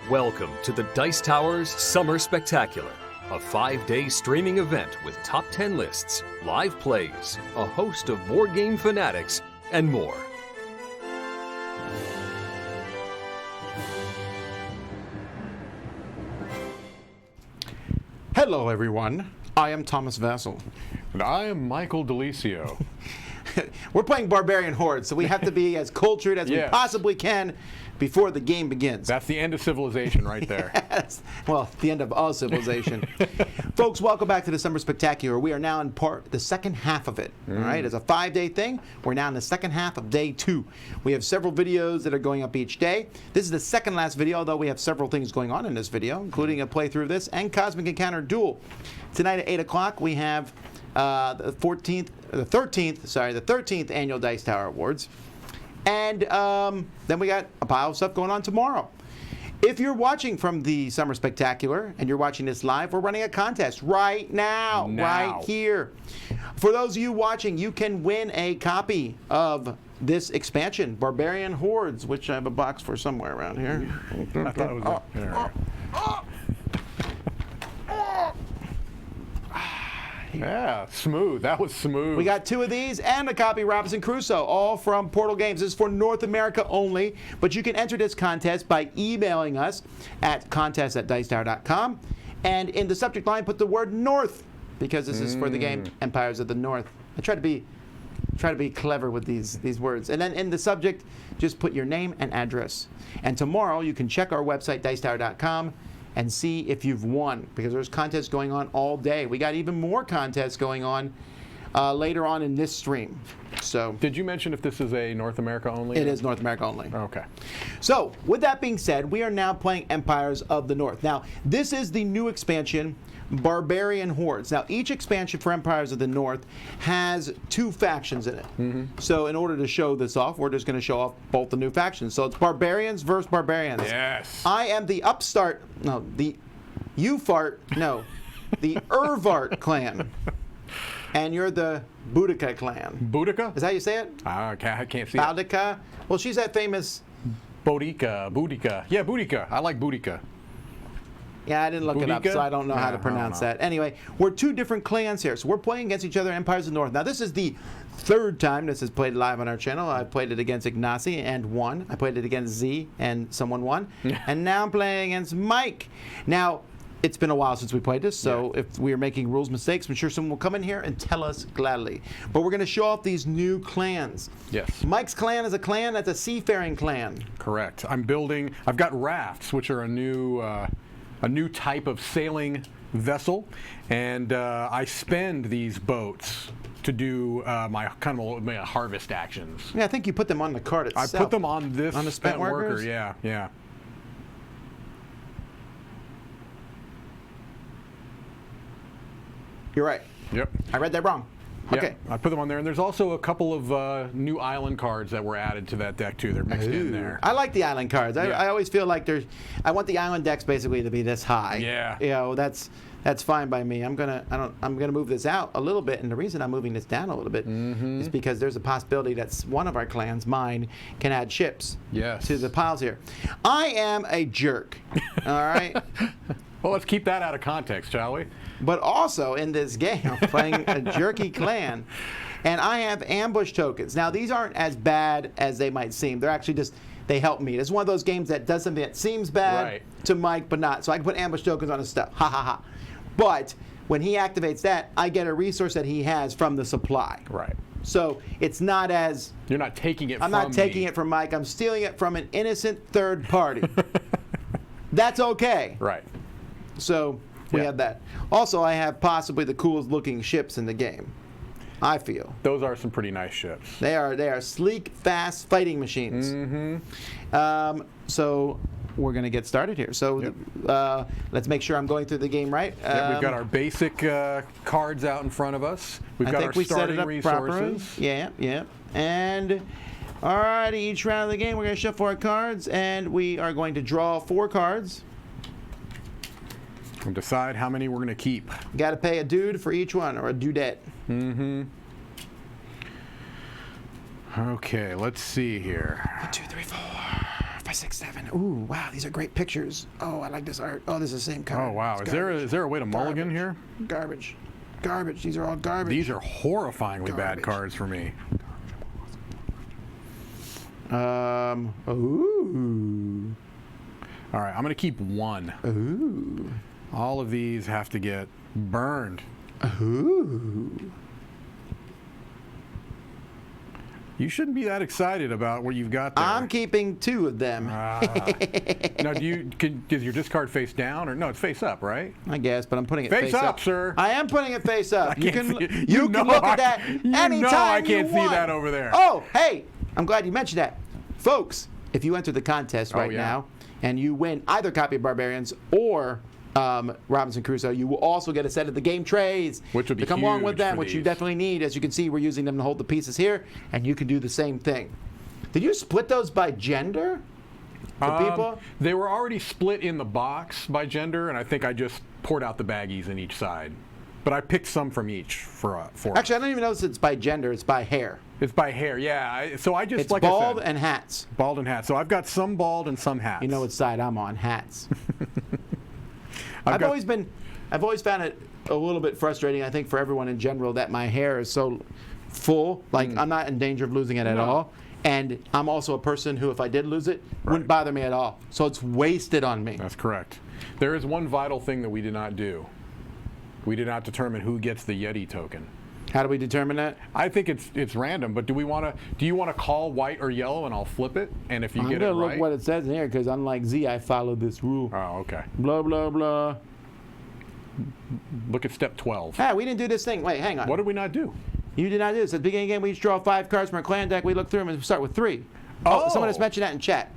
Welcome to the Dice Tower's Summer Spectacular, a 5-day streaming event with top 10 lists, live plays, a host of board game fanatics, and more. Hello, everyone. I am Thomas Vassell. And I am Michael Delisio. We're playing Barbarian Hordes, so we have to be as cultured as we Yes. possibly can before the game begins. That's the end of civilization right there. Yes. Well, the end of all civilization. Folks, welcome back to the Summer Spectacular. We are now in the second half of it. All right, it's a 5-day thing. We're now in the second half of day 2. We have several videos that are going up each day. This is the second last video, although we have several things going on in this video, including a playthrough of this and Cosmic Encounter Duel. Tonight at 8 o'clock, we have the 13th annual Dice Tower Awards. And then we got a pile of stuff going on tomorrow. If you're watching from the Summer Spectacular and you're watching this live, we're running a contest right now, right here. For those of you watching, you can win a copy of this expansion, Barbarian Hordes, which I have a box for somewhere around here. I thought it was Yeah, smooth. That was smooth. We got 2 of these and a copy of Robinson Crusoe, all from Portal Games. This is for North America only, but you can enter this contest by emailing us at contest@dicetower.com, and in the subject line put the word North, because this is for the game Empires of the North. I try to be clever with these words. And then in the subject, just put your name and address. And tomorrow you can check our website, dicetower.com, and see if you've won, because there's contests going on all day. We got even more contests going on later on in this stream. So, did you mention if this is a North America only? It is North America only. Okay. So, with that being said, we are now playing Empires of the North. Now, this is the new expansion, Barbarian Hordes. Now, each expansion for Empires of the North has 2 factions in it. So, in order to show this off, we're just going to show off both the new factions. So, it's Barbarians versus Barbarians. Yes. I am the the Urvart clan. And you're the Boudica clan. Boudica? Is that how you say it? I can't see it. Boudica? Well, she's that famous... Boudica. Yeah, Boudica. I like Boudica. Yeah, I didn't look it up, so I don't know how to pronounce that. Anyway, we're 2 different clans here, so we're playing against each other, Empires of the North. Now, this is the 3rd time this is played live on our channel. I played it against Ignacy and won. I played it against Z and someone won. And now I'm playing against Mike. Now, it's been a while since we played this, so if we are making rules mistakes, I'm sure someone will come in here and tell us gladly. But we're going to show off these new clans. Yes. Mike's clan is a clan that's a seafaring clan. Correct. I've got rafts, which are a new type of sailing vessel, and I spend these boats to do my kind of my harvest actions. Yeah, I think you put them on the cart itself. I put them on this on the spent workers? Yeah. You're right. Yep. I read that wrong. Yep. Okay. I put them on there, and there's also a couple of new island cards that were added to that deck too. They're mixed in there. I like the island cards. I always feel like I want the island decks basically to be this high. Yeah. You know, that's fine by me. I'm gonna move this out a little bit, and the reason I'm moving this down a little bit is because there's a possibility that one of our clans, mine, can add ships to the piles here. I am a jerk. All right. Well, let's keep that out of context, shall we? But also in this game, I'm playing a jerky clan, and I have ambush tokens. Now, these aren't as bad as they might seem. They're actually they help me. It's one of those games that does something that seems bad to Mike, but not. So I can put ambush tokens on his stuff. Ha ha ha. But when he activates that, I get a resource that he has from the supply. Right. So it's not as... You're not taking it from me. I'm not taking it from Mike. I'm stealing it from an innocent third party. That's okay. Right. So we have that. Also, I have possibly the coolest looking ships in the game, I feel. Those are some pretty nice ships. They are sleek, fast fighting machines. So we're going to get started here. So let's make sure I'm going through the game right. We've got our basic cards out in front of us. We've got our starting resources. Properly. Yeah. And all right, each round of the game, we're going to shuffle our cards, and we are going to draw 4 cards. And decide how many we're going to keep. Got to pay a dude for each one, or a dudette. Okay, let's see here. 1, 2, 3, 4, 5, 6, 7. Ooh, wow, these are great pictures. Oh, I like this art. Oh, this is the same color. Oh, wow. Is there a way to mulligan here? Garbage. Garbage. These are all garbage. These are horrifyingly bad Garbage. cards for me. Ooh. All right, I'm going to keep one. Ooh. All of these have to get burned. Ooh. You shouldn't be that excited about what you've got there. I'm keeping 2 of them. Now, does your discard face down or no? It's face up, right? I guess, but I'm putting it Face face up, sir. I am putting it face up. You can You can know look at that anytime you know I can't you see want. that over there. Oh, hey, I'm glad you mentioned that. Folks, if you enter the contest right now and you win either copy of Barbarians or Robinson Crusoe, you will also get a set of the game trays Which would be to come along with huge them, for which you these. definitely need. As you can see, we're using them to hold the pieces here, and you can do the same thing. Did you split those by gender? For people? They were already split in the box by gender, and I think I just poured out the baggies in each side. But I picked some from each for Actually, I don't even know if it's by gender. It's by hair. It's by hair, yeah. So I just It's like bald I said, and hats. bald and hats. So I've got some bald and some hats. You know what side I'm on? Hats. I've I've always found it a little bit frustrating, I think, for everyone in general, that my hair is so full. Like, I'm not in danger of losing it at all. And I'm also a person who, if I did lose it, wouldn't bother me at all. So it's wasted on me. That's correct. There is one vital thing that we did not do. We did not determine who gets the Yeti token. How do we determine that? I think it's random, but do you want to call white or yellow and I'll flip it? And if you I'm get it going to right. look what it says in here, because unlike Z, I follow this rule. Oh, okay. Blah, blah, blah. Look at step 12. Ah, we didn't do this thing. Wait, hang on. What did we not do? You did not do this. At the beginning of the game, we each draw 5 cards from our clan deck. We look through them and start with 3. Oh, someone has mentioned that in chat.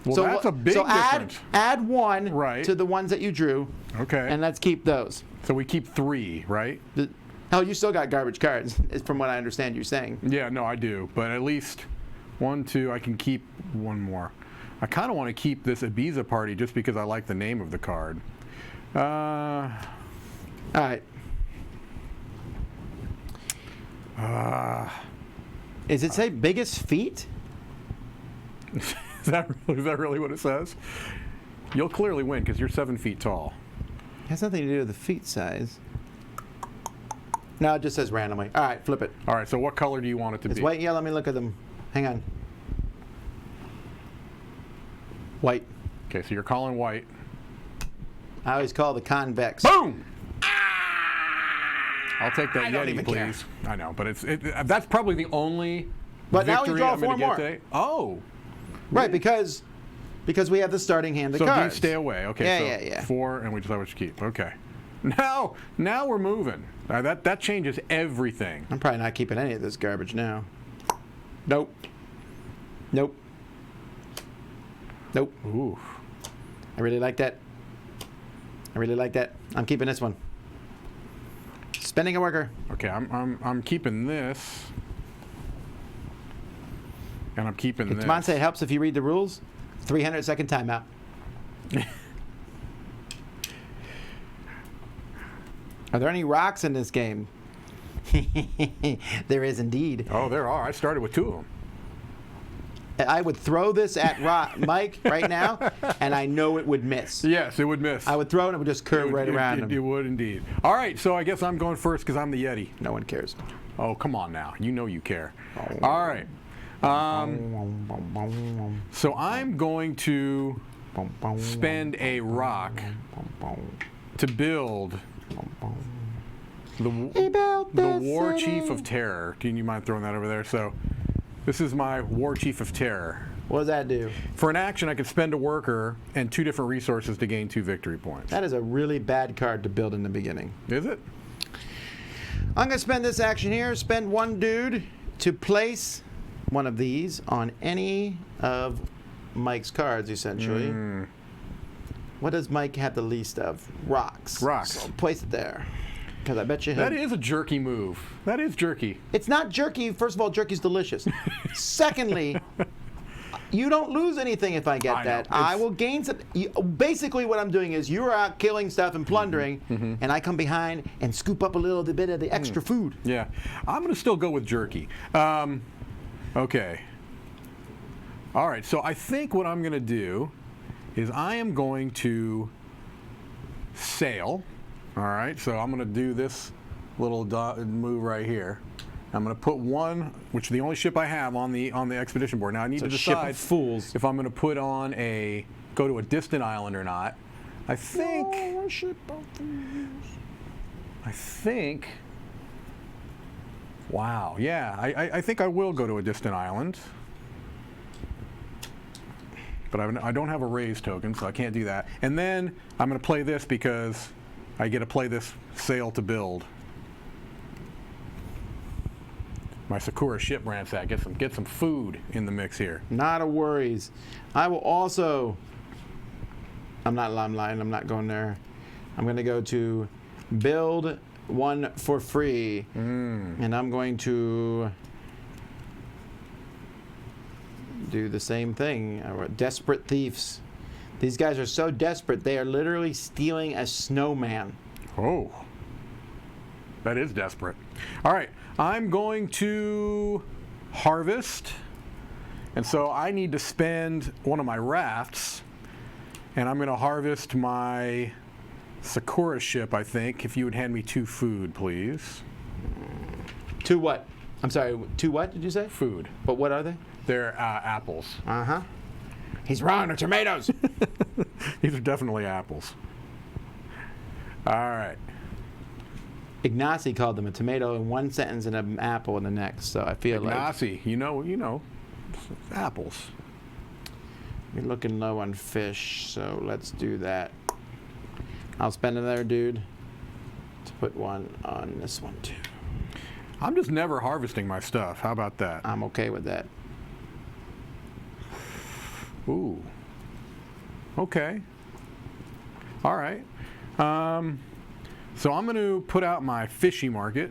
Well, that's a big difference. Add 1 Right. to the ones that you drew. Okay. And let's keep those. So we keep 3, right? Hell, you still got garbage cards, is from what I understand you're saying. Yeah, no, I do. But at least 1, 2, I can keep 1 more. I kind of want to keep this Ibiza party just because I like the name of the card. All right. Does it say biggest feet? Is that really what it says? You'll clearly win because you're 7 feet tall. It has nothing to do with the feet size. No, it just says randomly. All right, flip it. All right, so what color do you want it to It's be? white and yellow. Let me look at them. Hang on. White. Okay, so you're calling white. I always call the convex. Boom! I'll take that I don't Yeti, even please. I know, but that's probably the only But now we victory draw I'm going 4 to get more. today. Oh. Right, because we have the starting hand of So cards. these stay away. Okay, Yeah. 4, and we decide what to keep. Okay. Now we're moving. That changes everything. I'm probably not keeping any of this garbage now. Nope. Nope. Nope. Ooh. I really like that. I really like that. I'm keeping this one. Spending a worker. Okay, I'm keeping this. And I'm keeping this. Monse, it helps if you read the rules. 300-second timeout. Are there any rocks in this game? There is indeed. Oh, there are. I started with 2 of them. I would throw this at Mike right now, and I know it would miss. Yes, it would miss. I would throw it and it would just curve right around him. It would indeed. All right, so I guess I'm going first because I'm the Yeti. No one cares. Oh, come on now. You know you care. All right. So I'm going to spend a rock to build the War Chief of Terror. Do you mind throwing that over there? So this is my War Chief of Terror. What does that do? For an action, I can spend a worker and 2 different resources to gain 2 victory points. That is a really bad card to build in the beginning. Is it? I'm going to spend this action here, spend 1 dude to place one of these on any of Mike's cards, essentially. What does Mike have the least of? Rocks. Rocks. So place it there. Because I bet you That is a jerky move. That is jerky. It's not jerky. First of all, jerky's delicious. Secondly, you don't lose anything if I get that. I will gain some. Basically, what I'm doing is you're out killing stuff and plundering, and I come behind and scoop up a little bit of the extra food. Yeah. I'm going to still go with jerky. Okay. All right, so I think what I'm going to do is I am going to sail. All right, so I'm going to do this little move right here. I'm going to put one, which is the only ship I have on the expedition board. Now I need to ship decide of fools. if I'm going to put on go to a distant island or not. I think. Wow. Yeah, I think I will go to a distant island. But I don't have a raise token, so I can't do that. And then I'm going to play this because I get to play this sail to build. My Sakura ship ransack. Get some food in the mix here. Not a worries. I will also. I'm lying. I'm not going there. I'm going to go to build one for free, and I'm going to do the same thing. Desperate thieves. These guys are so desperate, they are literally stealing a snowman. Oh. That is desperate. All right, I'm going to harvest. And so I need to spend one of my rafts, and I'm going to harvest my Sakura ship, I think. If you would hand me 2 food, please. 2 what? I'm sorry, 2 what did you say? Food. But what are they? They're apples. Uh-huh. He's wrong, they're tomatoes. These are definitely apples. All right. Ignacy called them a tomato in one sentence and an apple in the next, so I feel Ignacy, like... you know, apples. You're looking low on fish, so let's do that. I'll spend another dude to put one on this one, too. I'm just never harvesting my stuff. How about that? I'm okay with that. Ooh. Okay. All right. So I'm going to put out my fishy market.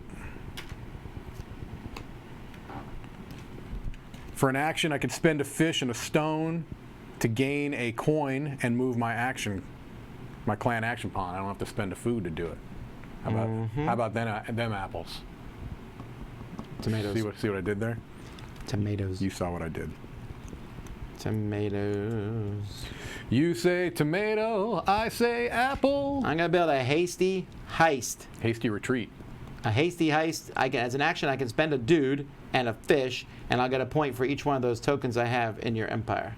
For an action, I can spend a fish and a stone to gain a coin and move my clan action pawn. I don't have to spend a food to do it. How about them apples? Tomatoes. See what I did there? Tomatoes. You saw what I did. Tomatoes. You say tomato, I say apple. I'm gonna build a hasty heist. Hasty retreat. A hasty heist. As an action, I can spend a dude and a fish, and I'll get a point for each one of those tokens I have in your empire.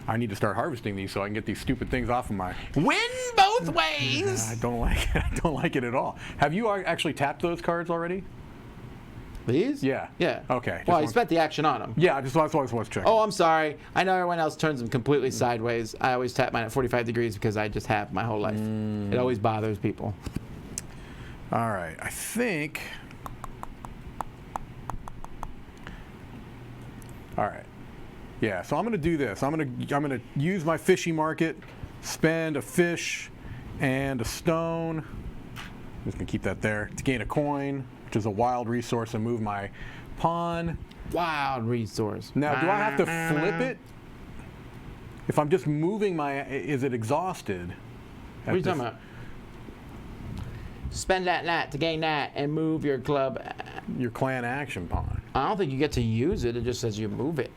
I need to start harvesting these so I can get these stupid things off of my... Win both ways! I don't like it. I don't like it at all. Have you actually tapped those cards already? These? Yeah. Yeah. Okay. Well, I spent the action on them. Yeah, that's what I was checking. Oh, I'm sorry. I know everyone else turns them completely sideways. I always tap mine at 45 degrees because I just have my whole life. It always bothers people. All right. I think... All right. Yeah, so I'm going to do this. I'm going to use my fishy market, spend a fish and a stone. I'm just going to keep that there to gain a coin, which is a wild resource, and move my pawn. Wild resource. Now, do I have to flip it? If I'm just moving is it exhausted? What are you talking about? Spend that to gain that and move your club. Your clan action pawn. I don't think you get to use it. It just says you move it.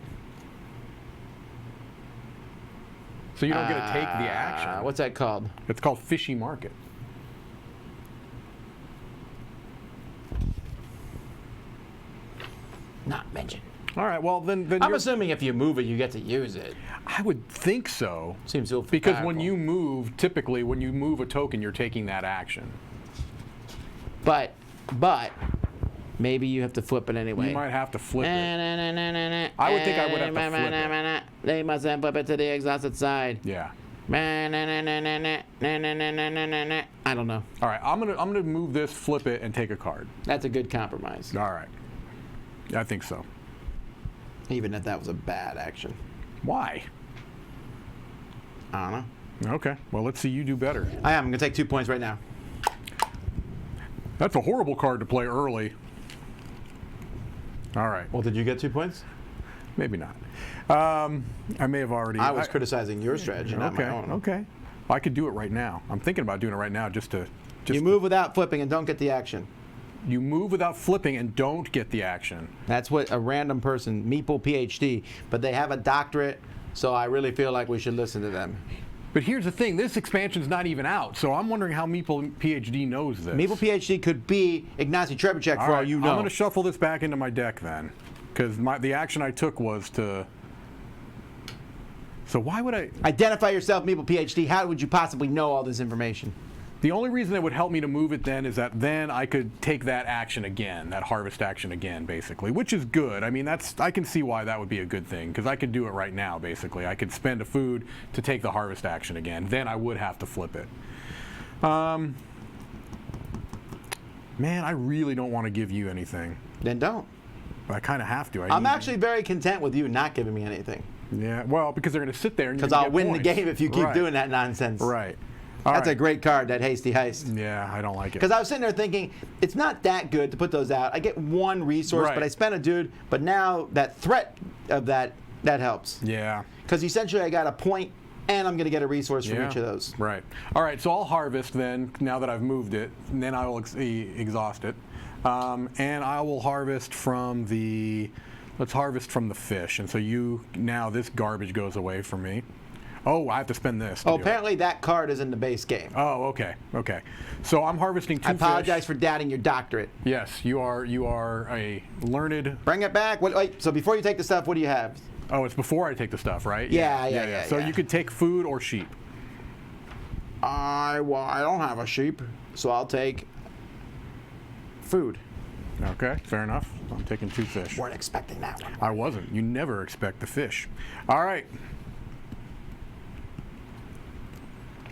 So you don't get to take the action. What's that called? It's called fishy market. Not mentioned. All right, well, then I'm assuming if you move it, you get to use it. I would think so. Seems so because powerful. when you move, typically when you move a token, you're taking that action. But maybe you have to flip it anyway. You might have to flip it. I would think I would have to flip it. They must have flip it to the exhausted side. Yeah. I don't know. All right, I'm gonna move this, flip it, and take a card. That's a good compromise. All right. I think so. Even if that was a bad action. Why? I don't know. Okay. Well, let's see you do better. I'm going to take 2 points right now. That's a horrible card to play early. All right. Well, did you get 2 points? Maybe not. I may have already. I was criticizing your strategy, not my own. Okay. I could do it right now. I'm thinking about doing it right now just to. You move without flipping and don't get the action. You move without flipping and don't get the action. That's what a random person, Meeple PhD, but they have a doctorate, so I really feel like we should listen to them. But here's the thing, this expansion's not even out, so I'm wondering how Meeple PhD knows this. Meeple PhD could be Ignacy Trebuchet for all you know. I'm going to shuffle this back into my deck then, because the action I took was to... So why would I... Identify yourself, Meeple PhD. How would you possibly know all this information? The only reason that would help me to move it then is that then I could take that action again, that harvest action again, basically, which is good. I mean, I can see why that would be a good thing, because I could do it right now, basically. I could spend a food to take the harvest action again. Then I would have to flip it. Man, I really don't want to give you anything. Then don't. But I kind of have to. I'm actually very content with you not giving me anything. Yeah, well, because they're going to sit there and because I'll win the game if you keep doing that nonsense. Right. That's a great card, that Hasty Heist. Yeah, I don't like it. Because I was sitting there thinking, it's not that good to put those out. I get one resource, but I spent a dude. But now that threat of that helps. Yeah. Because essentially I got a point, and I'm going to get a resource from each of those. Right. All right, so I'll harvest then, now that I've moved it, and then I will exhaust it. And I will harvest from the... Let's harvest from the fish. And so now this garbage goes away from me. Oh, I have to spend this. Apparently that card is in the base game. Oh, okay, okay. So I'm harvesting 2 fish. I apologize for doubting your doctorate. Yes, you are a learned... Bring it back. Wait, so before you take the stuff, what do you have? Oh, it's before I take the stuff, right? Yeah. So you could take food or sheep. I don't have a sheep, so I'll take food. Okay, fair enough. I'm taking 2 fish. Weren't expecting that one. I wasn't. You never expect the fish. All right.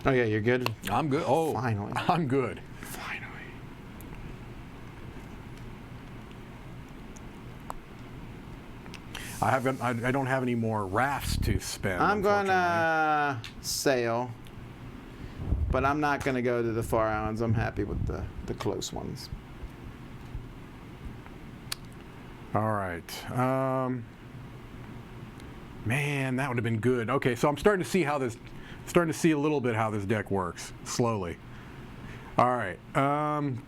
Oh, yeah, you're good? I'm good. Oh, finally. I'm good. Finally. I don't have any more rafts to spend. I'm gonna sail, but I'm not gonna go to the far islands. I'm happy with the close ones. All right. Man, that would have been good. Okay, so I'm starting to see a little bit how this deck works slowly. All right.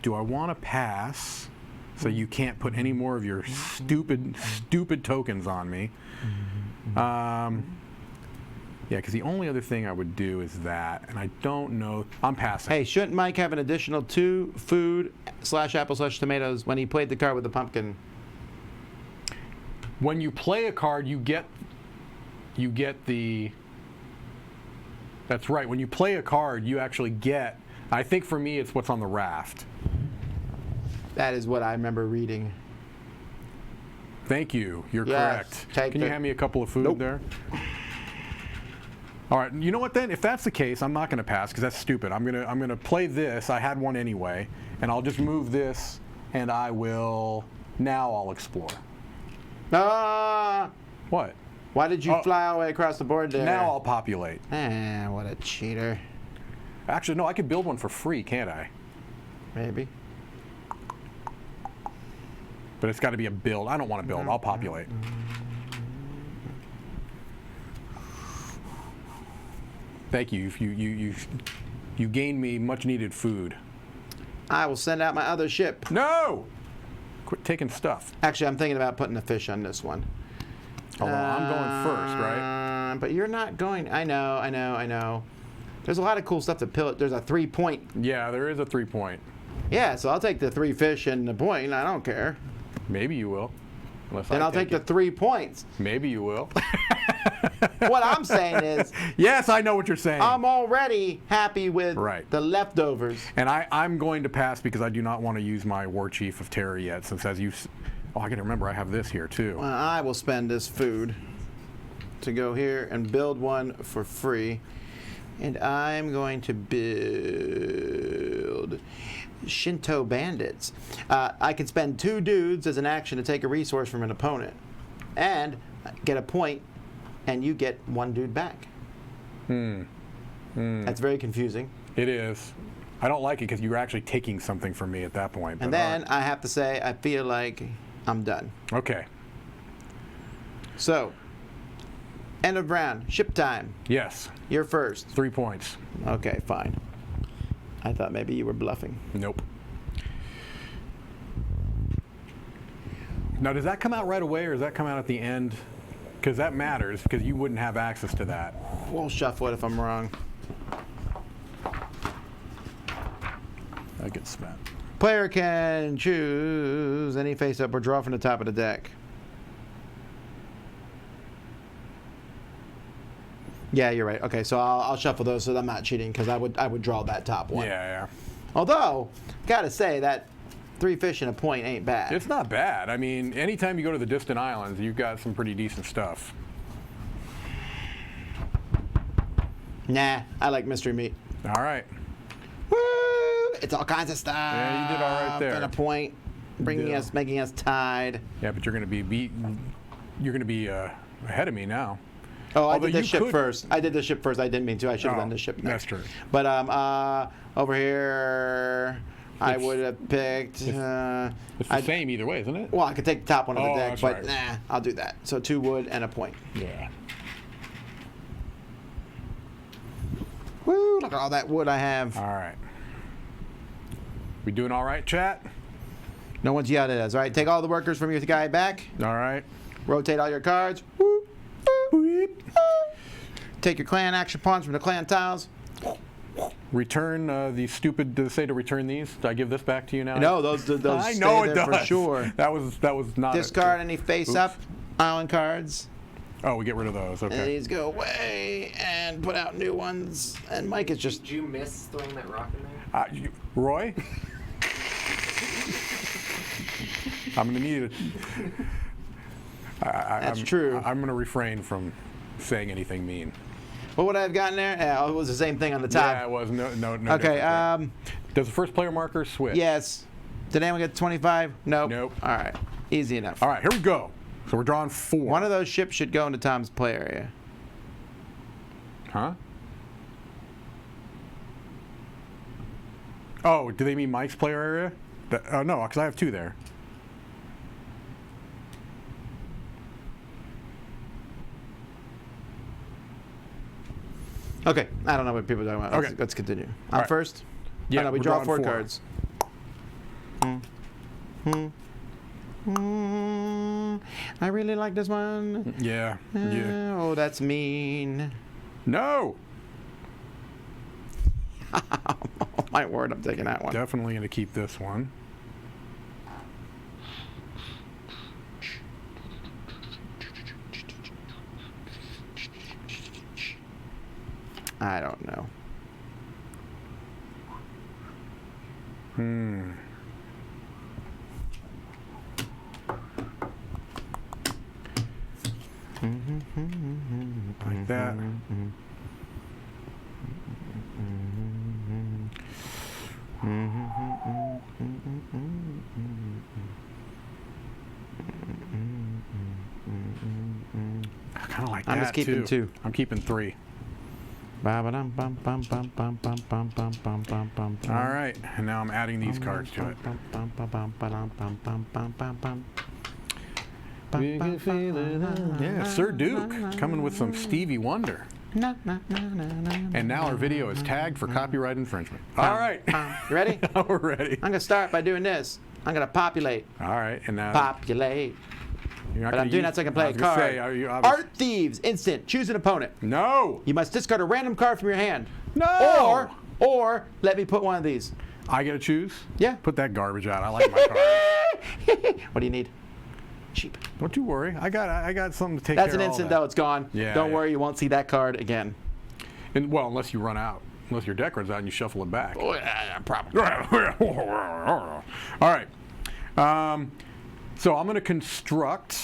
Do I want to pass so you can't put any more of your stupid tokens on me? Yeah, because the only other thing I would do is that, and I don't know. I'm passing. Hey, shouldn't Mike have an additional 2 food /apple/tomatoes when he played the card with the pumpkin? When you play a card, you get the... That's right. When you play a card, you actually get... I think for me, it's what's on the raft. That is what I remember reading. Thank you. You're yes, correct. Can you hand me a couple of food there? All right. You know what then? If that's the case, I'm not going to pass because that's stupid. I'm gonna play this. I had one anyway, and I'll just move this, and I will... Now I'll explore. What? Why did you fly all the way across the board there? Now I'll populate. What a cheater. Actually, no, I could build one for free, can't I? Maybe. But it's got to be a build. I don't want to build. I'll populate. Thank you. You gained me much needed food. I will send out my other ship. No! Quit taking stuff. Actually, I'm thinking about putting a fish on this one. Although I'm going first, right? But you're not going. I know. There's a lot of cool stuff to pillage. There's a 3-point. Yeah, there is a 3-point. Yeah, so I'll take the 3 fish and the point. I don't care. Maybe you will. Then I'll take the 3 points. Maybe you will. What I'm saying is... Yes, I know what you're saying. I'm already happy with the leftovers. And I'm going to pass because I do not want to use my War Chief of Terror yet, since as you... Oh, I got to remember I have this here, too. I will spend this food to go here and build one for free. And I'm going to build Shinto Bandits. I can spend 2 dudes as an action to take a resource from an opponent. And get a point, and you get 1 dude back. That's very confusing. It is. I don't like it because you're actually taking something from me at that point. And then I have to say, I feel like I'm done. Okay. So, end of round. Ship time. Yes. You're first. 3 points. Okay, fine. I thought maybe you were bluffing. Nope. Now, does that come out right away, or does that come out at the end? Because that matters, because you wouldn't have access to that. We'll shuffle it if I'm wrong. That gets spent. Player can choose any face-up or draw from the top of the deck. Yeah, you're right. Okay, so I'll shuffle those so that I'm not cheating, because I would draw that top one. Yeah. Although, gotta say that 3 fish and a point ain't bad. It's not bad. I mean, anytime you go to the distant islands, you've got some pretty decent stuff. Nah, I like mystery meat. All right. Woo! It's all kinds of stuff. Yeah, you did all right there. And a point, making us tied. Yeah, but you're going to be ahead of me now. Oh, I did the ship first. I did the ship first. I didn't mean to. I should have done the ship next. That's true. But over here, I would have picked. It's the same either way, isn't it? Well, I could take the top one of the deck, that's but right. nah, I'll do that. So 2 wood and a point. Yeah. Woo! Look at all that wood I have. All right. We doing all right, chat? No one's yelled at us. All right, take all the workers from your guy back. All right. Rotate all your cards. Woo, woo, woo. Take your clan action pawns from the clan tiles. Return the stupid. Does it say to return these? Do I give this back to you now? No, those I stay know it there does. for sure. That was not. Discard any face-up island cards. Oh, we get rid of those. And Okay. these go away and put out new ones. And Mike is just. Did you miss throwing that rock in there? Roy. I'm gonna need it. That's true. I'm gonna refrain from saying anything mean. What would I have gotten there? Yeah, it was the same thing on the top. Yeah, it was no. Okay. different. Does the first player marker switch? Yes. Did anyone get 25? Nope. Nope. All right. Easy enough. All right, here we go. So we're drawing 4. One of those ships should go into Tom's play area. Huh? Oh, do they mean Mike's player area? No, because I have 2 there. Okay. I don't know what people are talking about. Okay. Let's continue. All I'm right. first? Yeah, Oh, no, we we're draw drawing 4 4. cards. I really like this one. Yeah. Yeah. Oh, that's mean. No. Oh, my word, I'm taking that one. Definitely going to keep this one. I don't know. Like that. I kind of like that I'm just keeping too. 2. I'm keeping 3. All All right, and now I'm adding these cards to it. Yeah, Sir Duke coming with some Stevie Wonder. And now our video is tagged for copyright infringement. All right. You ready? We're ready. I'm going to start by doing this. I'm going to populate. All right, and now Populate. you're not But gonna I'm doing use- that so I can play I a was gonna card. say, are you Art Thieves. Instant. Choose an opponent. No. You must discard a random card from your hand. No. Or let me put one of these. I get to choose? Yeah. Put that garbage out. I like my card. What do you need? Cheap. Don't you worry. I got something to take care That's of an all instant, that. though. It's gone. Yeah, Don't yeah. worry. You won't see that card again. And, well, unless you run out. Unless your deck runs out and you shuffle it back. Oh, yeah, probably. All right. So I'm going to construct,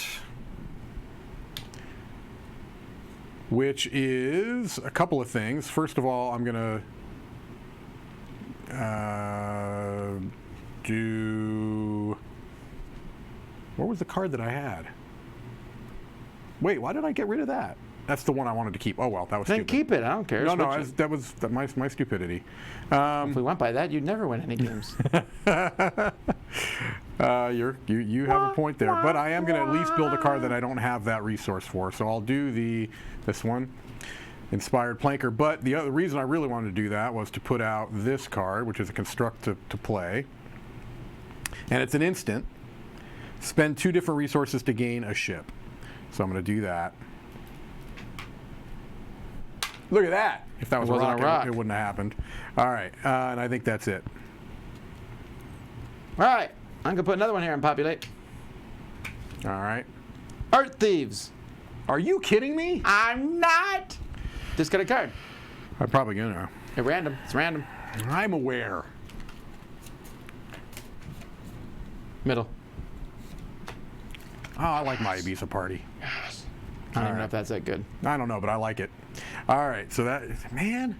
which is a couple of things. First of all, I'm going to do. What was the card that I had? Wait, why did I get rid of that? That's the one I wanted to keep. Oh well, that was Then stupid. keep it. I don't care. No, Switch it. that was my stupidity. If we went by that, you'd never win any games. You have a point there, but I am going to at least build a card that I don't have that resource for. So I'll do this one, Inspired Planker. But the other reason I really wanted to do that was to put out this card, which is a construct to play, and it's an instant. spend 2 different resources to gain a ship. So I'm going to do that. Look at that. If that was a rock, it wouldn't have happened. All right, and I think that's it. All right, I'm gonna put another one here and populate. All right. Earth Thieves. Are you kidding me? I'm not. Discard a card. I'm probably gonna. At random. It's random. I'm aware. Middle. Oh, I like my Ibiza party. Yes. I don't even know if that's that good. I don't know, but I like it. All right, so that, man,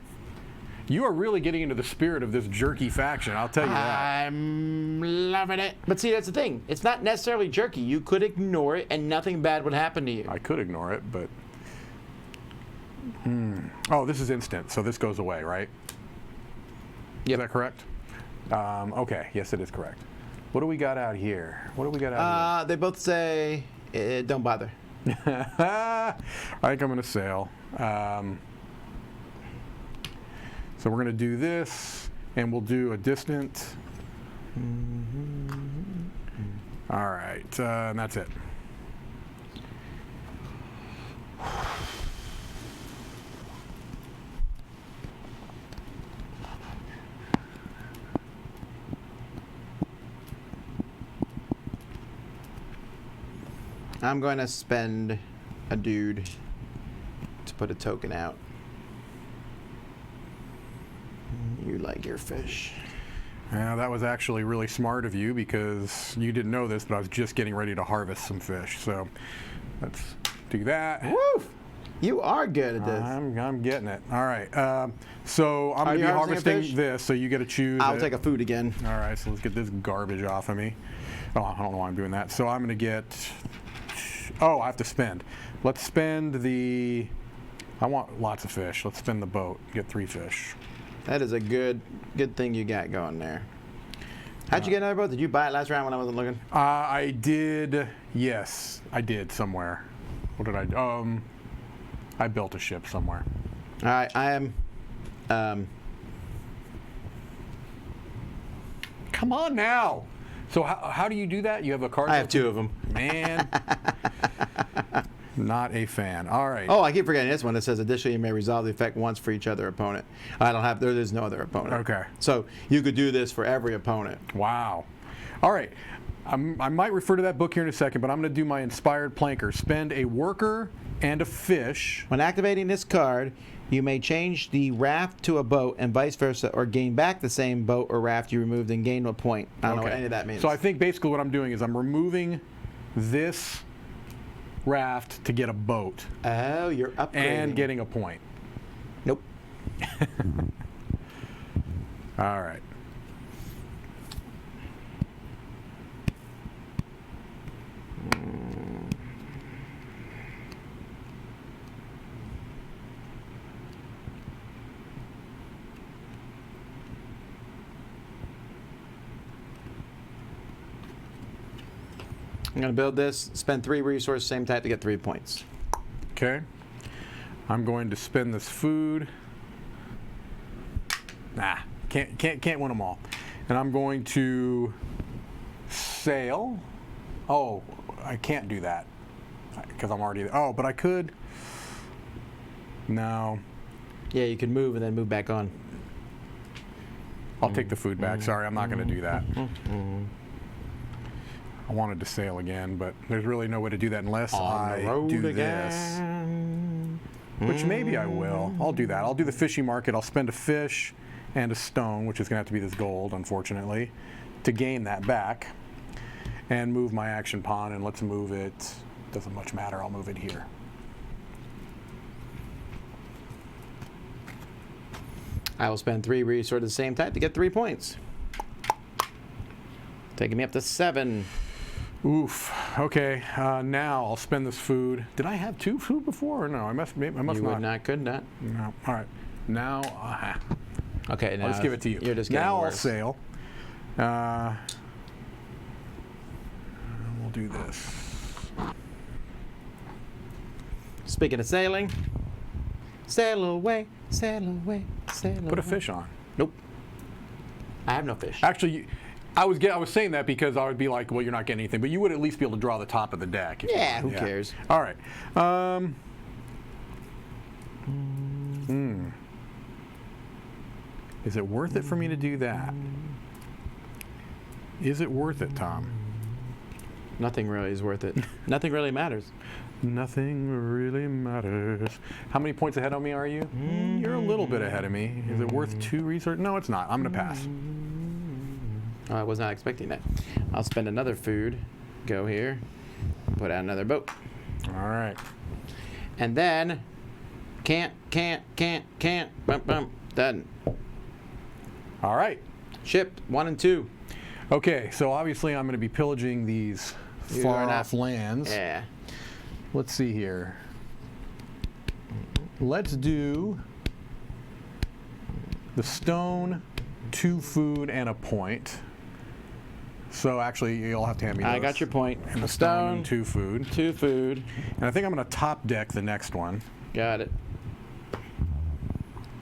you are really getting into the spirit of this jerky faction, I'll tell you that. I'm loving it. But see, that's the thing. It's not necessarily jerky. You could ignore it and nothing bad would happen to you. I could ignore it, but... Oh, this is instant, so this goes away, right? Yep. Is that correct? Okay, yes, it is correct. What do we got out here? What do we got out They both say, don't bother. here? I think I'm going to sail. So we're going to do this, and we'll do a distant. All right, and that's it. I'm going to spend a dude to put a token out. You like your fish. Yeah, that was actually really smart of you because you didn't know this, but I was just getting ready to harvest some fish. So let's do that. Woo! You are good at this. I'm getting it. All right. So I'm going to you be harvesting a fish? harvesting this, so you get to choose. I'll take a food again. All right, so let's get this garbage off of me. Oh, I don't know why I'm doing that. So I'm going to get... Oh, I have to spend. Let's spend the... I want lots of fish. Let's spend the boat. Get 3 fish. That is a good thing you got going there. How'd you get another boat? Did you buy it last round when I wasn't looking? I did. Yes, I did somewhere. What did I? I built a ship somewhere. All right, I am. Come on now. So how do you do that? You have a card? I have 2 of them. Man. Not a fan. All right. Oh, I keep forgetting this one. It says additionally you may resolve the effect once for each other opponent. I don't have. There is no other opponent. Okay. So you could do this for every opponent. Wow. All right. I might refer to that book here in a second, but I'm going to do my inspired planker. Spend a worker and a fish. When activating this card, you may change the raft to a boat and vice versa, or gain back the same boat or raft you removed and gain a point. I don't know what any of that means. So I think basically what I'm doing is I'm removing this raft to get a boat. Oh, you're upgrading. And getting a point. Nope. All right. I'm going to build this, spend 3 resources, same type to get 3 points. Okay. I'm going to spend this food. Nah, can't win them all. And I'm going to sail. Oh, I can't do that because I'm already. Oh, but I could. No. Yeah, you can move and then move back on. I'll take the food back. Sorry, I'm not going to do that. I wanted to sail again, but there's really no way to do that unless I do this. Which maybe I will. I'll do that. I'll do the fishing market. I'll spend a fish and a stone, which is going to have to be this gold, unfortunately, to gain that back. And move my action pawn, and let's move it. Doesn't much matter. I'll move it here. I will spend 3 resources the same type to get 3 points. Taking me up to 7. Oof. Okay. Now I'll spend this food. Did I have 2 food before or no? I must You not. would not, could not. No. All right. Now. Okay, now I'll just give it to you. You're just getting now worse. I'll sail. We'll do this. Speaking of sailing, sail away, sail away, sail away. Put a fish on. Nope. I have no fish. Actually, I was saying that because I would be like, well, you're not getting anything, but you would at least be able to draw the top of the deck. If you Yeah, want. who cares? All right. Is it worth it for me to do that? Is it worth it, Tom? Nothing really is worth it. Nothing really matters. Nothing really matters. How many points ahead of me are you? You're a little bit ahead of me. Is it worth 2 research? No, it's not. I'm going to pass. I was not expecting that. I'll spend another food. Go here. Put out another boat. All right. And then, can't. Bump, bump. Done. All right. Shipped 1 and 2. Okay, so obviously I'm going to be pillaging these You are far-off not- lands. Yeah. Let's see here. Let's do the stone, 2 food, and a point. So actually, you'll have to hand me those. I got your point. And the stone, 2 food. 2 food. And I think I'm going to top deck the next one. Got it.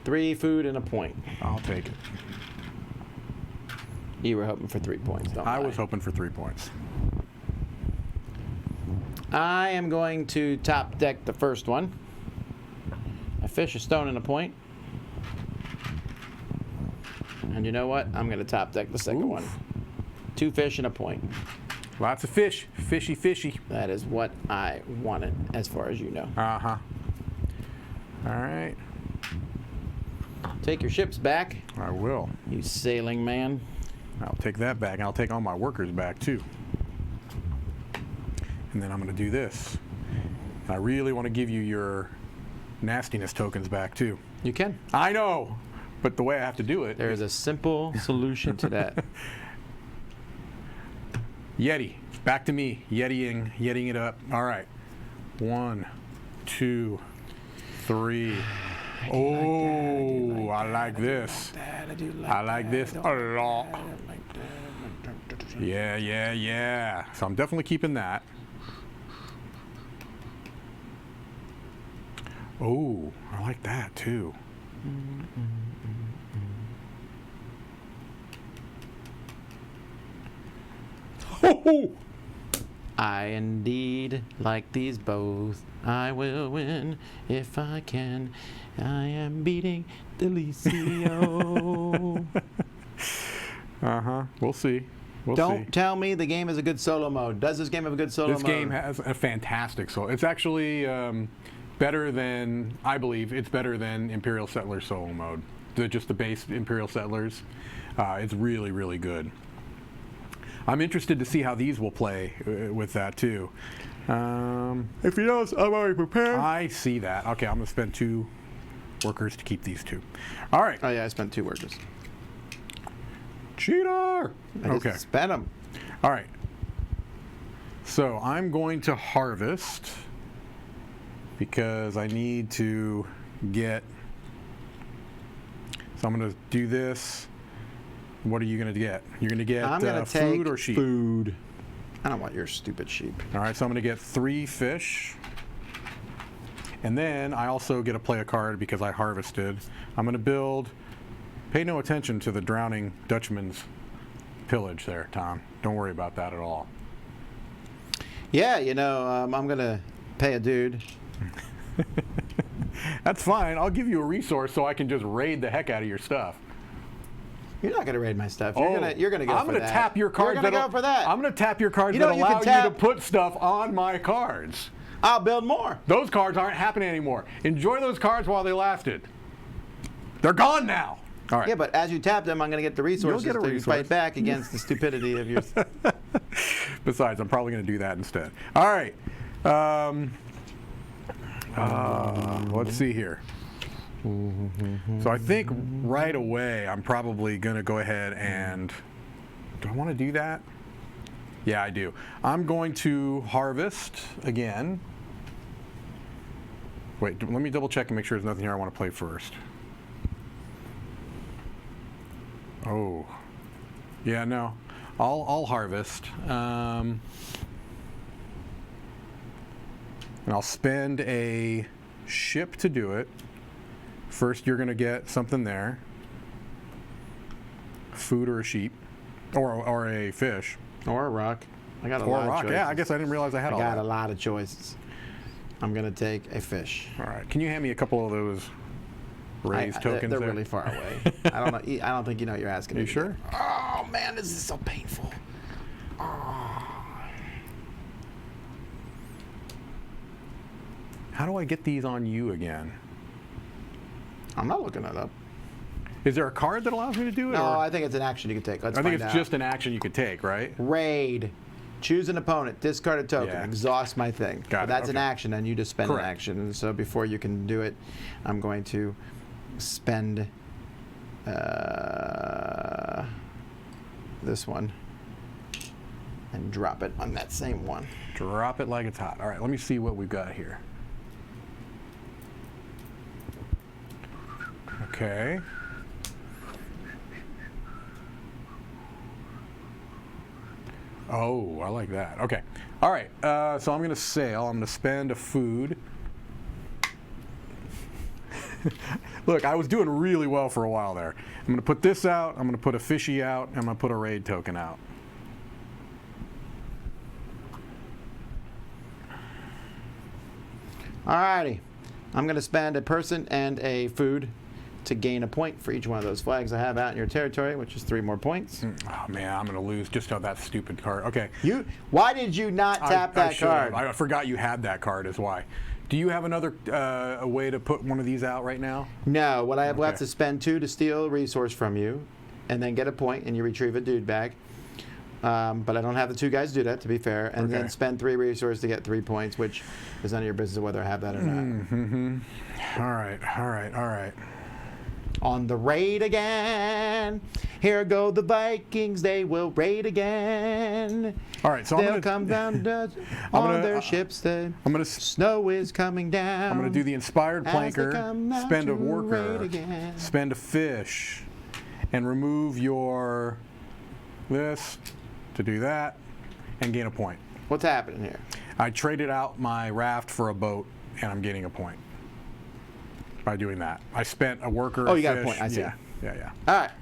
3 food and a point. I'll take it. You were hoping for 3 points, don't I lie. was hoping for 3 points. I am going to top deck the first one. A fish, a stone, and a point. And you know what? I'm going to top deck the second one. 2 fish and a point. Lots of fish. Fishy, fishy. That is what I wanted, as far as you know. Uh-huh. All right. Take your ships back, I will. you sailing man. I'll take that back, and I'll take all my workers back, too. And then I'm going to do this. I really want to give you your nastiness tokens back, too. You can. I know, but the way I have to do it... There is a simple solution to that. Yeti. Back to me. Yetiing it up. All right. 1, 2, 3. Oh, I like this. I like this a lot. Yeah. So I'm definitely keeping that. Oh, I like that too. Oh! I indeed like these both. I will win if I can. I am beating Delicio. Uh-huh. We'll see. Don't tell me the game is a good solo mode. Does this game have a good solo This mode? game has a fantastic solo. It's actually better than, I believe, it's better than Imperial Settlers solo mode. Just the base Imperial Settlers. It's really, really good. I'm interested to see how these will play with that too. If he does, I'm already prepared. I see that. Okay, I'm going to spend 2 workers to keep these 2. All right. Oh yeah, I spent 2 workers. Cheater! Okay. Spent them. All right. So I'm going to harvest because I need to get. So I'm going to do this. What are you going to get? You're going to get I'm gonna food take or sheep? Food. I don't want your stupid sheep. All right, so I'm going to get 3 fish. And then I also get to play a card because I harvested. I'm going to build. Pay no attention to the drowning Dutchman's pillage there, Tom. Don't worry about that at all. Yeah, you know, I'm going to pay a dude. That's fine. I'll give you a resource so I can just raid the heck out of your stuff. You're not going to raid my stuff. You're going to go I'm for gonna that. tap your cards. You're going to go for that. I'm going to tap your cards You know that what you allow can you to tap? put stuff on my cards. I'll build more. Those cards aren't happening anymore. Enjoy those cards while they lasted. They're gone now. All right. Yeah, but as you tap them, I'm going to get the resources get a to resource. fight back against the stupidity of yours. Besides, I'm probably going to do that instead. All right. Let's see here. So I think right away I'm probably going to go ahead and... Do I want to do that? Yeah, I do. I'm going to harvest again. Wait, let me double check and make sure there's nothing here I want to play first. Oh. Yeah, no. I'll harvest. And I'll spend a ship to do it. First, you're going to get something there. Food or a sheep. Or a fish. Or a rock. I got a Or lot a rock. of choices. Yeah, I guess I didn't realize I had I all got that. a lot of choices. I'm going to take a fish. All right. Can you hand me a couple of those raised tokens They're there? really far away. I don't know. I don't think you know what you're asking. Are you me to sure? do. Oh man, this is so painful. How do I get these on you again? I'm not looking it up. Is there a card that allows me to do it? No, or? I think it's an action you can take. Let's I think find it's out. just an action you could take, right? Raid. Choose an opponent. Discard a token. Yeah. Exhaust my thing. Got it, That's an okay. action, and you just spend Correct. an action. And so before you can do it, I'm going to spend this one and drop it on that same one. Drop it like it's hot. All right, let me see what we've got here. Okay. Oh, I like that. Okay. All right. So I'm going to sail. I'm going to spend a food. Look, I was doing really well for a while there. I'm going to put this out. I'm going to put a fishy out. I'm going to put a raid token out. Alrighty. I'm going to spend a person and a food to gain a point for each one of those flags I have out in your territory, which is 3 more points. Oh, man, I'm going to lose just on that stupid card. Okay. Why did you not tap that should card? have. I forgot you had that card is why. Do you have another a way to put one of these out right now? No, what I have left Okay. is spend 2 to steal a resource from you, and then get a point, and you retrieve a dude bag. But I don't have the 2 guys do that, to be fair, and then Okay. spend 3 resources to get 3 points, which is none of your business whether I have that or not. All right, all right, all right. On the raid again. Here go the Vikings. They will raid again. All right, so They'll I'm come down on their ships. The snow is coming down. I'm gonna do the inspired as they planker, come out spend a to raid worker, again. spend a fish, and remove your this to do that, and gain a point. What's happening here? I traded out my raft for a boat, and I'm gaining a point by doing that. I spent a worker. Oh, a you got a fish. point. I see. Yeah. All right.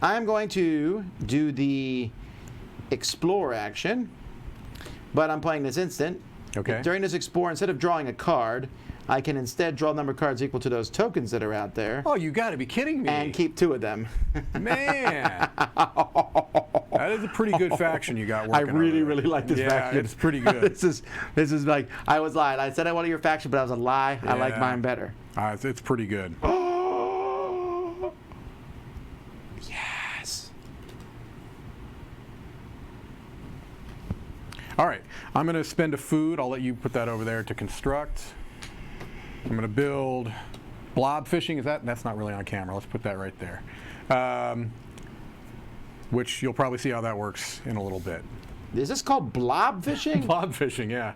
I'm going to do the explore action, but I'm playing this instant. Okay. During this explore, instead of drawing a card, I can instead draw a number of cards equal to those tokens that are out there. Oh, you got to be kidding me! And keep 2 of them. Man, that is a pretty good faction you got I working. really, over there. really like this faction. Yeah, it's pretty good. this is like, I was lying. I said I wanted your faction, but I was a lie. I like Yeah. mine better. It's pretty good. Yes. All right, I'm going to spend a food. I'll let you put that over there to construct. I'm going to build blob fishing. That's not really on camera. Let's put that right there. Which you'll probably see how that works in a little bit. Is this called blob fishing? Blob fishing, yeah.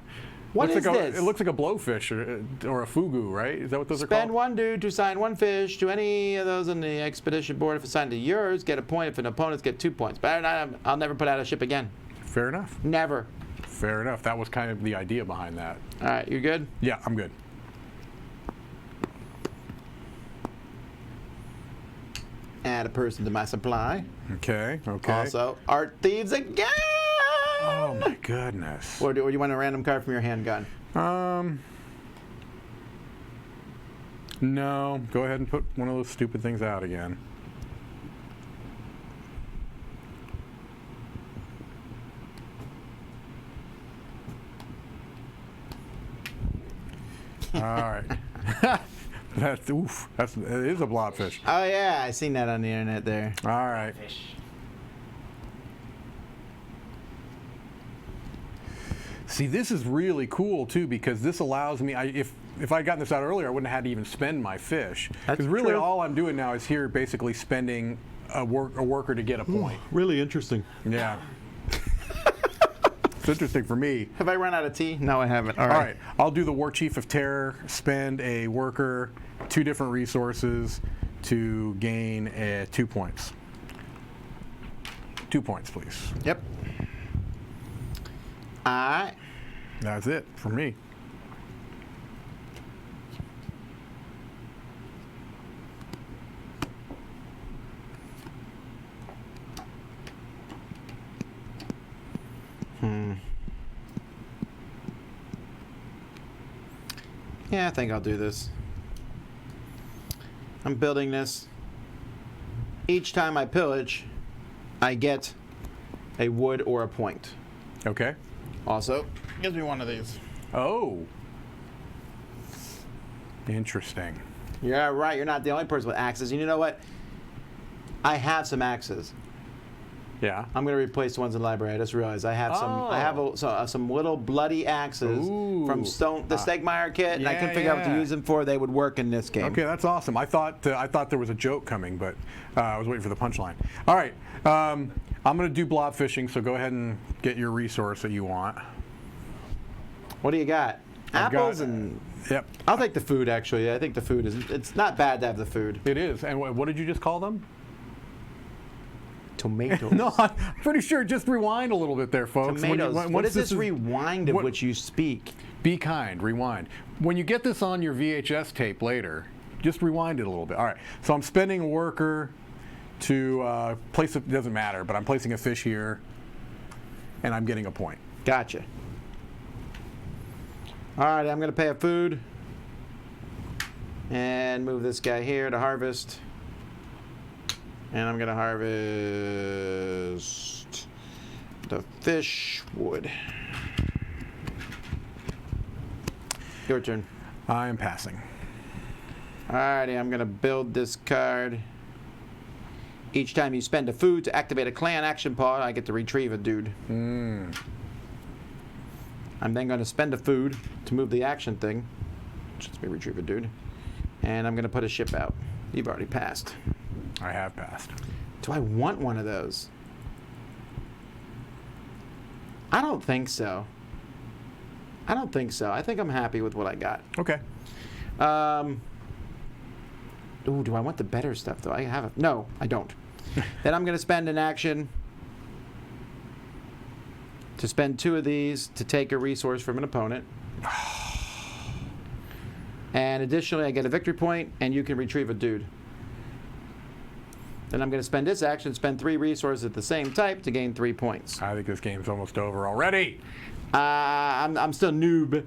What looks is like this? It looks like a blowfish or a fugu, right? Is that what those are Spend called? 1 dude to assign 1 fish to any of those on the expedition board. If assigned to yours, get a point. If an opponent's, get 2 points. But I'll never put out a ship again. Fair enough. Never. Fair enough. That was kind of the idea behind that. All right, you good? Yeah, I'm good. Add a person to my supply. Okay. Also, art thieves again. Oh my goodness. Or do you want a random card from your handgun? No. Go ahead and put one of those stupid things out again. All right. It is a blobfish. Oh yeah, I seen that on the internet there. All right. Fish. See, this is really cool too because this allows me. If I'd gotten this out earlier, I wouldn't have had to even spend my fish. That's Because really, true. all I'm doing now is here basically spending a worker to get a point. Really interesting. Yeah. It's interesting for me. Have I run out of tea? No, I haven't. All right, I'll do the War Chief of Terror, spend a worker, 2 different resources to gain 2 points. 2 points, please. Yep. All right. That's it for me. Yeah, I think I'll do this. I'm building this. Each time I pillage, I get a wood or a point. Okay. Also, gives me one of these. Oh. Interesting. Yeah, right. You're not the only person with axes. And you know what? I have some axes. Yeah. I'm going to replace the ones in the library. I just realized I have some. I have some little bloody axes from the Stegmeyer kit, and I couldn't figure out what to use them for. They would work in this game. Okay, that's awesome. I thought there was a joke coming, but I was waiting for the punchline. All right. I'm going to do blob fishing, so go ahead and get your resource that you want. What do you got? Apples and. Yep. I'll take the food. Actually, I think the food is. It's not bad to have the food. It is. And what did you just call them? Tomatoes. No, I'm pretty sure. Just rewind a little bit there, folks. Tomatoes. What is this rewind of which you speak? Be kind. Rewind. When you get this on your VHS tape later, just rewind it a little bit. All right. So I'm spending a worker to place it. Doesn't matter, but I'm placing a fish here, and I'm getting a point. Gotcha. All right. I'm going to pay a food and move this guy here to harvest. And I'm going to harvest the fish wood. Your turn. I am passing. Alrighty, I'm going to build this card. Each time you spend a food to activate a clan action pod, I get to retrieve a dude. I'm then going to spend a food to move the action thing. Which lets me retrieve a dude. And I'm going to put a ship out. You've already passed. I have passed. Do I want one of those? I don't think so. I don't think so. I think I'm happy with what I got. Okay. Ooh, do I want the better stuff, though? No, I don't. Then I'm going to spend an action to spend 2 of these to take a resource from an opponent. And additionally, I get a victory point, and you can retrieve a dude. Then I'm going to spend this action, spend 3 resources at the same type to gain 3 points. I think this game's almost over already. I'm still noob.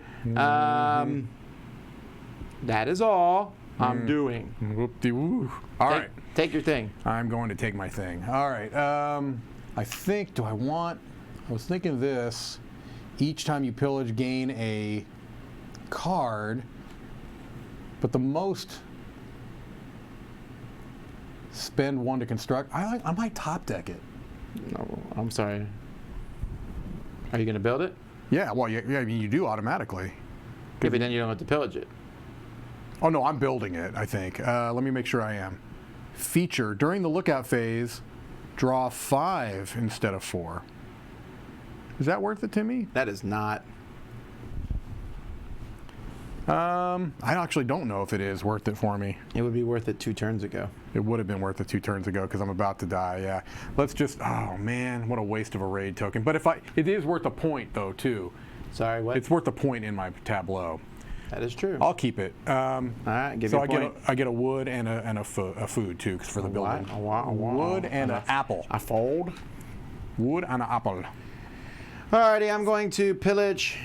That is all I'm doing. Whoop-de-woo. All right. Take your thing. I'm going to take my thing. All right. I think, I was thinking this. Each time you pillage, gain a card. But the most... Spend 1 to construct. I might top deck it. No, I'm sorry. Are you going to build it? Yeah, well, I mean, you do automatically. Yeah, but then you don't have to pillage it. Oh, no, I'm building it, I think. Let me make sure I am. Feature. During the lookout phase, draw 5 instead of 4. Is that worth it to me? That is not. I actually don't know if it is worth it for me. It would be worth it 2 turns ago. It would have been worth it 2 turns ago because I'm about to die, yeah. Let's just, oh man, what a waste of a raid token. But it is worth a point though, too. Sorry, what? It's worth a point in my tableau. That is true. I'll keep it. All right, give me a point. I get a wood and a food too for the building. Wood and an apple. A fold? Wood and an apple. Alrighty, I'm going to pillage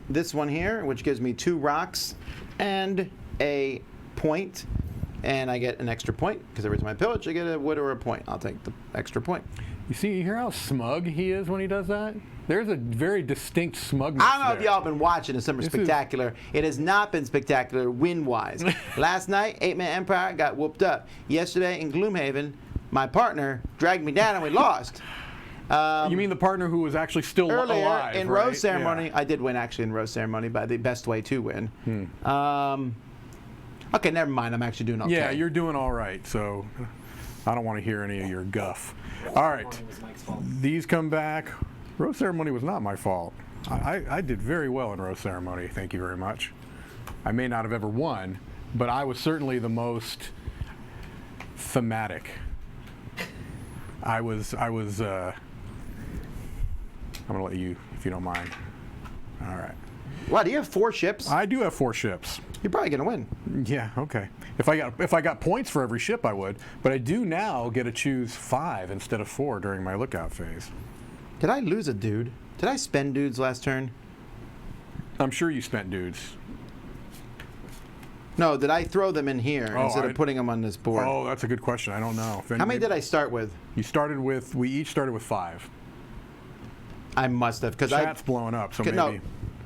this one here, which gives me 2 rocks and a point. And I get an extra point, because every time I pillage, I get a wood or a point. I'll take the extra point. You hear how smug he is when he does that? There's a very distinct smugness I don't know there. if y'all been watching the Summer Spectacular. It has not been spectacular win-wise. Last night, 8-Man Empire got whooped up. Yesterday in Gloomhaven, my partner dragged me down and we lost. You mean the partner who was actually still earlier alive, in right? Rose Ceremony, Yeah. I did win actually in Rose Ceremony by the best way to win. Okay, never mind. I'm actually doing okay. Yeah, you're doing all right. So I don't want to hear any of your guff. All right, these come back. Rose Ceremony was not my fault. I did very well in Rose Ceremony. Thank you very much. I may not have ever won, but I was certainly the most thematic. I'm gonna let you, if you don't mind. All right. What? Do you have 4 ships? I do have 4 ships. You're probably gonna win. Yeah. Okay. If I got points for every ship, I would. But I do now get to choose 5 instead of 4 during my lookout phase. Did I lose a dude? Did I spend dudes last turn? I'm sure you spent dudes. No, did I throw them in here instead of putting them on this board? Oh, that's a good question. I don't know. How many did I start with? You started with, we each started with 5. I must have, because Chat's blowing up, so maybe.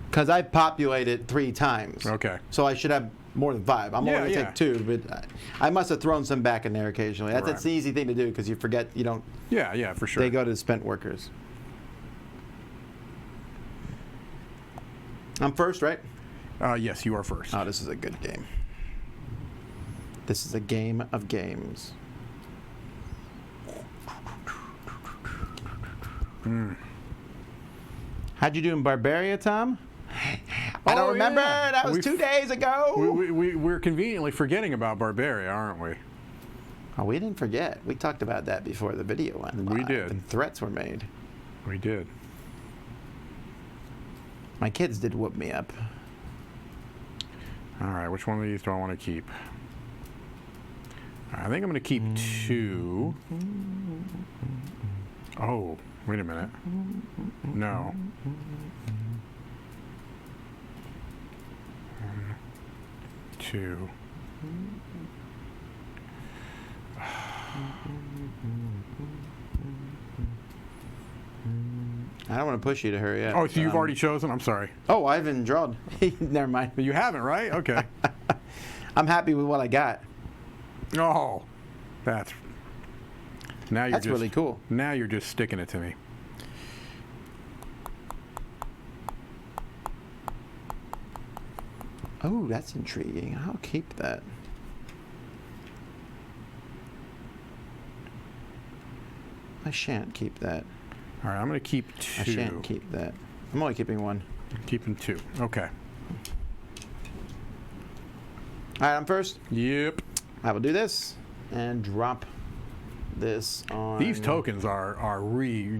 Because I populated 3 times. Okay. So I should have more than 5. I'm only going to take 2, but I must have thrown some back in there occasionally. That's the easy thing to do because you forget, you don't. Yeah, for sure. They go to the spent workers. I'm first, right? Yes, you are first. Oh, this is a good game. This is a game of games. How'd you do in Barbaria, Tom? I don't remember. Yeah. That was 2 days ago. We're conveniently forgetting about Barbaria, aren't we? Oh, we didn't forget. We talked about that before the video went live. We did. And threats were made. We did. My kids did whoop me up. All right, which one of these do I want to keep? I think I'm going to keep 2. Oh, wait a minute. No. 1, 2. I don't want to push you to hurry up. Oh, so you've already chosen? I'm sorry. Oh, I haven't drawn. Never mind. But you haven't, right? Okay. I'm happy with what I got. Oh, that's really cool. Now you're just sticking it to me. Oh, that's intriguing. I'll keep that. I shan't keep that. All right, I'm going to keep 2. I shan't keep that. I'm only keeping 1. Keeping 2. Okay. All right, I'm first. Yep. I will do this and drop this on. These tokens are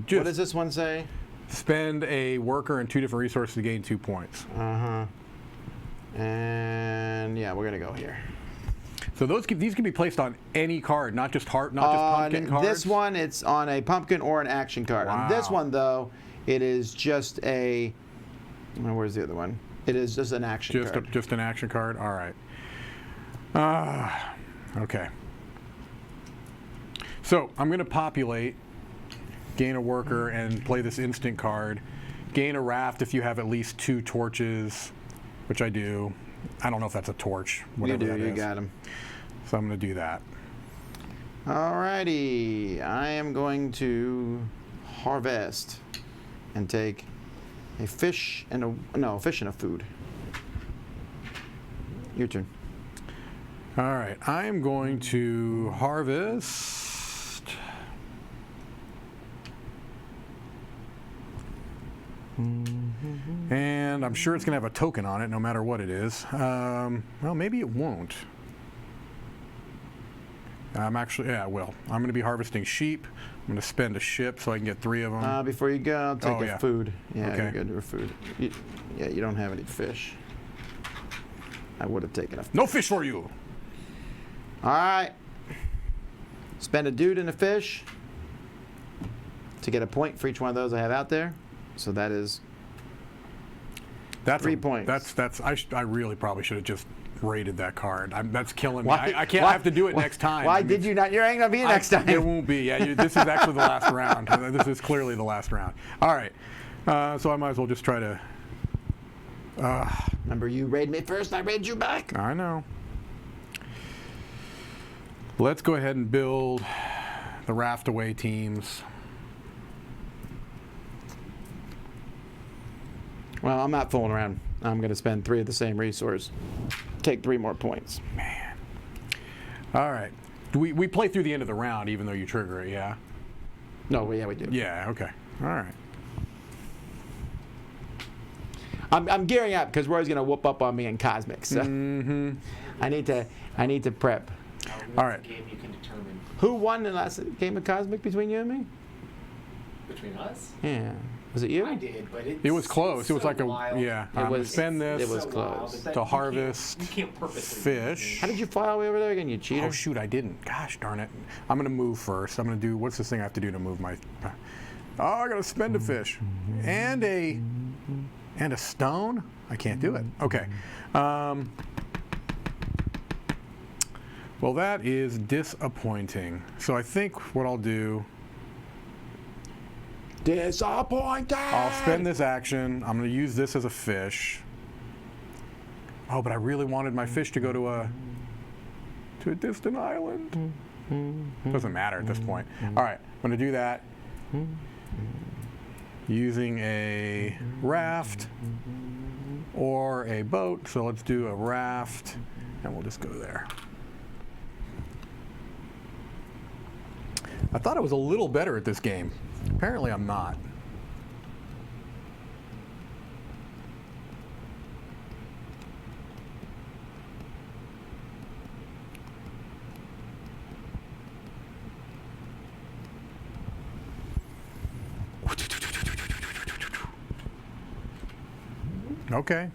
just. What does this one say? Spend a worker and 2 different resources to gain 2 points. And yeah, we're gonna go here. So these can be placed on any card, not just pumpkin cards. This one, it's on a pumpkin or an action card. Wow. On this one, though, it is just a. Where's the other one? It is just an action card. Just an action card. All right. Okay. So I'm going to populate, gain a worker, and play this instant card. Gain a raft if you have at least 2 torches, which I do. I don't know if that's a torch. Whatever that is. You got him. So I'm going to do that. Alrighty. I am going to harvest and take a fish and a fish and a food. Your turn. All right, I am going to harvest. And I'm sure it's going to have a token on it, no matter what it is. Well, maybe it won't. Yeah, it will. I'm going to be harvesting sheep. I'm going to spend a ship so I can get 3 of them. Before you go, I'll take a food. Yeah, okay. You're good for food. You don't have any fish. I would have taken a fish. No fish for you! All right. Spend a dude and a fish to get a point for each one of those I have out there. So that is 3 points. I really probably should have just rated that card. That's killing me. I can't have to do it next time. Why did you not? You're ain't going to be next time. It won't be. Yeah, this is actually the last round. This is clearly the last round. All right. So I might as well just try to... Remember, you raided me first, I raided you back. I know. Let's go ahead and build the raft away teams. Well, I'm not fooling around. I'm going to spend 3 of the same resource. Take 3 more points. Man. All right. We play through the end of the round, even though you trigger it, yeah? No, yeah, we do. Yeah, okay. All right. I'm gearing up because Roy's going to whoop up on me in Cosmic. So I need to prep. All right. Game you can determine. Who won the last game of Cosmic between you and me? Between us? Yeah. Was it you? I did, but It was close. It was like wild. I'm going to spend this It was close. to harvest you can't purposely fish. How did you fly all the way over there again, you cheater? Oh, shoot, I didn't. Gosh darn it. I'm going to move first. I'm going to do, what's this thing I have to do to move my... Oh, I gotta spend a fish. And a stone? I can't do it. Okay. Well, that is disappointing. So I think what I'll do... Disappointed! I'll spend this action. I'm going to use this as a fish. Oh, but I really wanted my fish to go to a distant island. Doesn't matter at this point. All right, I'm going to do that using a raft or a boat. So let's do a raft, and we'll just go there. I thought I was a little better at this game. Apparently I'm not. Okay.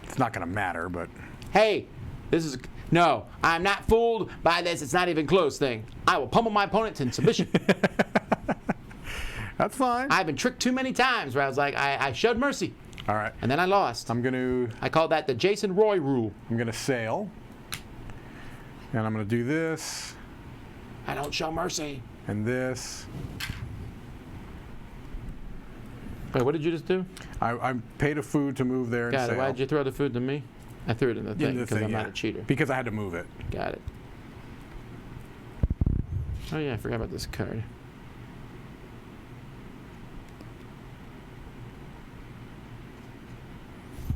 It's not going to matter, but... Hey, this is... No, I'm not fooled by this. It's not even close thing. I will pummel my opponent in submission. That's fine. I've been tricked too many times where I was like, I showed mercy. All right. And then I lost. I call that the Jason Roy rule. I'm going to sail. And I'm going to do this. I don't show mercy. And this. Wait, what did you just do? I paid a food to move there and Got sail. it. Why did you throw the food to me? I threw it in the thing because I'm not a cheater. Because I had to move it. Got it. Oh yeah, I forgot about this card.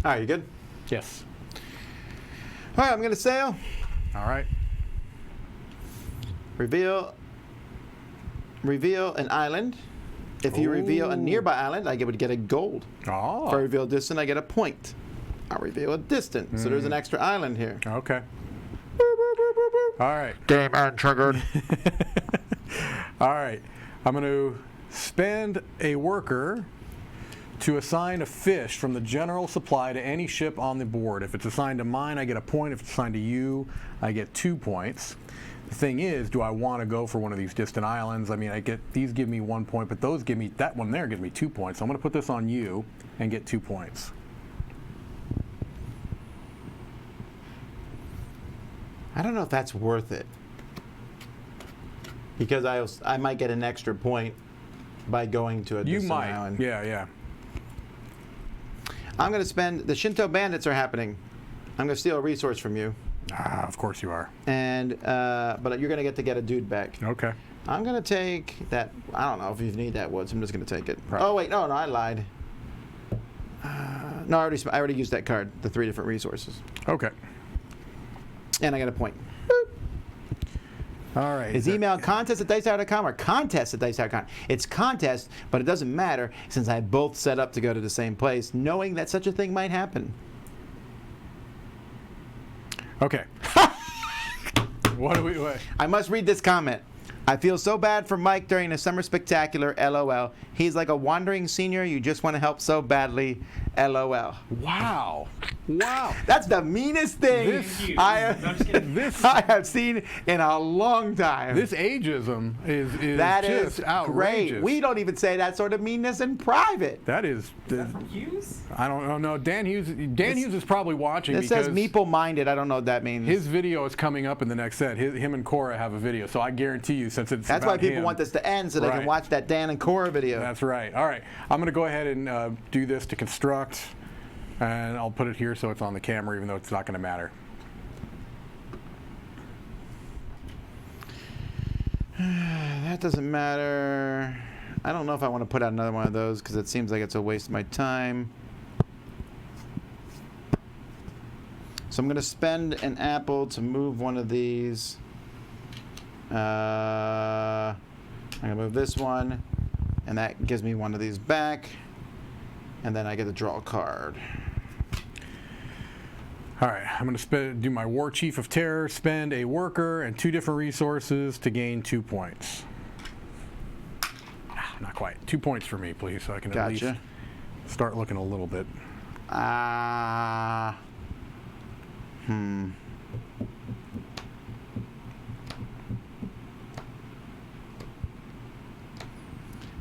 All right, you good? Yes. All right, I'm going to sail. All right. Reveal an island. If you reveal a nearby island, I would get a gold. Oh. If I reveal a distant, I get a point. I'll reveal a distant. So there's an extra island here. Okay. All right. Game untriggered. All right. I'm going to spend a worker to assign a fish from the general supply to any ship on the board. If it's assigned to mine, I get a point. If it's assigned to you, I get 2 points. The thing is, do I want to go for one of these distant islands? I mean, these give me 1 point, but those give me, that one there gives me 2 points. So I'm going to put this on you and get 2 points. I don't know if that's worth it. Because I might get an extra point by going to a distant island. Yeah, yeah. I'm going to spend, the Shinto bandits are happening. I'm going to steal a resource from you. Ah, of course you are. And, but you're going to get a dude back. Okay. I'm going to take that, I don't know if you need that wood, so I'm just going to take it. Right. Oh, wait, no, I lied. No, I already used that card, the 3 different resources. Okay. And I got a point. All right. Is email contest@dicetower.com or contest@dicetower.com? It's contest, but it doesn't matter since I both set up to go to the same place, knowing that such a thing might happen. Okay. What do we... I must read this comment. I feel so bad for Mike during the summer spectacular, LOL. He's like a wandering senior you just want to help so badly, LOL. Wow. Wow. That's the meanest thing I have seen in a long time. This ageism is that just is outrageous. great. We don't even say that sort of meanness in private. That is... Is that from Hughes? I don't know. Dan Hughes is probably watching It because... says meeple-minded. I don't know what that means. His video is coming up in the next set. Him and Cora have a video, so I guarantee you, since it's That's about why people him, want this to end so they can watch that Dan and Cora video. That's right. All right. I'm going to go ahead and do this to construct, and I'll put it here so it's on the camera, even though it's not going to matter. That doesn't matter. I don't know if I want to put out another one of those because it seems like it's a waste of my time. So I'm going to spend an apple to move one of these. I'm going to move this one, and that gives me one of these back. And then I get to draw a card. All right, I'm going to do my War Chief of Terror, spend a worker and 2 different resources to gain 2 points. Not quite. 2 points for me, please, so I can at least start looking a little bit.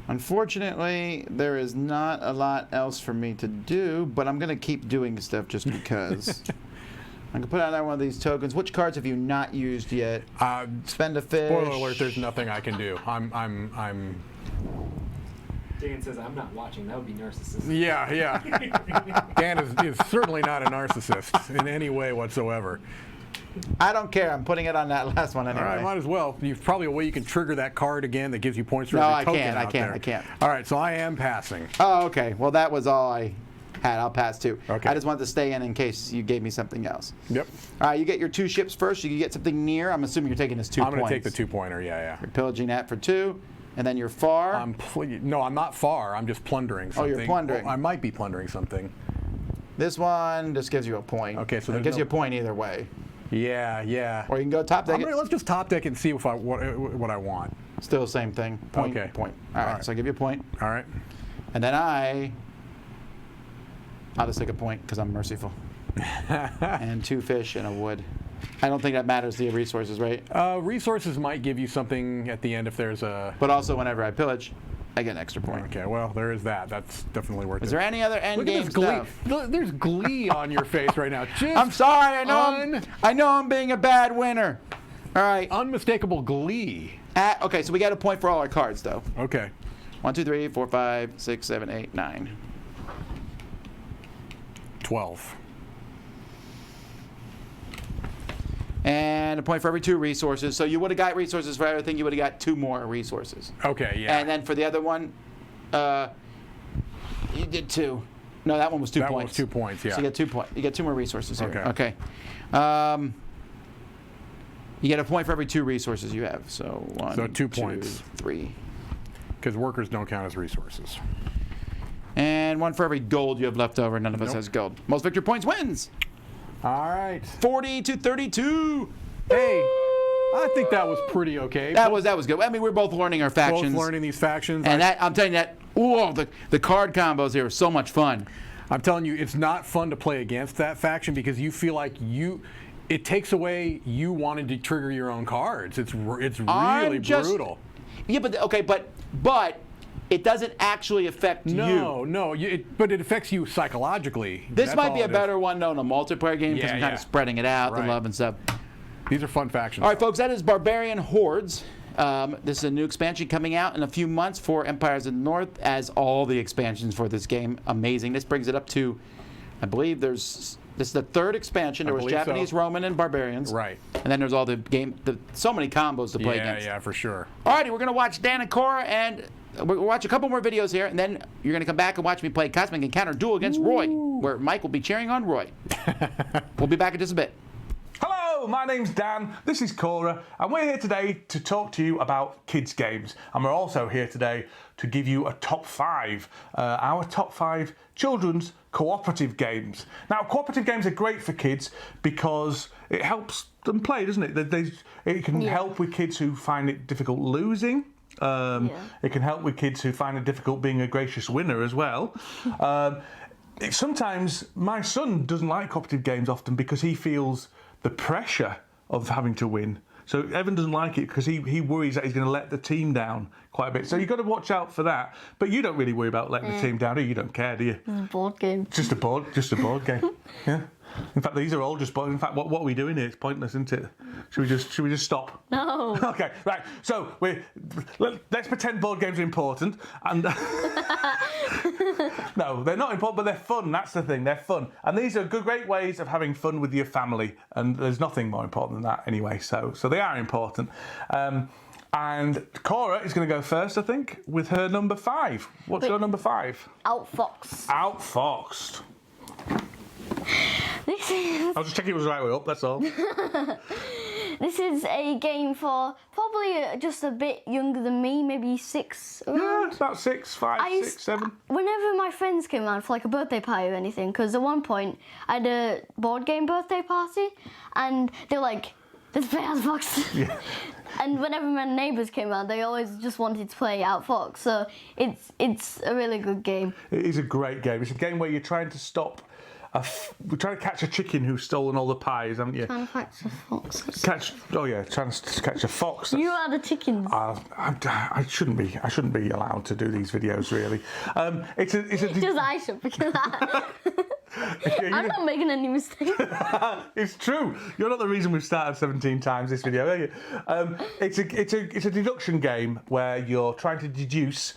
Unfortunately, there is not a lot else for me to do, but I'm going to keep doing stuff just because. I'm going to put out one of these tokens. Which cards have you not used yet? Spend a fish. Spoiler alert, there's nothing I can do. I'm Dan says, I'm not watching. That would be narcissistic. Yeah. Dan is certainly not a narcissist in any way whatsoever. I don't care. I'm putting it on that last one anyway. All right, might as well. You've probably a way you can trigger that card again that gives you points for No, every token I out can't. there. I can't. All right, so I am passing. Oh, okay. Well, that was all I had. I'll pass too. Okay. I just wanted to stay in case you gave me something else. Yep. All right, you get your 2 ships first. You can get something near. I'm assuming you're taking this 2 points. I'm going to take the 2-pointer, yeah. You're pillaging that for 2. And then you're far. No, I'm not far. I'm just plundering something. Oh, you're plundering. Well, I might be plundering something. This one just gives you a point. Okay, so it there's gives no- you a point either way. Yeah. Or you can go top deck. Let's just top deck and see if what I want. Still the same thing. Point, Okay. point. All right, so I give you a point. All right. And then I'll just take a point because I'm merciful. And 2 fish and a wood. I don't think that matters the resources, right? Resources might give you something at the end if there's a... But also whenever I pillage, I get an extra point. Okay, well, there is that. That's definitely worth it. Is there any other end Look at game this glee. stuff? There's glee on your face right now. Just I'm sorry. I know I'm being a bad winner. All right. unmistakable glee. Okay, so we got a point for all our cards, though. Okay. 1, 2, 3, 4, 5, 6, 7, 8, 9. 12. And a point for every 2 resources. So you would have got resources for everything. You would have got 2 more resources. Okay, yeah. And then for the other one, you did 2. No, that one was 2 that points. was 2 points, yeah. So you get 2 points. You get 2 more resources here. Okay. You get a point for every 2 resources you have. So 1, So 2 2, points. 3. Because workers don't count as resources. And 1 for every gold you have left over. None of us Nope. has gold. Most victory points wins. All right. 40 to 32. Hey, I think that was pretty okay. That was good. I mean, we're both learning our factions. Both learning these factions. And I'm telling you that. Whoa, the card combos here are so much fun. I'm telling you, it's not fun to play against that faction because you feel like it takes away you wanting to trigger your own cards. It's really brutal. Yeah, but it doesn't actually affect you. No, but it affects you psychologically. This That's might all be a it is. better one known in a multiplayer game because Yeah, I'm kind yeah. of spreading it out, the Right. love and stuff. These are fun factions. All right, folks, that is Barbarian Hordes. This is a new expansion coming out in a few months for Empires of the North, as all the expansions for this game. Amazing. This brings it up to, I believe this is the 3rd expansion. There was believe Japanese, so. Roman, and Barbarians. Right. And then there's all so many combos to play against. Yeah, for sure. All righty, we're going to watch Dan and Cora, and we'll watch a couple more videos here, and then you're going to come back and watch me play Cosmic Encounter Duel against Roy, where Mike will be cheering on Roy. We'll be back in just a bit. Hello, my name's Dan, this is Cora, and we're here today to talk to you about kids games. And we're also here today to give you a top 5, our top 5 children's cooperative games. Now, cooperative games are great for kids because it helps them play, doesn't it? It can help with kids who find it difficult losing. It can help with kids who find it difficult being a gracious winner as well. Sometimes my son doesn't like cooperative games often because he feels the pressure of having to win. So Evan doesn't like it because he worries that he's going to let the team down quite a bit. So you've got to watch out for that. But you don't really worry about letting the team down, do you? You don't care, do you? Board game. Just a board game. Yeah. In fact, these are all just board. In fact, what are we doing here? It's pointless, isn't it? Should we just stop? No. Okay, right. So let's pretend board games are important. And no, they're not important, but they're fun. That's the thing. They're fun, and these are great ways of having fun with your family. And there's nothing more important than that, anyway. So they are important. And Cora is going to go first, I think, with her number 5. What's your number 5? Outfox. Outfoxed. This is I was just checking it was the right way up, that's all. this is a game for probably just a bit younger than me, maybe 6. Yeah, it's about 6, 5, 6, 7. Whenever my friends came around for like a birthday party or anything, because at one point I had a board game birthday party, and they're like, "Let's play Outfox." Yeah. And whenever my neighbours came around, they always just wanted to play Outfox. So it's a really good game. It is a great game. It's a game where you're trying to stop we're trying to catch a chicken who's stolen all the pies, haven't you? Trying to catch a fox. Trying to catch a fox. You are the chickens. I shouldn't be allowed to do these videos, really. It's a Just I should, because I'm not making any mistakes. It's true. You're not the reason we've started 17 times this video, are you? It's a deduction game where you're trying to deduce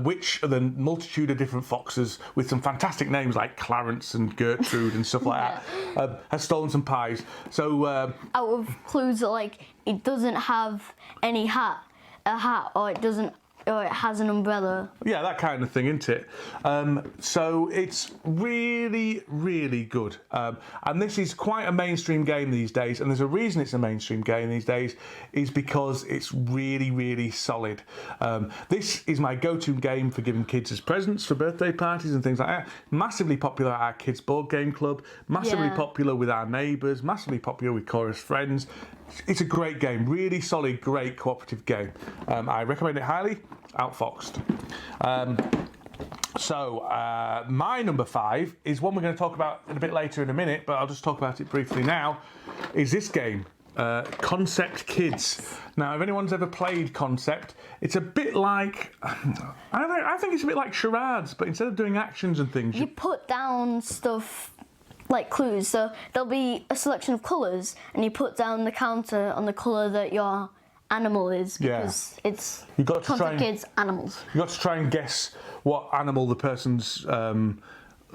which of the multitude of different foxes with some fantastic names like Clarence and Gertrude and stuff like that has stolen some pies. So Out of clues, like it doesn't have a hat, or it has an umbrella. Yeah, that kind of thing, isn't it? So it's really, really good. And this is quite a mainstream game these days. And there's a reason it's a mainstream game these days, is because it's really, really solid. This is my go-to game for giving kids as presents for birthday parties and things like that. Massively popular at our kids' board game club. Massively popular with our neighbours. Massively popular with Cora's friends. It's a great game. Really solid, great cooperative game. I recommend it highly. Outfoxed. My number 5 is one we're going to talk about a bit later in a minute, but I'll just talk about it briefly now, is this game, Concept Kids. Now, if anyone's ever played Concept, it's a bit like, I think it's a bit like charades, but instead of doing actions and things... You put down stuff like clues, so there'll be a selection of colours, and you put down the counter on the colour that your animal is, because it's Concept Kids animals. You've got to try and guess what animal the person's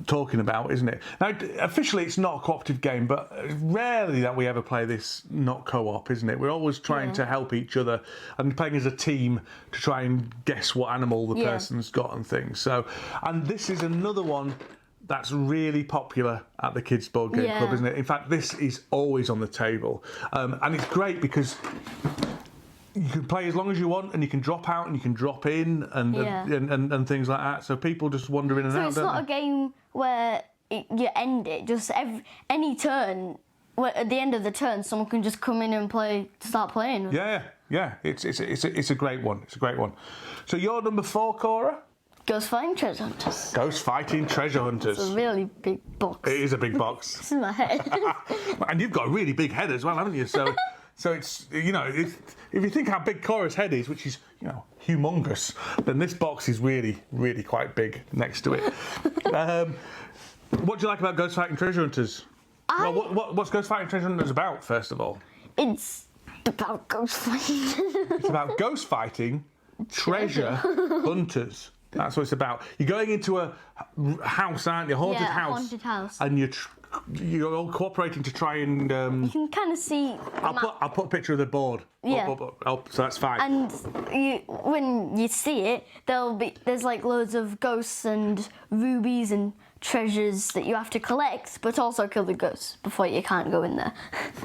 talking about, isn't it? Now, officially it's not a cooperative game, but rarely that we ever play this not co-op, isn't it? We're always trying to help each other and playing as a team to try and guess what animal the person's got and things. So, and this is another one that's really popular at the Kids Board Game Club, isn't it? In fact, this is always on the table. And it's great because you can play as long as you want, and you can drop out and you can drop in and things like that. So people just wander in and out. So it's not a game where you end it. Just any turn, at the end of the turn, someone can just come in and start playing. Yeah. It's a great one. It's a great one. So you're number 4, Cora. Ghost Fighting Treasure Hunters. Ghost Fighting Treasure Hunters. It's a really big box. It is a big box. This is my head. And you've got a really big head as well, haven't you? So it's, if you think how big Cora's head is, which is, humongous, then this box is really, really quite big next to it. What do you like about Ghost Fighting Treasure Hunters? What's Ghost Fighting Treasure Hunters about, first of all? It's about ghost fighting. It's about ghost fighting treasure hunters. That's what it's about. You're going into a house, aren't you? Haunted house. And you're all cooperating to try and... you can kind of see... I'll put a picture of the board. Yeah. So that's fine. And when you see it, there's like loads of ghosts and rubies and treasures that you have to collect, but also kill the ghosts before you can't go in there.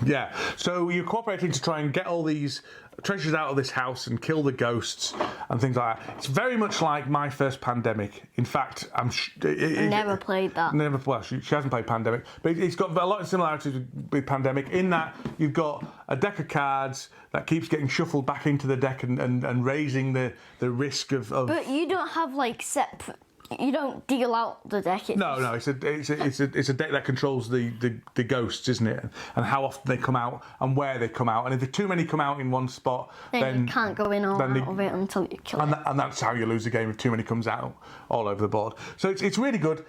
Yeah. So you're cooperating to try and get all these treasures out of this house and kill the ghosts and things like that. It's very much like My First Pandemic. In fact, I never played that. Well, she hasn't played Pandemic, but it's got a lot of similarities with Pandemic in that you've got a deck of cards that keeps getting shuffled back into the deck and raising the risk of... But you don't have you don't deal out the deck. No, it's a deck that controls the ghosts, isn't it? And how often they come out and where they come out. And if there too many come out in one spot, then you can't go in or out of it until you kill it. And that's how you lose the game if too many comes out all over the board. So it's really good,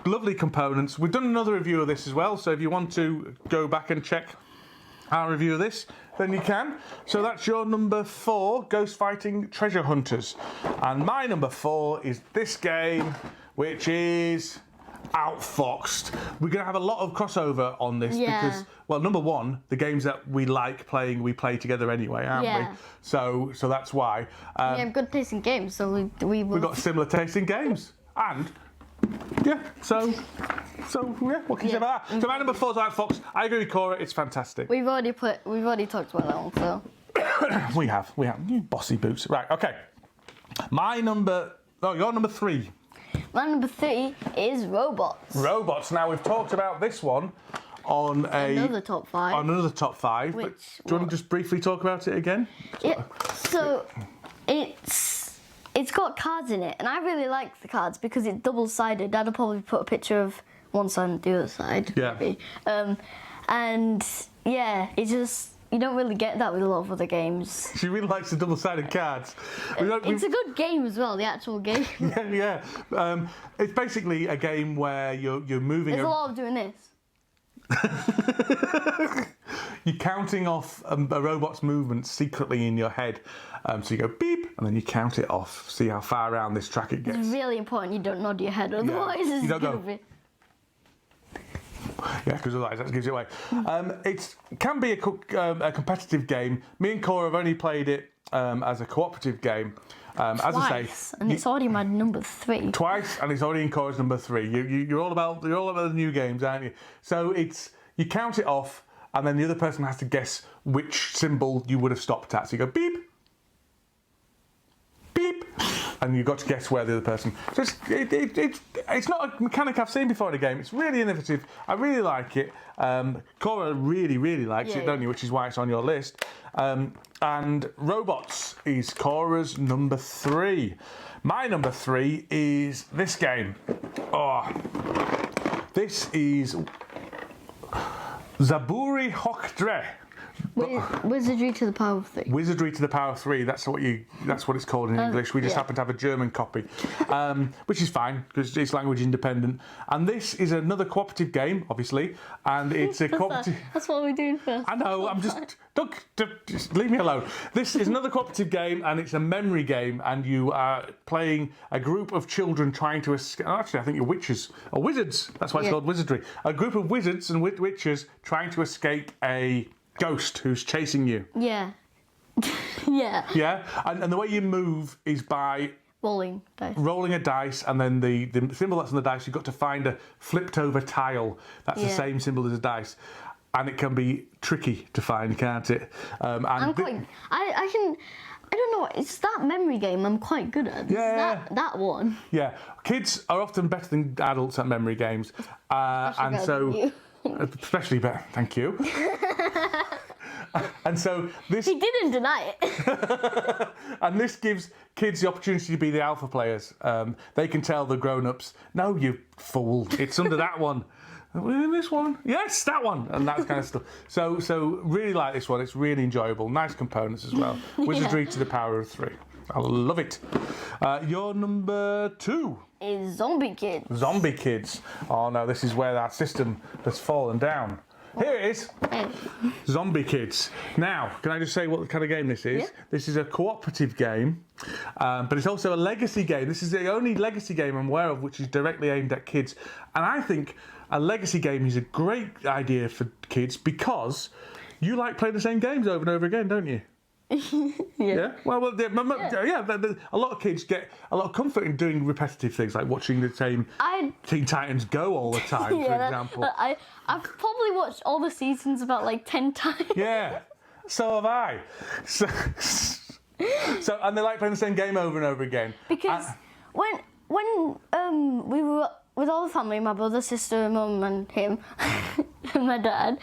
lovely components. We've done another review of this as well. So if you want to go back and check our review of this, then you can. So that's your number 4, Ghost Fighting Treasure Hunters. And my number 4 is this game, which is Outfoxed. We're going to have a lot of crossover on this because, well, number 1, the games that we like playing, we play together anyway, aren't we? So that's why. We have good taste in games, so we've got similar taste in games. And... so what can you say about that? So my number 4 is Outfoxed. I agree with Cora, it's fantastic. We've already talked about that one, so. we have. You bossy boots. Right, okay. Your number 3. My number 3 is Robots. Robots. Now we've talked about this one on another top 5. On another top 5. Do you want to just briefly talk about it again? Yeah. So it's got cards in it, and I really like the cards because it's double-sided. Dad'll probably put a picture of one side and the other side. Yeah. Maybe. And yeah, it's just you don't really get that with a lot of other games. She really likes the double-sided cards. It's a good game as well, the actual game. Yeah. It's basically a game where you're moving. There's a lot of doing this. You're counting off a robot's movements secretly in your head. So you go beep, and then you count it off. See how far around this track it gets. It's really important you don't nod your head, otherwise it's You don't going go. to be... Yeah, because otherwise that gives it away. It can be a competitive game. Me and Cora have only played it as a cooperative game. As I say, and it's already my number 3. Twice, and it's already in Cora's number 3. You're all about the new games, aren't you? So you count it off, and then the other person has to guess which symbol you would have stopped at. So you go beep, beep, and you've got to guess where the other person. So it's not a mechanic I've seen before in a game. It's really innovative. I really like it. Cora really likes it, don't you? Which is why it's on your list. And robots is Cora's number 3. My number 3 is this game. This is Zaburi Hokdre. Wizardry to the power of 3. Wizardry to the power of 3. That's what it's called in English. We just happen to have a German copy, which is fine because it's language independent. And this is another cooperative game, obviously, and it's a cooperative. That's what we're doing first. I know. I'm just just leave me alone. This is another cooperative game, and it's a memory game, and you are playing a group of children trying to escape. Actually, I think you're witches or wizards. That's why it's called Wizardry. A group of wizards and witches trying to escape a ghost who's chasing you. Yeah. Yeah. Yeah, and the way you move is by Rolling dice. rolling a dice, and then the symbol that's on the dice, you've got to find a flipped over tile that's the same symbol as a dice. And it can be tricky to find, can't it? I don't know, it's that memory game I'm quite good at. Yeah. That one. Yeah, kids are often better than adults at memory games. And so, especially better, thank you. And so this... He didn't deny it. And this gives kids the opportunity to be the alpha players. They can tell the grown-ups, no, you fool, it's under that one. In this one? Yes, that one! And that kind of stuff. So really like this one. It's really enjoyable. Nice components as well. Wizardry to the power of 3. I love it. Your number 2 is Zombie Kids. Zombie Kids. Oh no, this is where that system has fallen down. Here it is. Zombie Kids. Now, can I just say what kind of game this is? Yeah. This is a cooperative game, but it's also a legacy game. This is the only legacy game I'm aware of which is directly aimed at kids. And I think a legacy game is a great idea for kids because you like playing the same games over and over again, don't you? Yeah. Well, a lot of kids get a lot of comfort in doing repetitive things like watching the same Teen Titans Go all the time, for example. I've probably watched all the seasons about like 10 times. Yeah, so have I. So and they like playing the same game over and over again. Because when we were with all the family, my brother, sister, mum, and him, and my dad,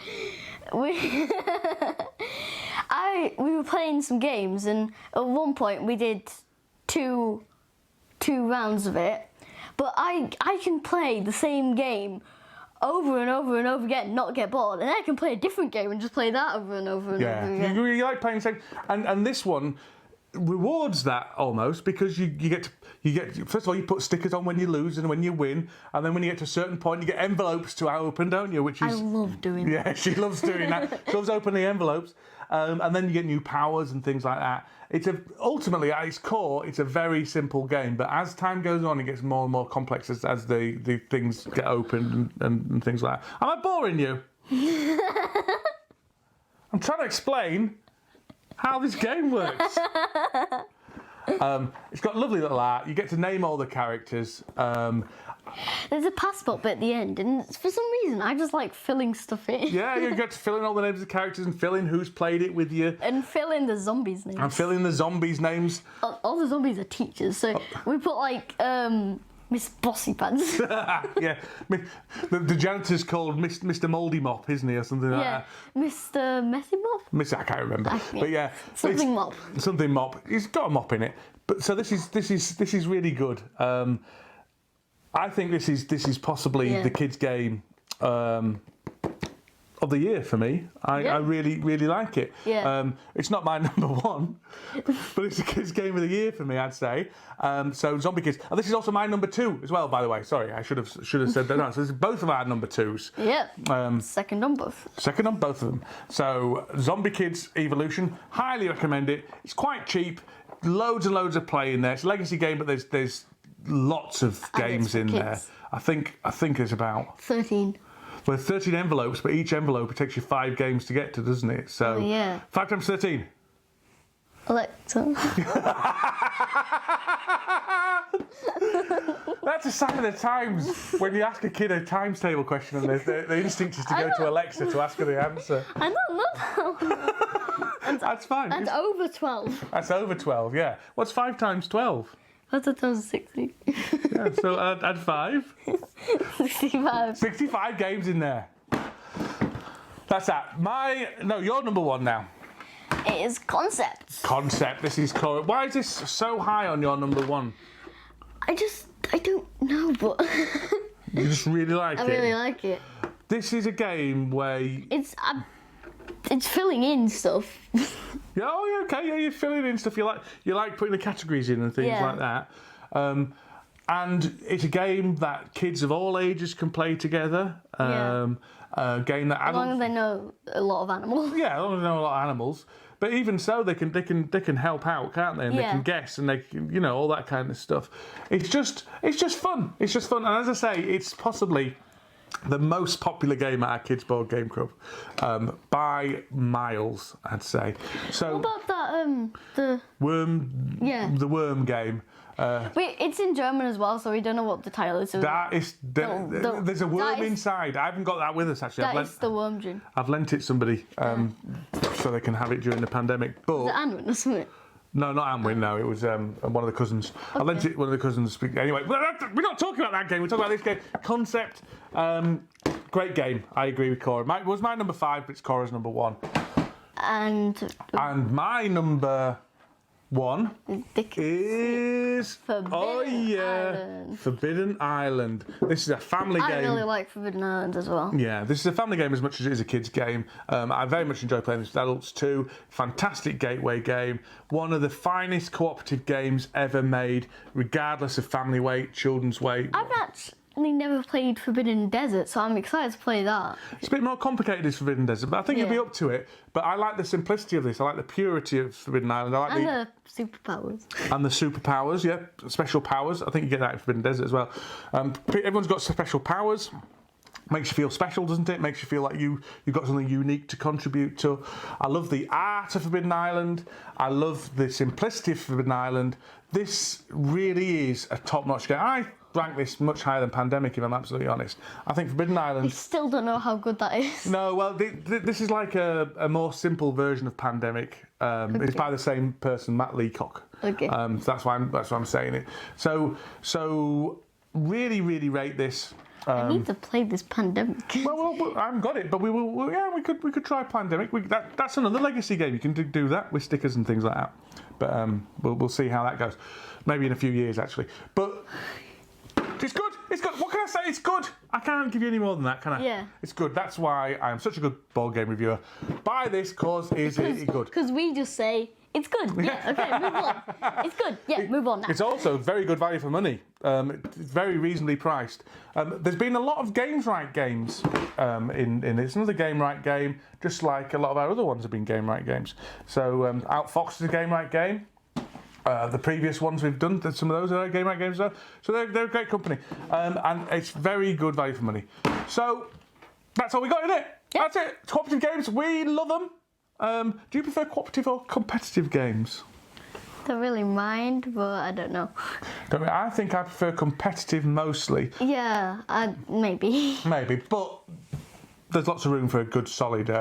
we were playing some games, and at one point we did two rounds of it. But I can play the same game over and over and over again, not get bored, and I can play a different game and just play that over and over and over again. You like playing the same, and this one rewards that almost because you get first of all you put stickers on when you lose and when you win, and then when you get to a certain point you get envelopes to open, don't you? Which is I love doing that. Yeah, she loves doing that. She loves opening envelopes, and then you get new powers and things like that. Ultimately at its core, it's a very simple game, but as time goes on, it gets more and more complex as the things get opened and things like that. Am I boring you? I'm trying to explain how this game works. It's got lovely little art. You get to name all the characters. There's a passport bit at the end, and for some reason I just like filling stuff in. Yeah, you get to fill in all the names of the characters and fill in who's played it with you. And fill in the zombies' names. And fill in the zombies' names. All the zombies are teachers, so we put like Miss Bossy Pants. Yeah, the janitor's called Mr. Mouldy Mop, isn't he, or something like that? Mr. Messy Mop? I can't remember. But yeah, something mop. Something mop. He's got a mop in it. But so this is really good. I think this is possibly the kids' game of the year for me. I really like it. Yeah. It's not my number one, but it's the kids' game of the year for me, I'd say. So Zombie Kids. And this is also my number 2 as well, by the way. Sorry, I should have said that. So this is both of our number 2s. Yeah. Second on both. Second on both of them. So Zombie Kids Evolution, highly recommend it. It's quite cheap. Loads and loads of play in there. It's a legacy game, but there's lots of games in there. I think there's about 13. Well, 13 envelopes, but each envelope takes you 5 games to get to, doesn't it? So 5 times 13. Alexa. That's a sign of the times when you ask a kid a times table question and the instinct is to go to Alexa to ask her the answer. I don't know. That's fine. And over 12. That's over 12, yeah. What's 5 times 12? That's 60. Yeah, so add 5. 65. 65 games in there. That's that. Your number 1 now. It is Concept. Concept. This is Cora. Why is this so high on your number 1? I don't know, but You just really like it? I really like it. This is a game where... It's filling in stuff. Yeah, okay. Yeah, you're filling in stuff. You like putting the categories in and things like that. And it's a game that kids of all ages can play together. A game that adults... As long as they know a lot of animals. Yeah, as long as they know a lot of animals. But even so, they can help out, can't they? And they can guess, and they can, all that kind of stuff. It's just fun. It's just fun. And as I say, it's possibly the most popular game at our kids' board game club by miles, I'd say. So what about that the worm? Yeah, the worm game. Wait, it's in German as well, so we don't know what the title is. So that is there's a worm inside. I haven't got that with us actually. That is the worm gin. I've lent it somebody so they can have it during the pandemic. But is it Anwin or something? No, not Anwin. No, it was one of the cousins. Okay. I lent it one of the cousins. Anyway, we're not talking about that game. We're talking about this game. Concept. Great game. I agree with Cora. It was my number 5, but it's Cora's number 1. And my number 1 is Forbidden Island. This is a family game. I really like Forbidden Island as well. Yeah, this is a family game as much as it is a kids game. I very much enjoy playing this with adults too. Fantastic gateway game. One of the finest cooperative games ever made, regardless of family weight, children's weight. I've actually never played Forbidden Desert, so I'm excited to play that. It's a bit more complicated as Forbidden Desert, but I think you'll be up to it. But I like the simplicity of this. I like the purity of Forbidden Island. I like the superpowers. And the superpowers, yeah. Special powers. I think you get that in Forbidden Desert as well. Everyone's got special powers. Makes you feel special, doesn't it? Makes you feel like you've got something unique to contribute to. I love the art of Forbidden Island. I love the simplicity of Forbidden Island. This really is a top-notch game. I rank this much higher than Pandemic, if I'm absolutely honest. I think Forbidden Island... I still don't know how good that is. No, well, this is like a more simple version of Pandemic. Okay. It's by the same person, Matt Leacock. Okay. So that's why I'm saying it. So really, really rate this. I need to play this Pandemic. Well, I haven't got it, but we will. Yeah, we could try Pandemic. That's another legacy game. You can do that with stickers and things like that. But we'll see how that goes. Maybe in a few years, actually. But it's good. It's good. What can I say? It's good. I can't give you any more than that, can I? Yeah. It's good. That's why I am such a good board game reviewer. Buy this because it is good. Because we just say it's good. Yeah. Okay. Move on. It's good. Yeah. Move on now. It's also very good value for money. It's very reasonably priced. There's been a lot of Games Right games in it. It's another Game Right game, just like a lot of our other ones have been Game Right games. So Outfoxed is a Game Right game. The previous ones we've done, some of those are Game Right games. So they're a great company, and it's very good value for money. So that's all we got in it. Yeah. That's it. Cooperative games, we love them. Do you prefer cooperative or competitive games? Don't really mind, but I don't know. I think I prefer competitive mostly. Yeah, maybe. Maybe, but there's lots of room for a good, solid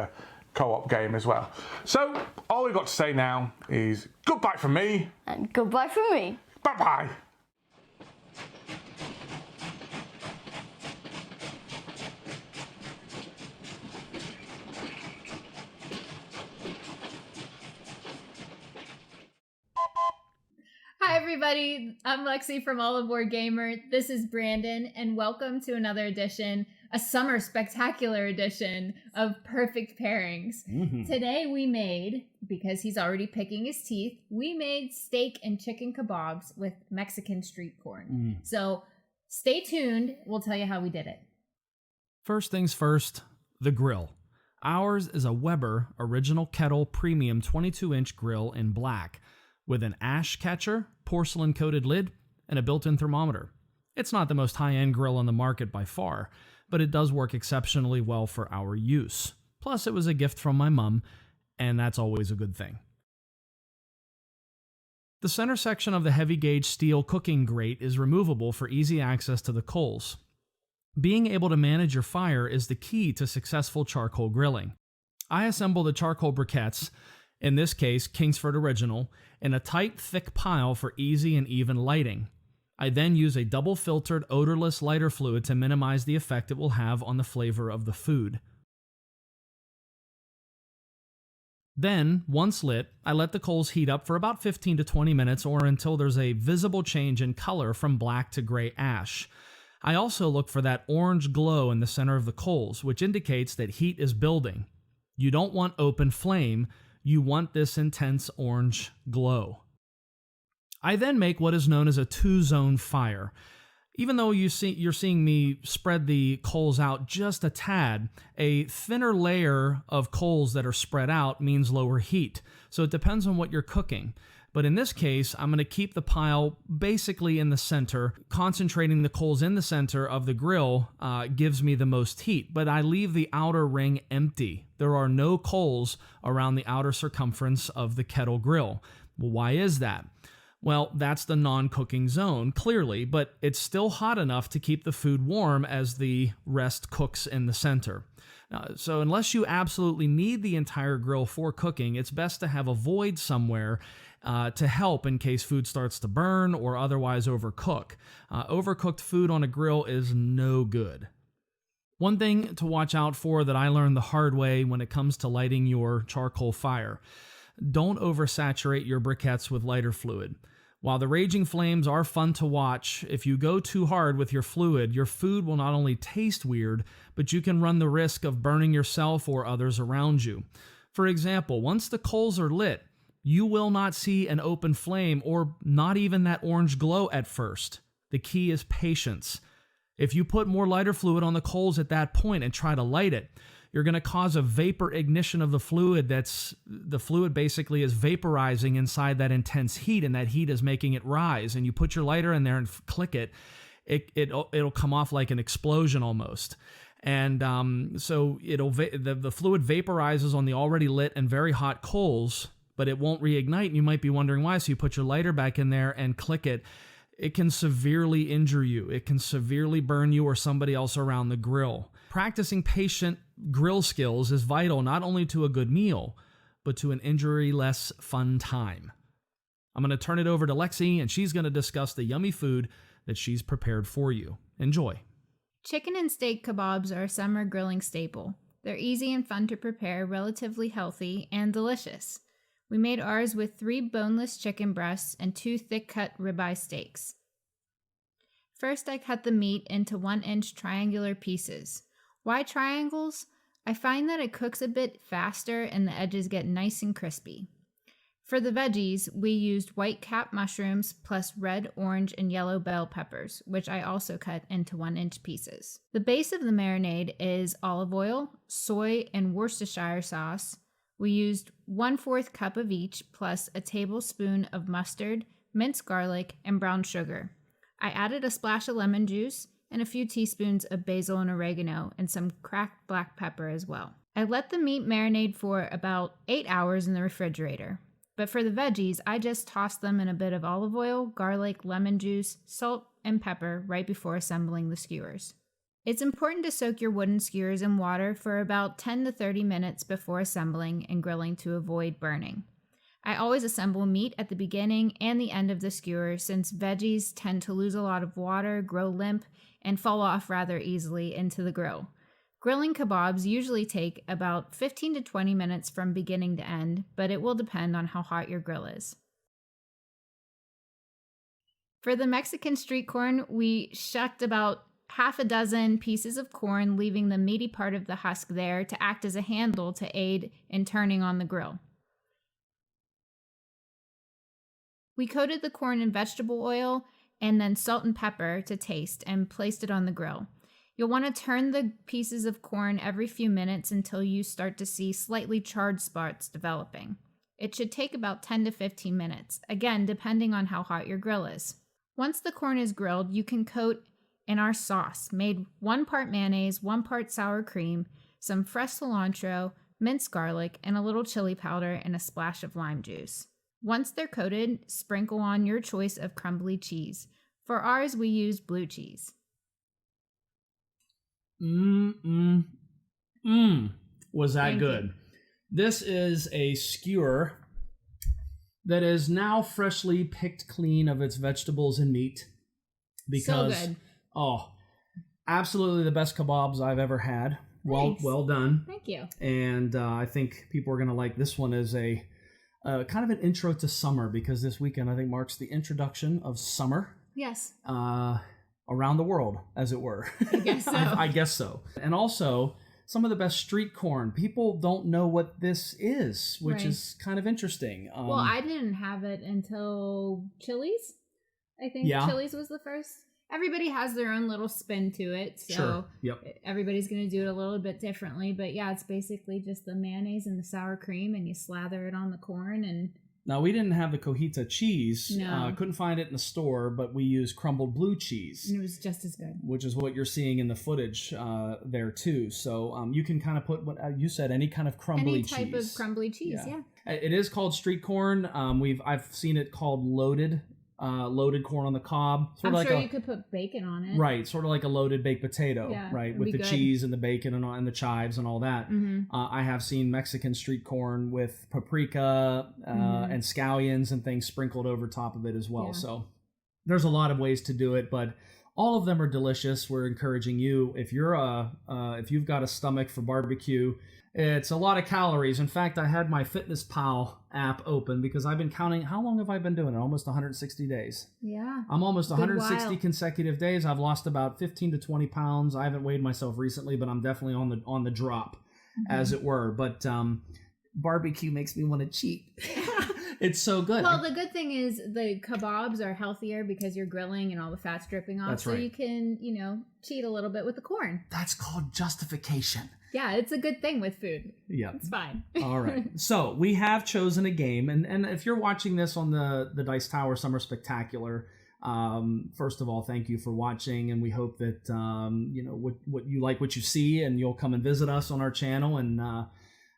co-op game as well. So all we've got to say now is goodbye from me. And goodbye from me. Bye-bye. Hi everybody. I'm Lexi from All Aboard Gamer. This is Brandon, and welcome to another edition, a summer spectacular edition of Perfect Pairings. Today we made, because he's already picking his teeth, we made steak and chicken kebabs with Mexican street corn. So stay tuned. We'll tell you how we did it. First things first, the grill. Ours is a Weber Original Kettle Premium 22-inch grill in black with an ash catcher, porcelain-coated lid, and a built-in thermometer. It's not the most high-end grill on the market by far, but it does work exceptionally well for our use. Plus, it was a gift from my mom, and that's always a good thing. The center section of the heavy-gauge steel cooking grate is removable for easy access to the coals. Being able to manage your fire is the key to successful charcoal grilling. I assemble the charcoal briquettes, in this case Kingsford Original, in a tight, thick pile for easy and even lighting. I then use a double-filtered, odorless lighter fluid to minimize the effect it will have on the flavor of the food. Then, once lit, I let the coals heat up for about 15 to 20 minutes or until there's a visible change in color from black to gray ash. I also look for that orange glow in the center of the coals, which indicates that heat is building. You don't want open flame, you want this intense orange glow. I then make what is known as a two-zone fire. Even though you're seeing me spread the coals out just a tad, a thinner layer of coals that are spread out means lower heat. So it depends on what you're cooking. But in this case, I'm going to keep the pile basically in the center. Concentrating the coals in the center of the grill gives me the most heat, but I leave the outer ring empty. There are no coals around the outer circumference of the kettle grill. Well, why is that? Well, that's the non-cooking zone, clearly, but it's still hot enough to keep the food warm as the rest cooks in the center. So unless you absolutely need the entire grill for cooking, it's best to have a void somewhere to help in case food starts to burn or otherwise overcook. Overcooked food on a grill is no good. One thing to watch out for that I learned the hard way when it comes to lighting your charcoal fire: don't oversaturate your briquettes with lighter fluid. While the raging flames are fun to watch, if you go too hard with your fluid, your food will not only taste weird, but you can run the risk of burning yourself or others around you. For example, once the coals are lit, you will not see an open flame or not even that orange glow at first. The key is patience. If you put more lighter fluid on the coals at that point and try to light it, you're going to cause a vapor ignition of the fluid. The fluid basically is vaporizing inside that intense heat, and that heat is making it rise. And you put your lighter in there and click it, it'll come off like an explosion almost. And so the fluid vaporizes on the already lit and very hot coals, but it won't reignite, and you might be wondering why. So you put your lighter back in there and click it. It can severely injure you. It can severely burn you or somebody else around the grill. Practicing patient grill skills is vital not only to a good meal, but to an injury-less fun time. I'm going to turn it over to Lexi, and she's going to discuss the yummy food that she's prepared for you. Enjoy. Chicken and steak kebabs are a summer grilling staple. They're easy and fun to prepare, relatively healthy, and delicious. We made ours with 3 boneless chicken breasts and 2 thick-cut ribeye steaks. First, I cut the meat into 1-inch triangular pieces. Why triangles? I find that it cooks a bit faster and the edges get nice and crispy. For the veggies, we used white cap mushrooms plus red, orange, and yellow bell peppers, which I also cut into 1-inch pieces. The base of the marinade is olive oil, soy, and Worcestershire sauce. We used 1/4 cup of each, plus a tablespoon of mustard, minced garlic, and brown sugar. I added a splash of lemon juice and a few teaspoons of basil and oregano, and some cracked black pepper as well. I let the meat marinate for about 8 hours in the refrigerator. But for the veggies, I just tossed them in a bit of olive oil, garlic, lemon juice, salt, and pepper right before assembling the skewers. It's important to soak your wooden skewers in water for about 10 to 30 minutes before assembling and grilling to avoid burning. I always assemble meat at the beginning and the end of the skewer, since veggies tend to lose a lot of water, grow limp, and fall off rather easily into the grill. Grilling kebabs usually take about 15 to 20 minutes from beginning to end, but it will depend on how hot your grill is. For the Mexican street corn, we shucked about half a dozen pieces of corn, leaving the meaty part of the husk there to act as a handle to aid in turning on the grill. We coated the corn in vegetable oil and then salt and pepper to taste and placed it on the grill. You'll want to turn the pieces of corn every few minutes until you start to see slightly charred spots developing. It should take about 10 to 15 minutes, again, depending on how hot your grill is. Once the corn is grilled, you can coat in our sauce, made 1 part mayonnaise, 1 part sour cream, some fresh cilantro, minced garlic, and a little chili powder and a splash of lime juice. Once they're coated, sprinkle on your choice of crumbly cheese. For ours, we used blue cheese. Was that Thank good? you. This is a skewer that is now freshly picked clean of its vegetables and meat. Because, So good. oh, absolutely the best kebabs I've ever had. Thanks. Well done. Thank you. And I think people are going to like this one as a kind of an intro to summer, because this weekend I think marks the introduction of summer Yes. around the world, as it were. I guess so. I guess so. And also some of the best street corn. People don't know what this is, which Right. is kind of interesting. Well, I didn't have it until Chili's. I think Yeah. Chili's was the first. Everybody has their own little spin to it, so Sure. Yep. everybody's going to do it a little bit differently. But yeah, it's basically just the mayonnaise and the sour cream, and you slather it on the corn. And Now, we didn't have the cojita cheese. No. Couldn't find it in the store, but we used crumbled blue cheese, it was just as good. which is what you're seeing in the footage there too. So you can kind of put what you said, any kind of crumbly Any cheese. type of crumbly cheese, yeah. It is called street corn. I've seen it called loaded corn on the cob. I'm sure you could put bacon on it. Right, sort of like a loaded baked potato, Yeah, right, it'd with be the good. cheese and the bacon and the chives and all that. Mm-hmm. I have seen Mexican street corn with paprika and scallions and things sprinkled over top of it as well. Yeah. So there's a lot of ways to do it, but all of them are delicious. We're encouraging you, if you've got a stomach for barbecue. It's a lot of calories. In fact, I had my FitnessPal app open because I've been counting. How long have I been doing it? Almost 160 days. Yeah. I'm almost Good 160 while. consecutive days. I've lost about 15 to 20 pounds. I haven't weighed myself recently, but I'm definitely on the drop, as it were. But barbecue makes me want to cheat. It's so good. Well, the good thing is the kebabs are healthier because you're grilling and all the fat's dripping off. That's so right. you can, cheat a little bit with the corn. That's called justification. Yeah, it's a good thing with food. Yeah. It's fine. All right. So we have chosen a game, and if you're watching this on the Dice Tower Summer Spectacular, first of all, thank you for watching, and we hope that what you like what you see, and you'll come and visit us on our channel and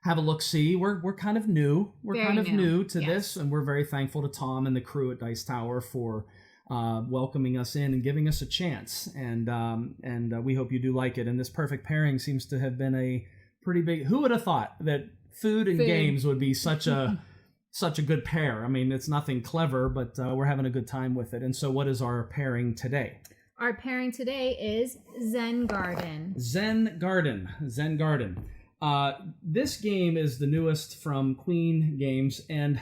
have a look. See, we're kind of new. We're Very kind of new to yes. this, and we're very thankful to Tom and the crew at Dice Tower for welcoming us in and giving us a chance, and we hope you do like it. And this Perfect Pairing seems to have been a pretty big. Who would have thought that food and games would be such a good pair? I mean, it's nothing clever, but we're having a good time with it. And so, what is our pairing today? Our pairing today is Zen Garden. Zen Garden. This game is the newest from Queen Games, and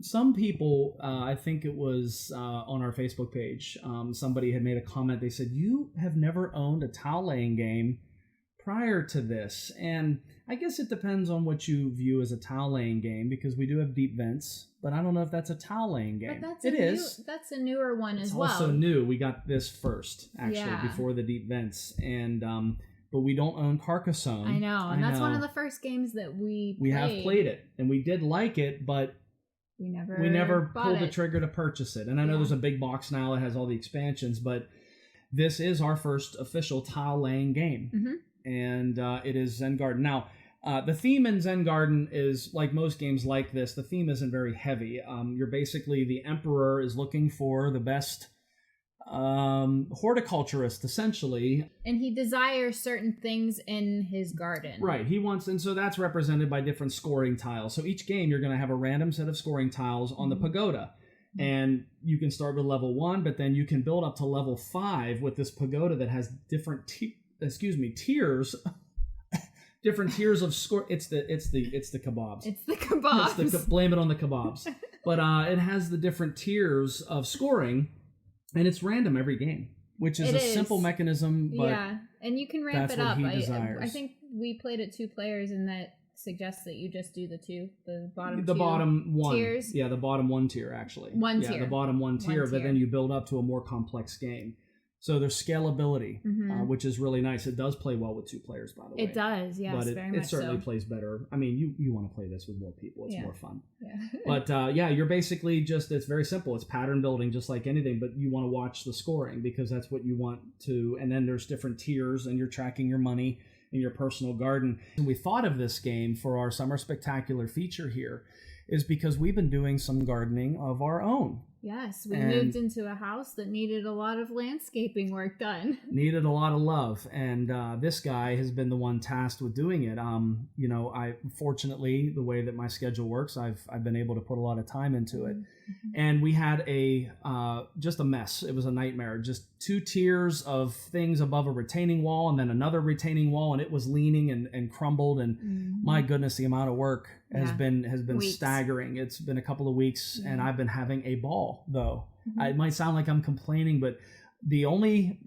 some people, I think it was on our Facebook page, somebody had made a comment. They said, you have never owned a tile laying game prior to this. And I guess it depends on what you view as a tile laying game, because we do have deep vents, but I don't know if that's a tile laying game. But that's a newer one as well. It's also new. We got this first, actually, Yeah. before the deep vents. And but we don't own Carcassonne. I know, and that's one of the first games that we have played it, and we did like it, but we never pulled the trigger to purchase it. And I know there's a big box now that has all the expansions, but this is our first official tile laying game. Mm-hmm. And it is Zen Garden. Now, the theme in Zen Garden is, like most games like this, the theme isn't very heavy. You're basically, the emperor is looking for the best horticulturist, essentially. And he desires certain things in his garden. Right, he wants, and so that's represented by different scoring tiles. So each game, you're going to have a random set of scoring tiles on the pagoda. And you can start with level 1, but then you can build up to level 5 with this pagoda that has different tiers. Different tiers of score. It's the kebabs. It's the kebabs. Blame it on the kebabs. But it has the different tiers of scoring, And it's random every game, which is simple mechanism, but yeah, and you can ramp it up. I think we played it 2 players, and that suggests that you just do the bottom one tiers. Yeah, the bottom 1 tier actually. Tier. The bottom 1 tier, but then you build up to a more complex game. So there's scalability, which is really nice. It does play well with 2 players, by the way. It does, yes, but very much it certainly so. plays better. I mean, you want to play this with more people. It's more fun. Yeah. But you're basically it's very simple. It's pattern building just like anything, but you want to watch the scoring because that's what you want to. And then there's different tiers, and you're tracking your money in your personal garden. And we thought of this game for our Summer Spectacular feature here is because we've been doing some gardening of our own. Yes, we moved into a house that needed a lot of landscaping work done. Needed a lot of love, and this guy has been the one tasked with doing it. I fortunately, the way that my schedule works, I've been able to put a lot of time into it. And we had just a mess. It was a nightmare. Just 2 tiers of things above a retaining wall, and then another retaining wall, and it was leaning and crumbled. And my goodness, the amount of work has been weeks. Staggering. It's been a couple of weeks, and I've been having a ball. Though it might sound like I'm complaining, but the only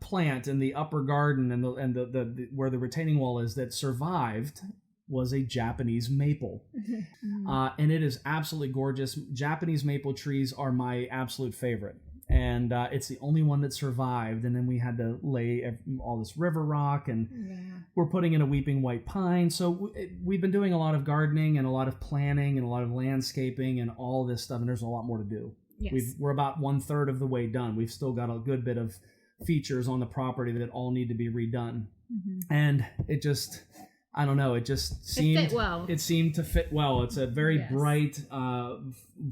plant in the upper garden and the where the retaining wall is that survived was a Japanese maple. And it is absolutely gorgeous. Japanese maple trees are my absolute favorite. And it's the only one that survived. And then we had to lay all this river rock, and we're putting in a weeping white pine. So we've been doing a lot of gardening and a lot of planning and a lot of landscaping and all this stuff. And there's a lot more to do. Yes. We're about 1/3 of the way done. We've still got a good bit of features on the property that all need to be redone. And it just... I don't know. It just seemed fit well. It seemed to fit well. It's a very bright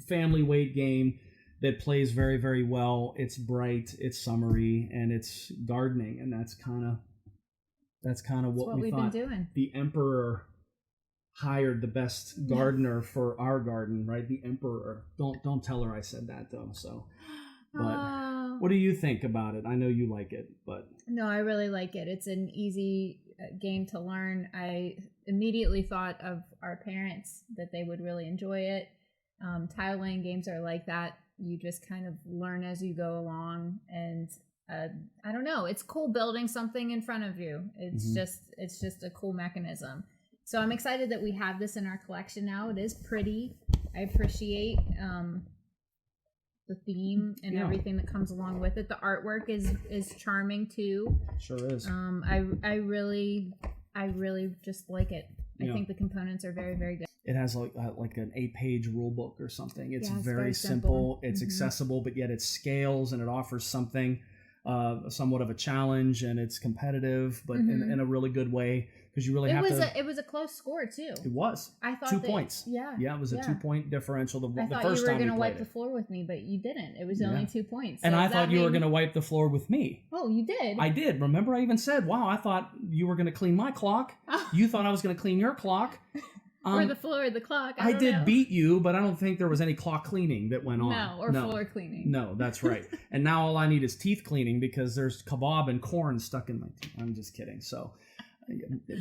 family weight game that plays very, very well. It's bright, it's summery, and it's gardening, and that's kind of what we we've thought. been doing. The Emperor hired the best gardener for our garden, right? The Emperor. Don't tell her I said that though. So, but what do you think about it? I know you like it, but no, I really like it. It's an easy game to learn. I immediately thought of our parents that they would really enjoy it. Tile laying games are like that. You just kind of learn as you go along, and I don't know. It's cool building something in front of you. It's just a cool mechanism. So I'm excited that we have this in our collection now. It is pretty. I appreciate the theme and everything that comes along with it. The artwork is charming too. Sure is. I really just like it. I think the components are very, very good. It has like an 8-page rule book or something. It's very simple. It's accessible, but yet it scales and it offers something, somewhat of a challenge, and it's competitive, but in a really good way, because you really It was a close score too. It was. I thought 2 points. Yeah. Yeah, it was a 2-point differential. I thought you were going to wipe the floor with me, but you didn't. It was only 2 points. So and I thought you were going to wipe the floor with me. Oh, you did? I did. Remember, I even said, wow, I thought you were going to clean my clock. You thought I was going to clean your clock. Or the floor or the clock. I did beat you, but I don't think there was any clock cleaning that went on. No, floor cleaning. No, that's right. And now all I need is teeth cleaning because there's kebab and corn stuck in my teeth. I'm just kidding. So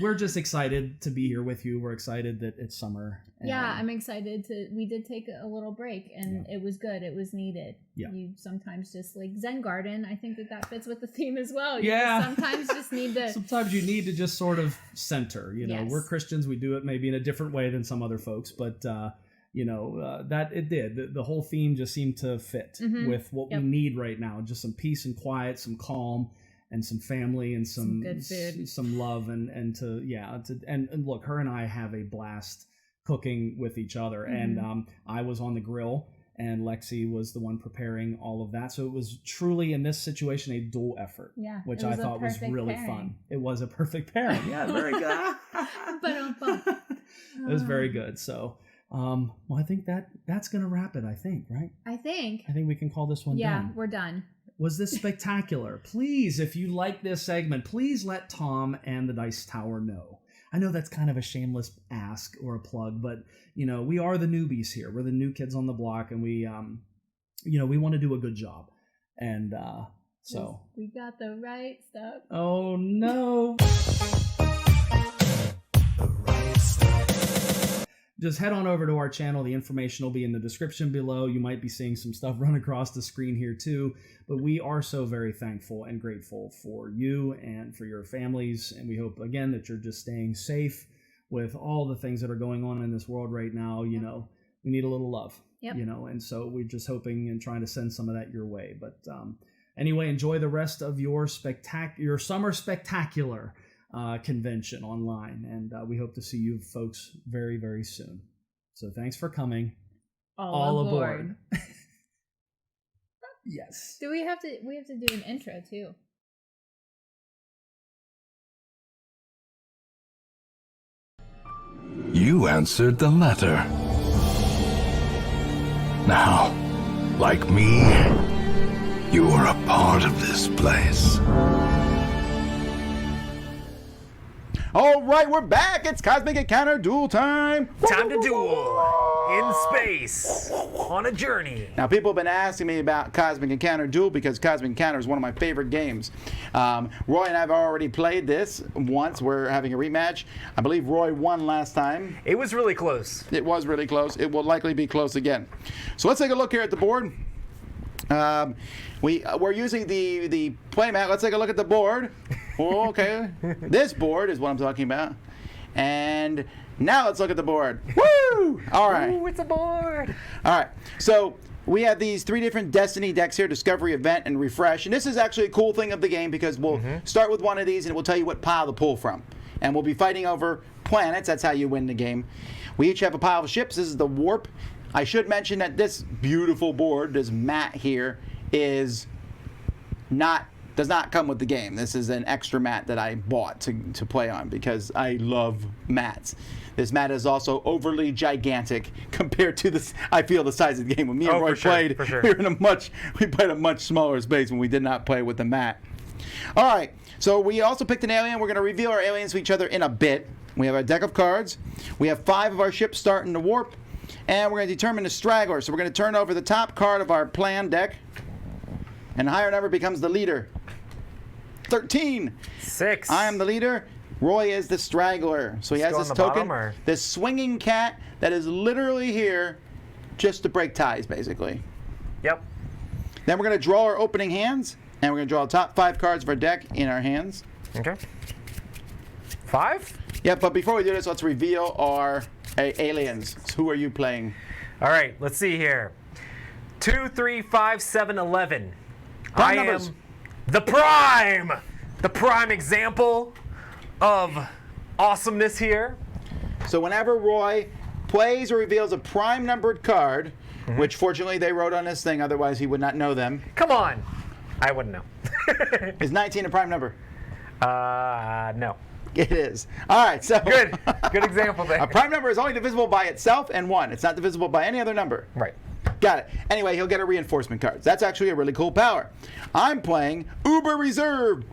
we're just excited to be here with you. We're excited that it's summer. Yeah, I'm excited we did take a little break, and it was good. It was needed. Yeah. You sometimes just like Zen garden. I think that fits with the theme as well. Sometimes just need to. Sometimes you need to just sort of center. We're Christians. We do it maybe in a different way than some other folks, but that it did. The whole theme just seemed to fit with what we need right now. Just some peace and quiet, some calm, and some family, and some good food, some love, and look, her and I have a blast cooking with each other. And I was on the grill, and Lexi was the one preparing all of that. So it was truly, in this situation, a dual effort, which I thought was really fun. It was a perfect pairing. Yeah, very good. It was very good. So, well, I think that's going to wrap it, I think, right? I think we can call this one done. Yeah, we're done. Was this spectacular? Please, if you like this segment, please let Tom and the Dice Tower know. I know that's kind of a shameless ask or a plug, but we are the newbies here. We're the new kids on the block, and we want to do a good job. And so we got the right stuff. Oh no. just head on over to our channel. The information will be in the description below. You might be seeing some stuff run across the screen here too. But we are so very thankful and grateful for you and for your families. And we hope, again, that you're just staying safe with all the things that are going on in this world right now. You know, we need a little love, you know, and so we're just hoping and trying to send some of that your way. But anyway, enjoy the rest of your summer spectacular convention online, and we hope to see you folks very, very soon. So thanks for coming. All aboard. Yes. We have to do an intro too. You answered the letter. Now, like me, you are a part of this place. All right, we're back. It's Cosmic Encounter Duel time. Time to duel in space on a journey. Now, people have been asking me about Cosmic Encounter Duel because Cosmic Encounter is one of my favorite games. Roy and I have already played this once. We're having a rematch. I believe Roy won last time. It was really close. It was really close. It will likely be close again. So let's take a look here at the board. We're using the playmat. Let's take a look at the board. Oh, okay. This board is what I'm talking about. And now let's look at the board. Woo! All right. Ooh, it's a board. All right. So we have these 3 different Destiny decks here: Discovery, Event, and Refresh. And this is actually a cool thing of the game because we'll start with one of these and it will tell you what pile to pull from. And we'll be fighting over planets. That's how you win the game. We each have a pile of ships. This is the Warp. I should mention that this beautiful board, this mat here, does not come with the game. This is an extra mat that I bought to play on because I love mats. This mat is also overly gigantic compared to the size of the game. When me and Roy played, we played a much smaller space when we did not play with the mat. All right, so we also picked an alien. We're going to reveal our aliens to each other in a bit. We have a deck of cards. We have 5 of our ships starting to warp. And we're going to determine the straggler. So we're going to turn over the top card of our plan deck. And the higher number becomes the leader. 13. 6. I am the leader. Roy is the straggler. So he has this token, this swinging cat that is literally here just to break ties, basically. Yep. Then we're going to draw our opening hands. And we're going to draw the top 5 cards of our deck in our hands. Okay. 5? Yeah, but before we do this, let's reveal our aliens. So who are you playing? All right, let's see here. 2, 3, 5, 7, 11. Prime numbers. Am the prime example of awesomeness here. So whenever Roy plays or reveals a prime numbered card, which fortunately they wrote on this thing, otherwise he would not know them. Come on. I wouldn't know. Is 19 a prime number? No. It is. All right, so Good example there. A prime number is only divisible by itself and 1. It's not divisible by any other number. Right. Got it. Anyway, he'll get a reinforcement card. That's actually a really cool power. I'm playing Uber Reserve.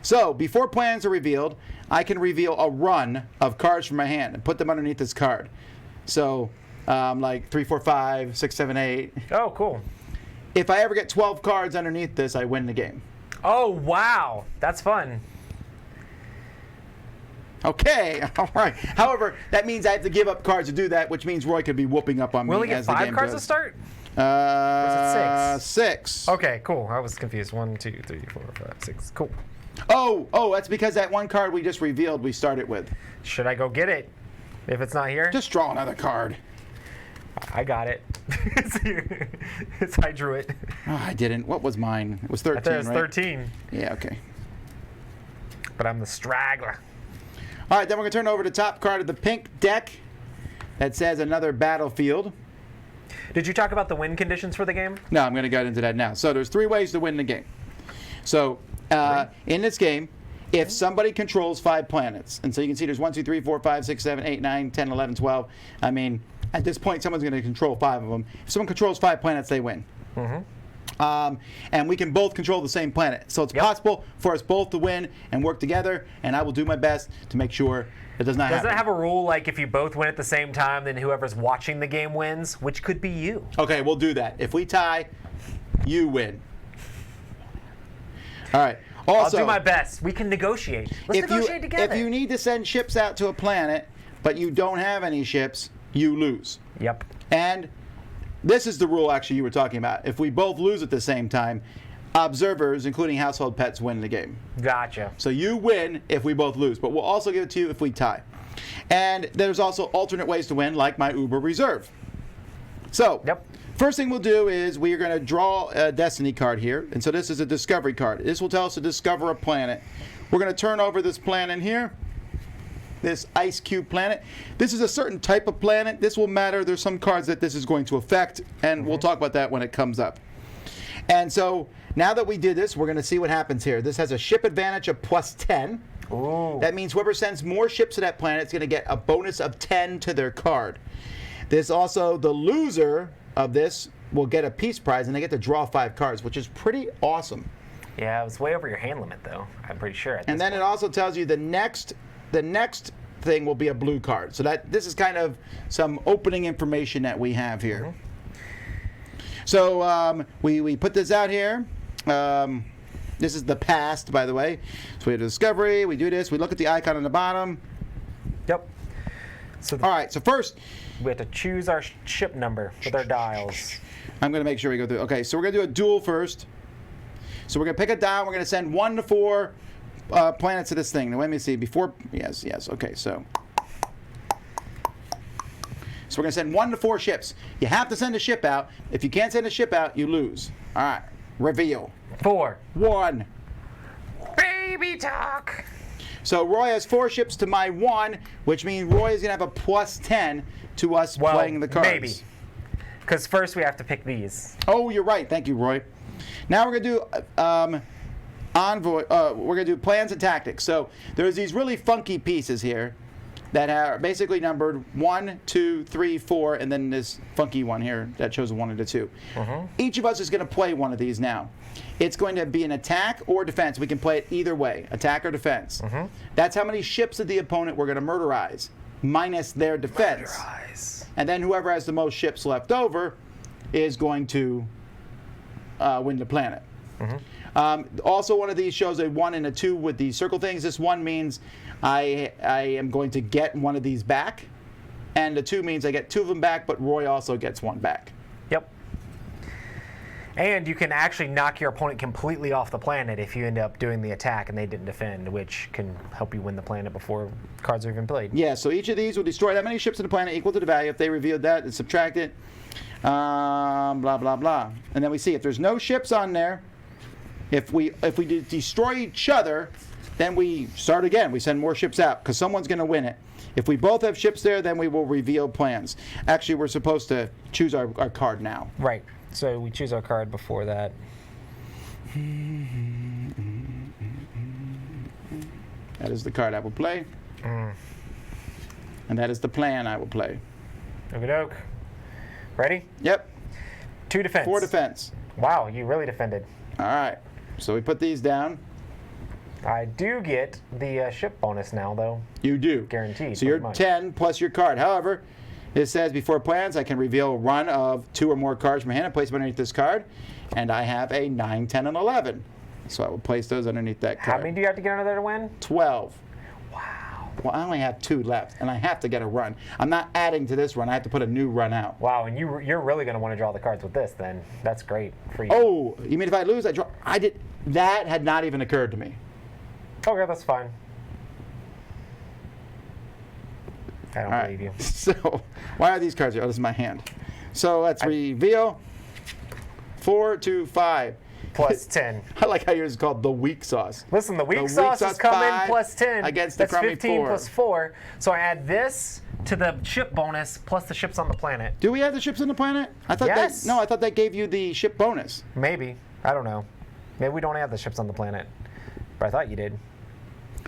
So before plans are revealed, I can reveal a run of cards from my hand and put them underneath this card. So like 3, 4, 5, 6, 7, 8. Oh, cool. If I ever get 12 cards underneath this, I win the game. Oh, wow. That's fun. Okay, all right. However, that means I have to give up cards to do that, which means Roy could be whooping up on me. We only get as the 5 game cards goes. to start? Or is it 6? 6. Okay, cool. I was confused. 1, 2, 3, 4, 5, 6. Cool. Oh, that's because that one card we just revealed we started with. Should I go get it if it's not here? Just draw another card. I got it. I drew it. Oh, I didn't. What was mine? It was 13, I thought it was right? 13. Yeah, okay. But I'm the straggler. All right, then we're going to turn over the top card of the pink deck that says another battlefield. Did you talk about the win conditions for the game? No, I'm going to get into that now. So there's 3 ways to win the game. So in this game, if somebody controls 5 planets, and so you can see there's 1, 2, 3, 4, 5, 6, 7, 8, 9, 10, 11, 12. I mean, at this point, someone's going to control 5 of them. If someone controls 5 planets, they win. And we can both control the same planet. So it's possible for us both to win and work together, and I will do my best to make sure it does not happen. Does it have a rule like if you both win at the same time, then whoever's watching the game wins, which could be you? Okay, we'll do that. If we tie, you win. All right. Also, I'll do my best. We can negotiate. Let's negotiate together. If you need to send ships out to a planet, but you don't have any ships, you lose. Yep. And this is the rule actually you were talking about. If we both lose at the same time, observers, including household pets, win the game. Gotcha. So you win if we both lose, but we'll also give it to you if we tie. And there's also alternate ways to win, like my Uber Reserve. So, first thing we'll do is we are going to draw a Destiny card here. And so this is a Discovery card. This will tell us to discover a planet. We're going to turn over this planet here. This ice cube planet. This is a certain type of planet. This will matter. There's some cards that this is going to affect, and we'll talk about that when it comes up. And so now that we did this, we're going to see what happens here. This has a ship advantage of +10. Ooh. That means whoever sends more ships to that planet is going to get a bonus of 10 to their card. This also, the loser of this will get a peace prize, and they get to draw 5 cards, which is pretty awesome. Yeah, it was way over your hand limit, though. I'm pretty sure. And then it also tells you the next thing will be a blue card. So this is kind of some opening information that we have here. So we put this out here. This is the past, by the way. So we have Discovery. We do this. We look at the icon on the bottom. Yep. So all right. So first, we have to choose our ship number with our dials. I'm going to make sure we go through. Okay. So we're going to do a duel first. So we're going to pick a dial. We're going to send 1 to 4 planets to this thing. Now, let me see. Before, yes. Okay. So we're going to send 1 to 4 ships. You have to send a ship out. If you can't send a ship out, you lose. All right. Reveal. 4. 1. Baby talk. So Roy has 4 ships to my 1, which means Roy is going to have a +10 to us playing the cards. Maybe. Because first we have to pick these. Oh, you're right. Thank you, Roy. Now we're going to do envoy. We're going to do plans and tactics. So there's these really funky pieces here that are basically numbered 1, 2, 3, 4, and then this funky one here that shows a 1 and a 2. Each of us is going to play one of these now. It's going to be an attack or defense. We can play it either way, attack or defense. That's how many ships of the opponent we're going to murderize, minus their defense. And then whoever has the most ships left over is going to win the planet. Also, one of these shows a 1 and a 2 with these circle things. This 1 means I am going to get one of these back, and the 2 means I get 2 of them back, but Roy also gets 1 back. Yep. And you can actually knock your opponent completely off the planet if you end up doing the attack and they didn't defend, which can help you win the planet before cards are even played. Yeah, so each of these will destroy that many ships on the planet equal to the value. If they revealed that, it's subtracted. Blah, blah, blah. And then we see if there's no ships on there, if we destroy each other, then we start again. We send more ships out because someone's going to win it. If we both have ships there, then we will reveal plans. Actually, we're supposed to choose our card now. Right. So we choose our card before that. That is the card I will play. And that is the plan I will play. Okey-doke. Ready? Yep. 2 defense. 4 defense. Wow, you really defended. All right. So we put these down. I do get the ship bonus now, though. You do. Guaranteed. So you're 10 plus your card. However, it says before plans, I can reveal a run of 2 or more cards from my hand and place them underneath this card. And I have a 9, 10, and 11. So I will place those underneath that card. How many do you have to get under there to win? 12. Wow. Well, I only have 2 left, and I have to get a run. I'm not adding to this run. I have to put a new run out. Wow, and you're really going to want to draw the cards with this, then. That's great for you. Oh, you mean if I lose, I draw? I did. That had not even occurred to me. Okay, that's fine. I don't believe you. So, why are these cards here? Oh, this is my hand. So let's reveal. 4 to 5. Plus 10. I like how yours is called the weak sauce. Listen, the weak sauce is coming plus 10. Against the crummy 15 4. plus 4. So I add this to the ship bonus plus the ships on the planet. Do we have the ships on the planet? I thought yes. I thought that gave you the ship bonus. Maybe. I don't know. Maybe we don't have the ships on the planet. But I thought you did.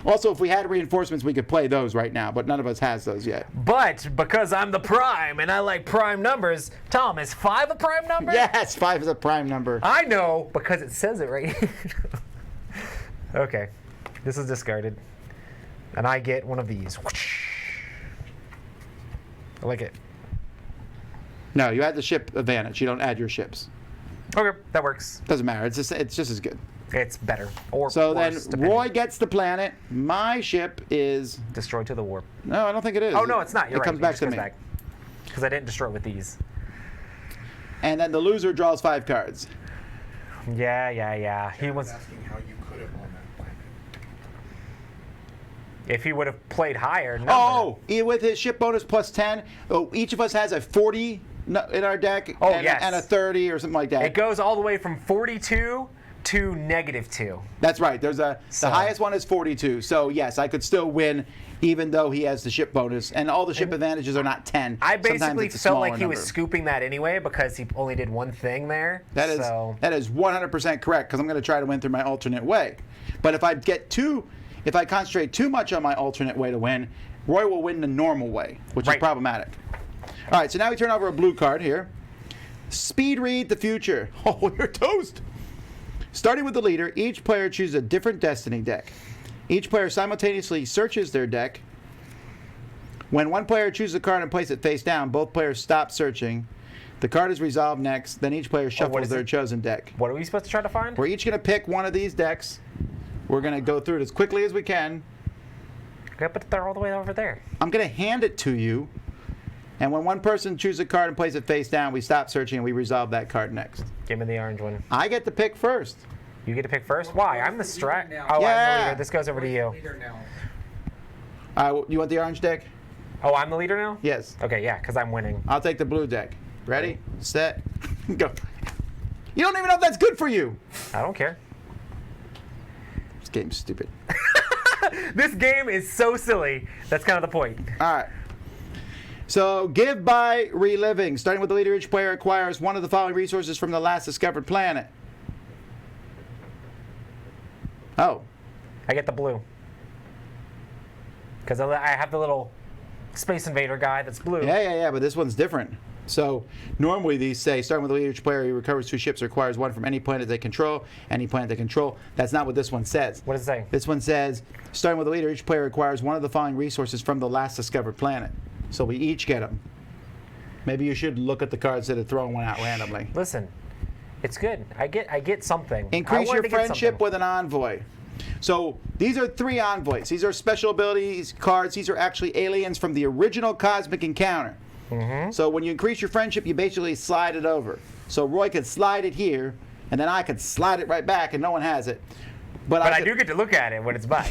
Also, if we had reinforcements, we could play those right now, but none of us has those yet. But because I'm the prime and I like prime numbers, Tom, is 5 a prime number? Yes, 5 is a prime number. I know because it says it right here. Okay, this is discarded. And I get one of these. I like it. No, you add the ship advantage. You don't add your ships. Okay, that works. Doesn't matter. It's just as good. It's better. Or so worse, then Roy gets the planet. My ship is destroyed to the warp. No, I don't think it is. Oh no, it's not. You're it right. Comes back to me. Because I didn't destroy it with these. And then the loser draws 5 cards. Yeah. He was asking how you could have won that planet. If he would have played higher. Number. Oh, with his ship bonus plus 10. Oh, each of us has a 40 in our deck. And a 30 or something like that. It goes all the way from 42 to -2. That's right. There's the highest one is 42. So yes, I could still win, even though he has the ship bonus, and all the ship advantages are not 10. I basically felt like he number. was scooping that anyway because he only did one thing there. That is 100% correct because I'm going to try to win through my alternate way. But if I concentrate too much on my alternate way to win, Roy will win the normal way, which is problematic. All right, so now we turn over a blue card here. Speed read the future. Oh, you're toast. Starting with the leader, each player chooses a different Destiny deck. Each player simultaneously searches their deck. When one player chooses a card and places it face down, both players stop searching. The card is resolved next. Then each player shuffles their chosen deck. What are we supposed to try to find? We're each going to pick one of these decks. We're going to go through it as quickly as we can. Yeah, but they're all the way over there. I'm going to hand it to you. And when one person chooses a card and plays it face down, we stop searching and we resolve that card next. Give me the orange one. I get to pick first. You get to pick first? Why? I'm the strat. Oh, yeah. I'm the leader. This goes over to you. You want the orange deck? Oh, I'm the leader now? Yes. Okay, yeah, because I'm winning. I'll take the blue deck. Ready, set, go. You don't even know if that's good for you. I don't care. This game's stupid. This game is so silly. That's kind of the point. All right. So, give by reliving. Starting with the leader, each player acquires one of the following resources from the last discovered planet. Oh. I get the blue. Because I have the little Space Invader guy that's blue. Yeah, but this one's different. So, normally these say, starting with the leader, each player who recovers 2 ships acquires one from any planet they control, any planet they control. That's not what this one says. What does it say? This one says, starting with the leader, each player acquires one of the following resources from the last discovered planet. So we each get them. Maybe you should look at the cards instead of throwing one out randomly. Listen, it's good. I get something. Increase your friendship with an envoy. So these are 3 envoys. These are special abilities cards. These are actually aliens from the original Cosmic Encounter. Mm-hmm. So when you increase your friendship, you basically slide it over. So Roy could slide it here, and then I could slide it right back, and no one has it. But I do get to look at it when it's by.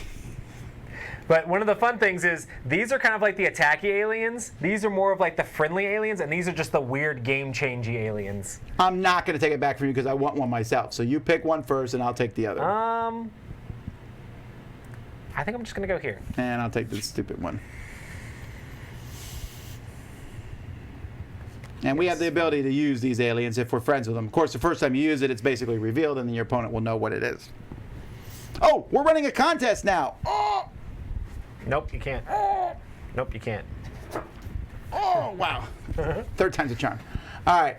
But one of the fun things is these are kind of like the attacky aliens. These are more of like the friendly aliens, and these are just the weird game-changing aliens. I'm not going to take it back from you because I want one myself. So you pick one first, and I'll take the other. I think I'm just going to go here. And I'll take the stupid one. And we have the ability to use these aliens if we're friends with them. Of course, the first time you use it, it's basically revealed, and then your opponent will know what it is. Oh, we're running a contest now. Oh! Nope, you can't. Nope, you can't. Oh, wow. Third time's a charm. All right.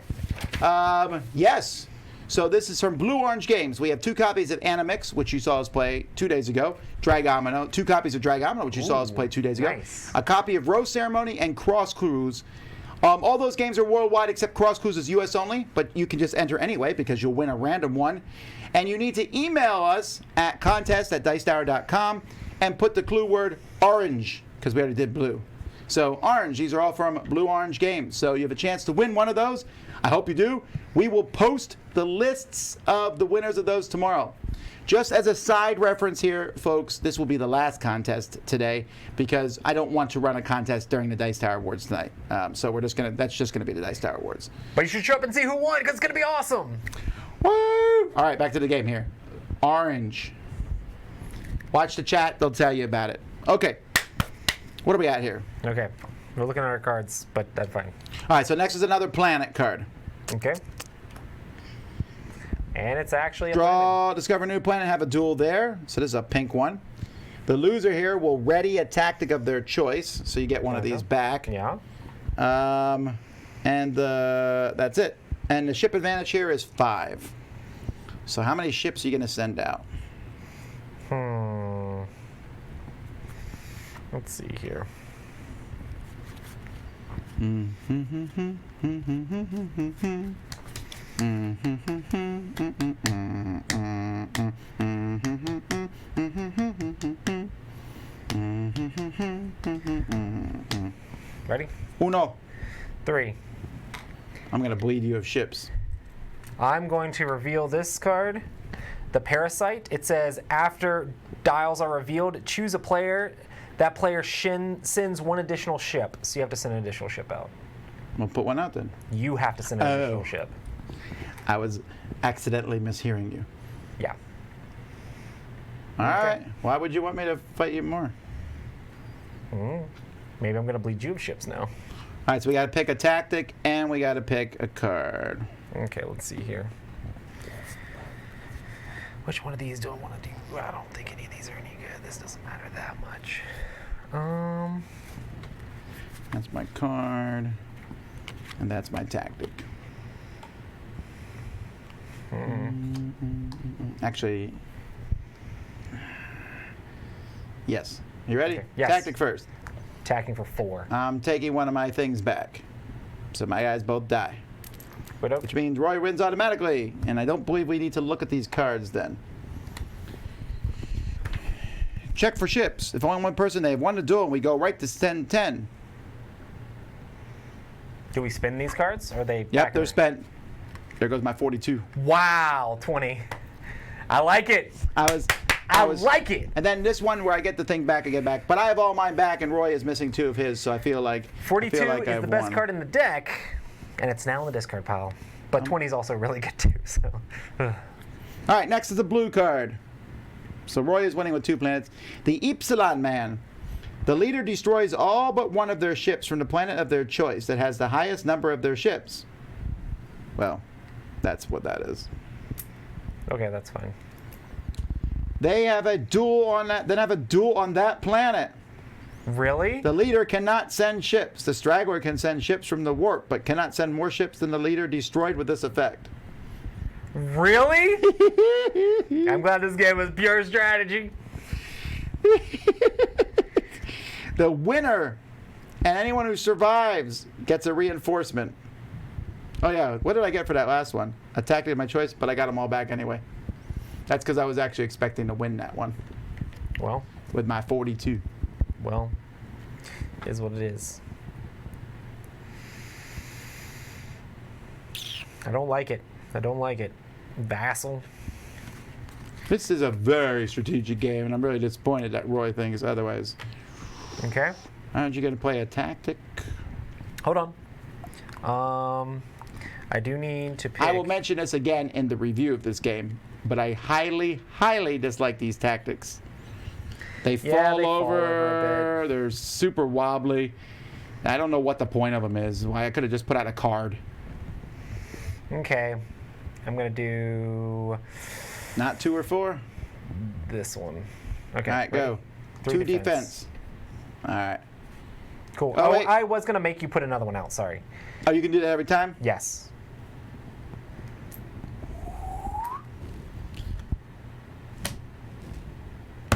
Yes. So this is from Blue Orange Games. We have 2 copies of Animix, which you saw us play 2 days ago. Dragomino. 2 copies of Dragomino, which you saw us play 2 days ago. Nice. A copy of Rose Ceremony and Cross Cruise. All those games are worldwide except Cross Cruise is U.S. only, but you can just enter anyway because you'll win a random one. And you need to email us at contest@dicetower.com and put the clue word orange, because we already did blue. So orange, these are all from Blue Orange Games. So you have a chance to win one of those. I hope you do. We will post the lists of the winners of those tomorrow. Just as a side reference here, folks, this will be the last contest today because I don't want to run a contest during the Dice Tower Awards tonight. So that's just gonna be the Dice Tower Awards. But you should show up and see who won because it's gonna be awesome. Woo! All right, back to the game here. Orange. Watch the chat, they'll tell you about it. Okay, what are we at here? Okay, we're looking at our cards, but that's fine. All right, so next is another planet card. Okay. And it's actually a draw, discover a new planet, have a duel there. So this is a pink one. The loser here will ready a tactic of their choice, so you get one of these back. Yeah. And that's it. And the ship advantage here is 5. So how many ships are you going to send out? Let's see here. Ready? Uno. 3. I'm going to bleed you of ships. I'm going to reveal this card. The Parasite. It says, after dials are revealed, choose a player. That player sends one additional ship. So you have to send an additional ship out. We'll put one out then. You have to send an additional ship. I was accidentally mishearing you. Yeah. All right. Why would you want me to fight you more? Maybe I'm going to bleed you of ships now. All right, so we got to pick a tactic and we got to pick a card. Okay, let's see here. Which one of these do I want to do? I don't think any of these are any good. This doesn't matter that much. That's my card. And that's my tactic. Actually, yes. You ready? Okay. Yes. Tactic first. Attacking for 4. I'm taking one of my things back. So my guys both die. Which means Roy wins automatically. And I don't believe we need to look at these cards then. Check for ships. If only one person, they have won the duel, we go right to 10-10. Do we spin these cards? Or are they Yep, they're spent. There goes my 42. Wow, 20. I like it. I like it. And then this one where I get the thing back, I get back. But I have all mine back, and Roy is missing 2 of his, so I feel like 42 is the best card in the deck, and it's now in the discard pile. But 20 is also really good too. So. All right, next is the blue card. So Roy is winning with 2 planets. The Epsilon Man. The leader destroys all but one of their ships from the planet of their choice that has the highest number of their ships. Well, that's what that is. Okay, that's fine. They have a duel on that. Then have a duel on that planet. Really? The leader cannot send ships. The straggler can send ships from the warp, but cannot send more ships than the leader destroyed with this effect. Really? I'm glad this game was pure strategy. The winner and anyone who survives gets a reinforcement. Oh yeah, what did I get for that last one? A tactic of my choice, but I got them all back anyway. That's because I was actually expecting to win that one. Well. With my 42. Well, it is what it is. I don't like it. I don't like it. Vassal. This is a very strategic game, and I'm really disappointed that Roy thinks otherwise. Okay. Aren't you going to play a tactic? Hold on. I do need to pick. I will mention this again in the review of this game, but I highly, highly dislike these tactics. They fall over. They're super wobbly. I don't know what the point of them is. Why I could have just put out a card. Okay. I'm going to do... Not 2 or 4? This one. Okay. All right, go. 2 defense. All right. Cool. Oh, wait. I was going to make you put another one out. Sorry. Oh, you can do that every time? Yes.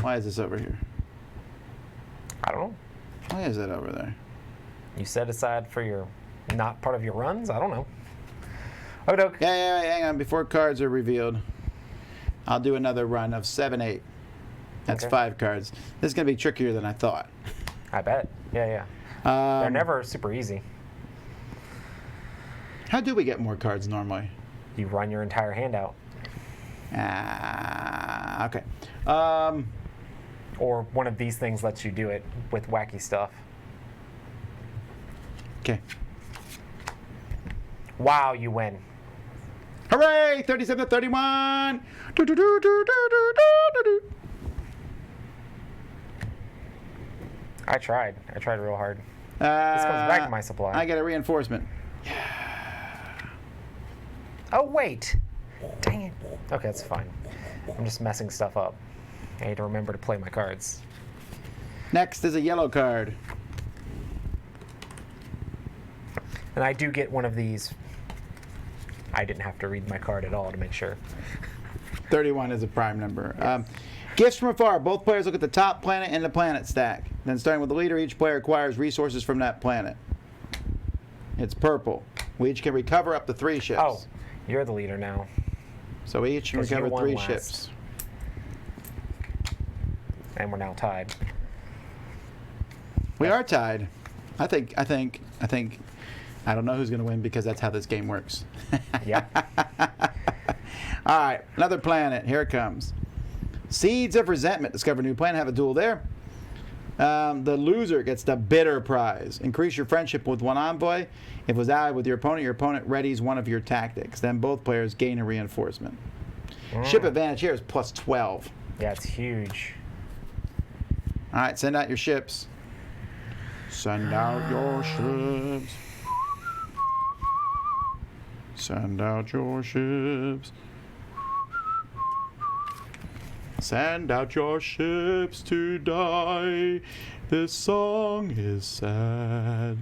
Why is this over here? I don't know. Why is it over there? You set aside for your... Not part of your runs? I don't know. Okay. Yeah, hang on. Before cards are revealed, I'll do another run of 7-8. That's 5 cards. This is going to be trickier than I thought. I bet. Yeah. They're never super easy. How do we get more cards normally? You run your entire hand out. Okay. Or one of these things lets you do it with wacky stuff. Okay. Wow, you win. Hooray! 37-31! I tried real hard. This comes back to my supply. I get a reinforcement. Oh, wait. Dang it. Okay, that's fine. I'm just messing stuff up. I need to remember to play my cards. Next is a yellow card. And I do get one of these. I didn't have to read my card at all to make sure. 31 is a prime number. Yes. Gifts from afar. Both players look at the top planet and the planet stack. Then starting with the leader, each player acquires resources from that planet. It's purple. We each can recover up to 3 ships. Oh, You're the leader now. So we each recover 3 ships. And we're now tied. We are tied. I think. I don't know who's going to win because that's how this game works. Yeah. All right, another planet. Here it comes. Seeds of Resentment. Discover a new planet. Have a duel there. The loser gets the bitter prize. Increase your friendship with one envoy. If it was allied with your opponent readies one of your tactics. Then both players gain a reinforcement. Ship advantage here is plus 12. Yeah, it's huge. All right, send out your ships. Send out your ships. Send out your ships. Send out your ships to die. This song is sad.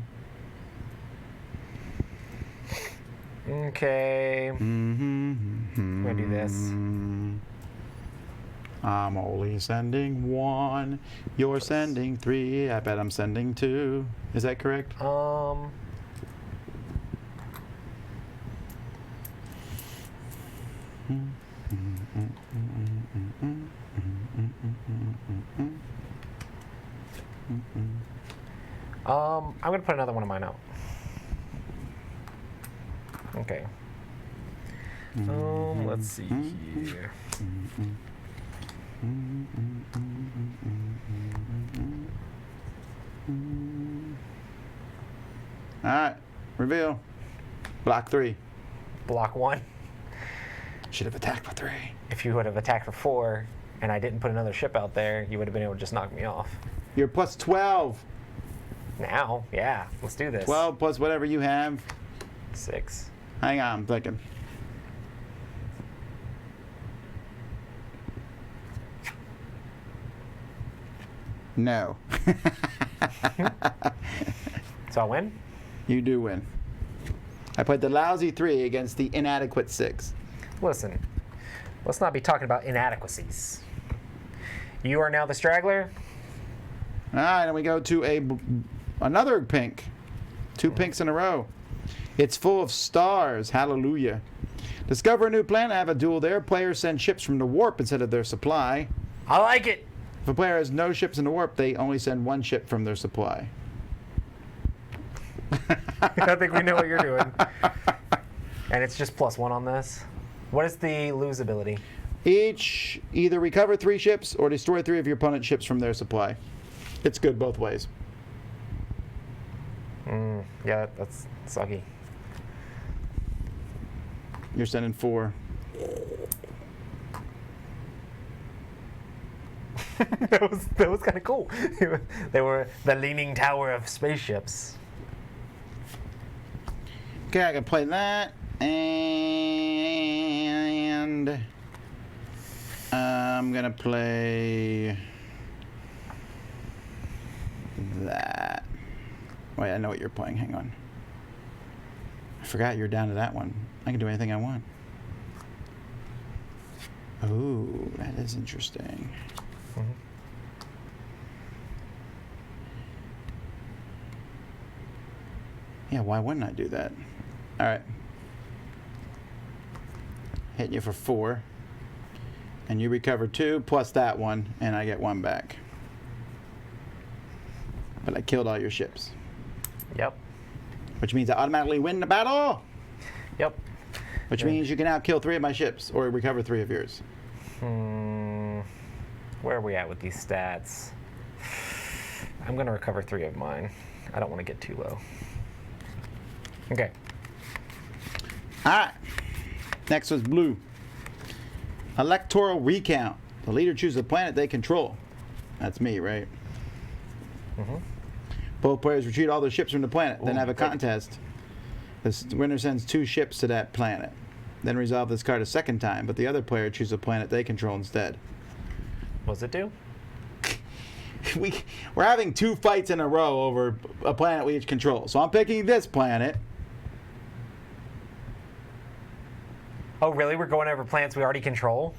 Okay. I'm gonna do this. I'm only sending 1. You're sending 3. I bet I'm sending 2. Is that correct? I'm gonna put another one of mine out. Okay. Let's see here. All right, reveal. Block 3. Block 1. Should have attacked for 3. If you would have attacked for 4, and I didn't put another ship out there, you would have been able to just knock me off. You're plus 12. Now, yeah, let's do this. 12 plus whatever you have. 6. Hang on, I'm thinking. No. So I win? You do win. I played the lousy 3 against the inadequate 6. Listen, let's not be talking about inadequacies. You are now the straggler. All right, and we go to another pink. 2 pinks in a row. It's full of stars. Hallelujah. Discover a new planet. Have a duel there. Players send ships from the warp instead of their supply. I like it. If a player has no ships in the warp, they only send 1 ship from their supply. I think we know what you're doing. And it's just plus 1 on this. What is the lose ability? Each either recover 3 ships or destroy 3 of your opponent's ships from their supply. It's good both ways. Yeah, that's sucky. You're sending 4. that was kind of cool. They were the leaning tower of spaceships. Okay, I can play that, and I'm gonna play that. Wait, I know what you're playing. Hang on. I forgot you're down to that one. I can do anything I want. Oh, that is interesting. Yeah, why wouldn't I do that? All right. Hitting you for 4. And you recover 2 plus that one, and I get 1 back. But I killed all your ships. Yep. Which means I automatically win the battle. Yep. Which means you can now kill 3 of my ships or recover 3 of yours. Where are we at with these stats? I'm going to recover 3 of mine. I don't want to get too low. Okay. All right. Next was blue. Electoral recount. The leader chooses a planet they control. That's me, right? Both players retreat all their ships from the planet, then have a contest. The winner sends 2 ships to that planet. Then resolve this card a second time, but the other player chooses a planet they control instead. What's it do? We're having 2 fights in a row over a planet we each control. So I'm picking this planet. Oh, really? We're going over planets we already control?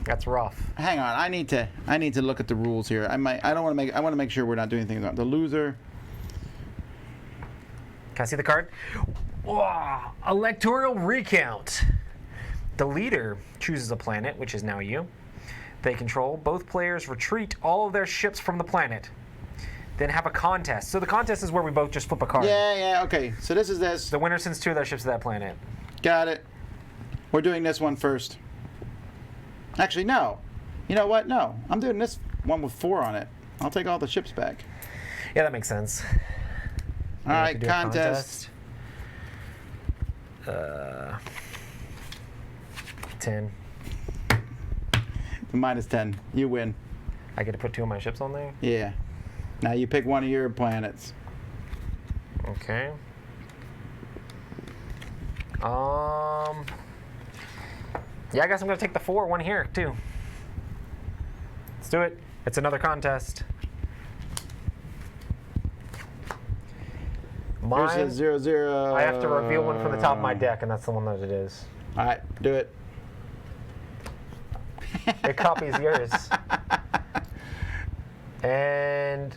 That's rough. Hang on, I need to look at the rules here. I want to make sure we're not doing anything wrong. The loser. Can I see the card? Electoral recount. The leader chooses a planet, which is now you. They control. Both players retreat all of their ships from the planet. Then have a contest. So the contest is where we both just flip a card. Yeah, okay. So this is this. The winner sends 2 of their ships to that planet. Got it. We're doing this one first. Actually, no. You know what? No. I'm doing this one with 4 on it. I'll take all the ships back. Yeah, that makes sense. All right, contest. 10. -10. You win. I get to put 2 of my ships on there? Yeah. Now you pick one of your planets. Okay. Yeah, I guess I'm going to take the 4 one here, too. Let's do it. It's another contest. Mine, Here's a 0, 0. I have to reveal one from the top of my deck, and that's the one that it is. All right, do it. It copies yours. And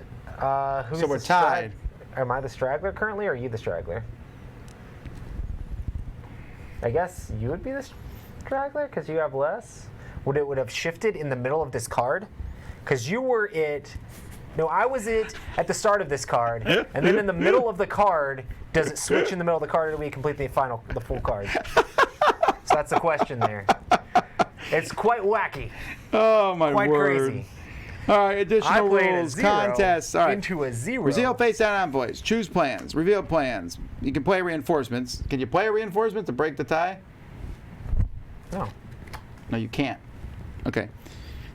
who's so we're tied. Am I the straggler currently, or are you the straggler? I guess you would be the straggler because you have less. Would it have shifted in the middle of this card? Because you were it. No, I was it at the start of this card, and then in the middle of the card, does it switch in the middle of the card, or do we complete the full card? So that's the question there. It's quite wacky. Oh my quite word! Crazy. All right, additional rules, contests. All right. Into a 0. Reveal face down envoys. Choose plans. Reveal plans. You can play reinforcements. Can you play a reinforcement to break the tie? No. No, you can't. Okay.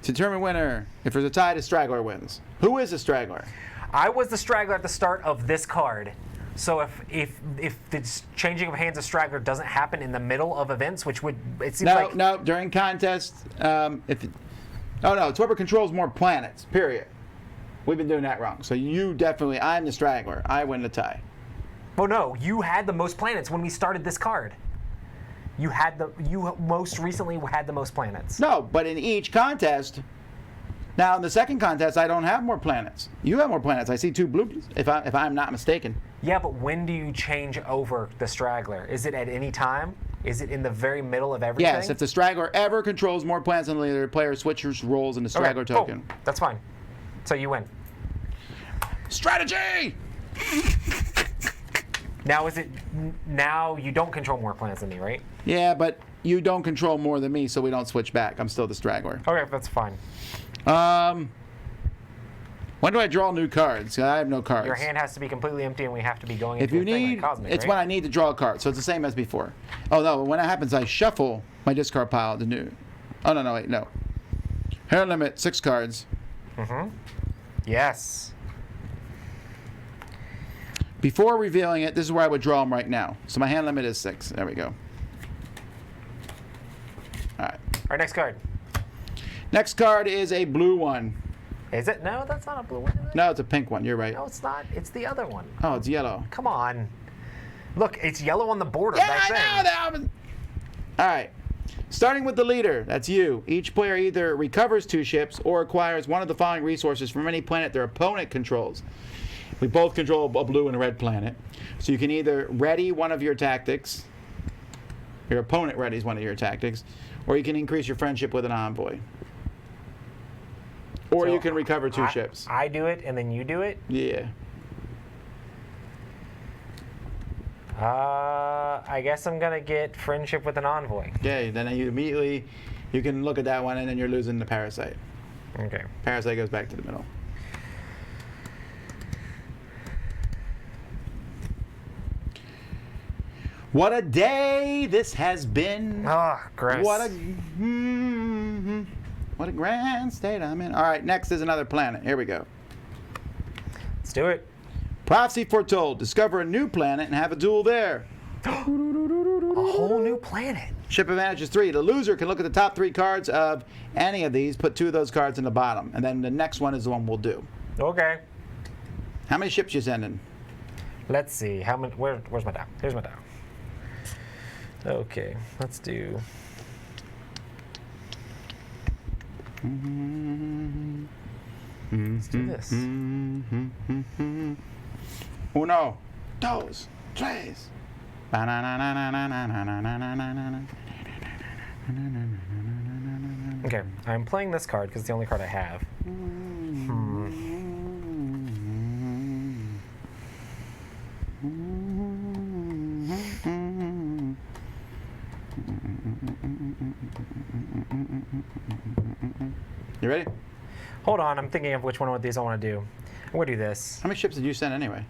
To determine winner, if there's a tie, the straggler wins. Who is the straggler? I was the straggler at the start of this card. So if the changing of hands of straggler doesn't happen in the middle of events, which would it seems like no during contests, it's whoever controls more planets. Period. We've been doing that wrong. So you definitely, I'm the straggler. I win the tie. Oh no, you had the most planets when we started this card. You most recently had the most planets. No, but in each contest. Now in the second contest, I don't have more planets. You have more planets. I see 2 blues, if I'm not mistaken. Yeah, but when do you change over the straggler? Is it at any time? Is it in the very middle of everything? Yes, if the straggler ever controls more planets than the leader, the player switches roles in the straggler token. Cool. That's fine. So you win. Strategy! Now you don't control more planets than me, right? Yeah, but you don't control more than me, so we don't switch back. I'm still the straggler. Okay, that's fine. When do I draw new cards? I have no cards. Your hand has to be completely empty, and we have to be going if into you a thing need, like Cosmic, it's right? when I need to draw a card, so it's the same as before. Oh no, when that happens, I shuffle my discard pile to new. Oh no, wait, no. Hand limit 6 cards. Mm-hmm. Yes. Before revealing it, this is where I would draw them right now. So my hand limit is 6. There we go. All right. All right, next card. Next card is a blue one. Is it? No, that's not a blue one, is it? No, it's a pink one. You're right. No, it's not. It's the other one. Oh, it's yellow. Come on. Look, it's yellow on the border. Yeah, that I know. All right. Starting with the leader, that's you. Each player either recovers 2 ships or acquires one of the following resources from any planet their opponent controls. We both control a blue and a red planet. So you can either ready one of your tactics, your opponent readies one of your tactics, or you can increase your friendship with an envoy. Or you can recover 2 ships. I do it and then you do it? Yeah. I guess I'm gonna get friendship with an envoy. Okay, then you can look at that one and then you're losing the parasite. Okay. Parasite goes back to the middle. What a day this has been. Oh, gross. What a grand state I'm in. All right, next is another planet. Here we go. Let's do it. Prophecy foretold. Discover a new planet and have a duel there. A whole new planet. Ship advantage is 3. The loser can look at the top 3 cards of any of these, put 2 of those cards in the bottom, and then the next one is the one we'll do. Okay. How many ships you sending? Let's see. How many? Where's my dial? Here's my dial. Okay, let's do. Let's do this. 1, 2, 3. Okay, I'm playing this card because it's the only card I have. You ready? Hold on, I'm thinking of which one of these I want to do. I'm going to do this. How many ships did you send anyway?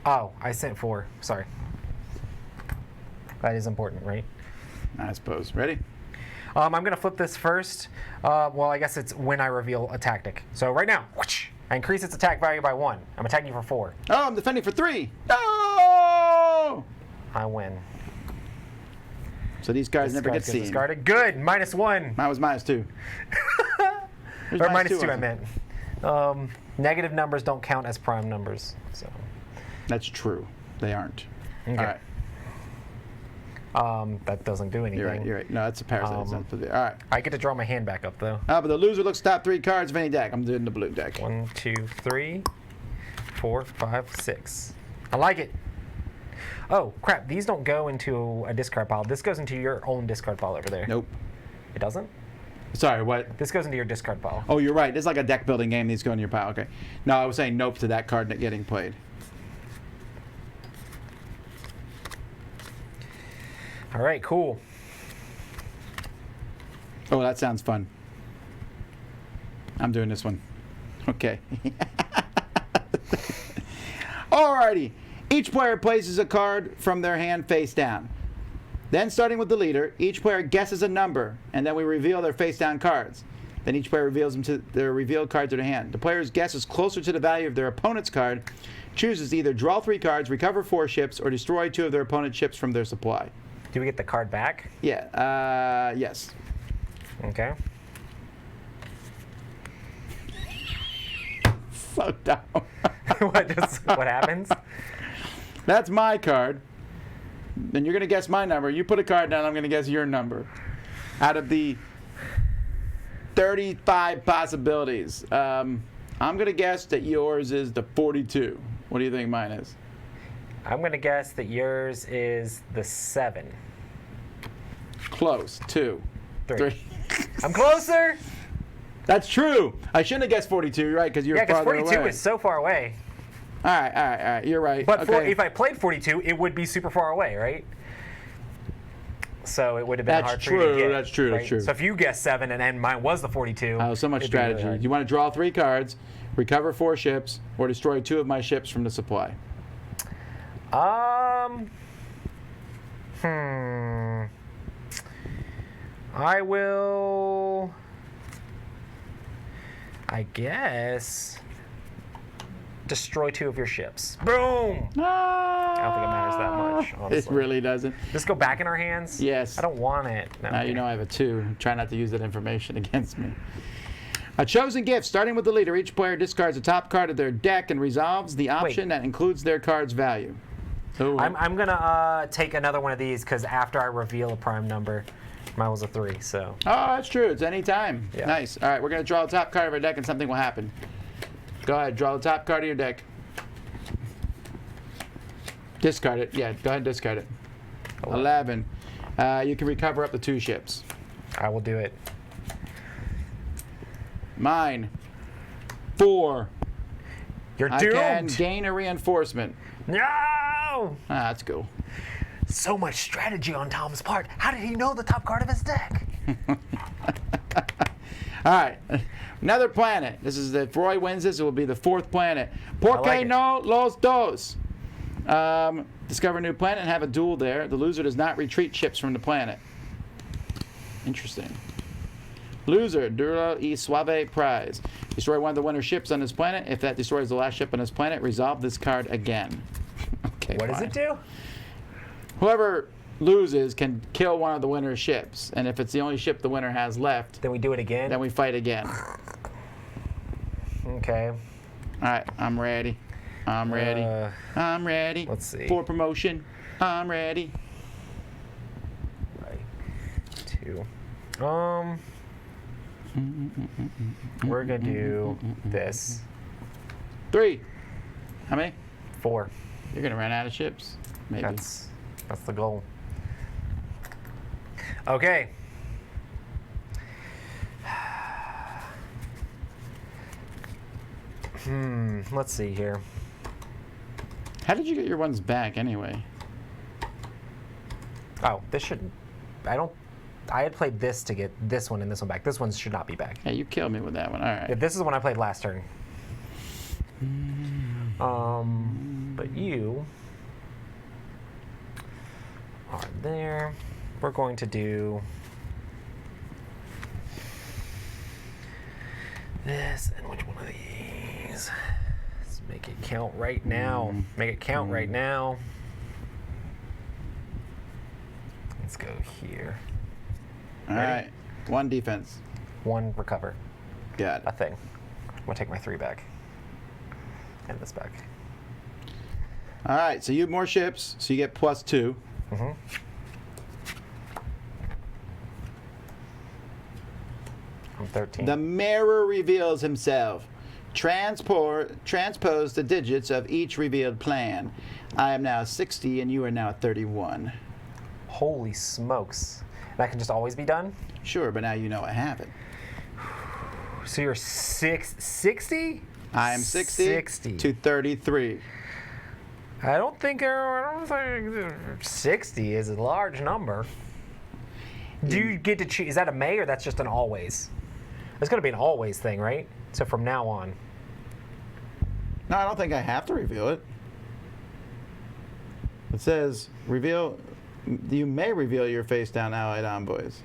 Oh, I sent 4. Sorry. That is important, right? I suppose. Ready? I'm going to flip this first. Well, I guess it's when I reveal a tactic. So right now, whoosh, I increase its attack value by 1. I'm attacking you for 4. Oh, I'm defending for 3. No! I win. So these cards never get seen. Discarded. Good. -1. Mine was -2. Or -2, I meant. Negative numbers don't count as prime numbers. So. That's true. They aren't. Okay. All right. That doesn't do anything. You're right. No, that's a parasite. All right. I get to draw my hand back up, though. But the loser looks top 3 cards of any deck. I'm doing the blue deck. 1, 2, 3, 4, 5, 6. I like it. Oh, crap. These don't go into a discard pile. This goes into your own discard pile over there. Nope. It doesn't? Sorry, what? This goes into your discard pile. Oh, you're right. It's like a deck building game. These go in your pile. Okay. No, I was saying nope to that card getting played. All right, cool. Oh, that sounds fun. I'm doing this one. Okay. Alrighty. Each player places a card from their hand face down. Then, starting with the leader, each player guesses a number, and then we reveal their face down cards. Then each player reveals their revealed card to their hand. The player's guess is closer to the value of their opponent's card, chooses to either draw 3 cards, recover 4 ships, or destroy 2 of their opponent's ships from their supply. Do we get the card back? Yeah. Yes. Okay. So dumb. What happens? That's my card. Then you're going to guess my number. You put a card down, I'm going to guess your number. Out of the 35 possibilities, I'm going to guess that yours is the 42. What do you think mine is? I'm going to guess that yours is the 7. Close. 2. 3. I'm closer! That's true. I shouldn't have guessed 42, right? Because you're farther away. Yeah, because 42 is so far away. All right. You're right. But if I played 42, it would be super far away, right? So it would have been hard for you to get. That's true. Right? That's true. So if you guessed 7 and then mine was the 42. Oh, so much strategy. Really, you want to draw 3 cards, recover 4 ships, or destroy 2 of my ships from the supply. I will, I guess, destroy 2 of your ships. Boom! I don't think it matters that much, honestly. It really doesn't. Just go back in our hands? Yes. I don't want it. No, now you know I have a 2. Try not to use that information against me. A chosen gift, starting with the leader. Each player discards the top card of their deck and resolves the option that includes their card's value. So, I'm going to take another one of these because after I reveal a prime number, mine was a 3, so. Oh, that's true. It's any time. Yeah. Nice. All right, we're going to draw the top card of our deck and something will happen. Go ahead, draw the top card of your deck. Discard it. Yeah, go ahead and discard it. 11. You can recover up to 2 ships. I will do it. Mine. 4. You're doomed. I can gain a reinforcement. No! That's cool. So much strategy on Tom's part. How did he know the top card of his deck? All right. Another planet. This is if Roy wins this, it will be the 4th planet. Porque no los dos. Discover a new planet and have a duel there. The loser does not retreat ships from the planet. Interesting. Loser, duro y suave prize. Destroy one of the winner's ships on this planet. If that destroys the last ship on this planet, resolve this card again. Okay. What does it do? Whoever loses can kill one of the winner's ships, and if it's the only ship the winner has left, then we do it again. Then we fight again. Okay. All right, I'm ready. I'm ready. I'm ready. Let's see. For promotion, I'm ready. Right. 2. We're gonna do this. 3. How many? 4. You're gonna run out of ships. Maybe. That's the goal. Okay. Let's see here. How did you get your ones back anyway? Oh, this shouldn't. I had played this to get this one and this one back. This one should not be back. Yeah, you killed me with that one. All right. Yeah, this is the one I played last turn. But you are there. We're going to do this and which one of these? Let's make it count right now. Make it count right now. Let's go here. All right. 1 defense. 1 recover. Got it. A thing. I'm gonna take my 3 back. And this back. All right. So you have more ships, so you get +2. I'm 13. The mirror reveals himself. Transpose the digits of each revealed plan. I am now 60 and you are now 31. Holy smokes. That can just always be done? Sure, but now you know I have it. So you're 60? I am 60 to 33. I don't think 60 is a large number. Do you get to choose? Is that a may or that's just an always? It's going to be an always thing, right? So from now on. No, I don't think I have to reveal it. It says reveal. You may reveal your face down allied envoys.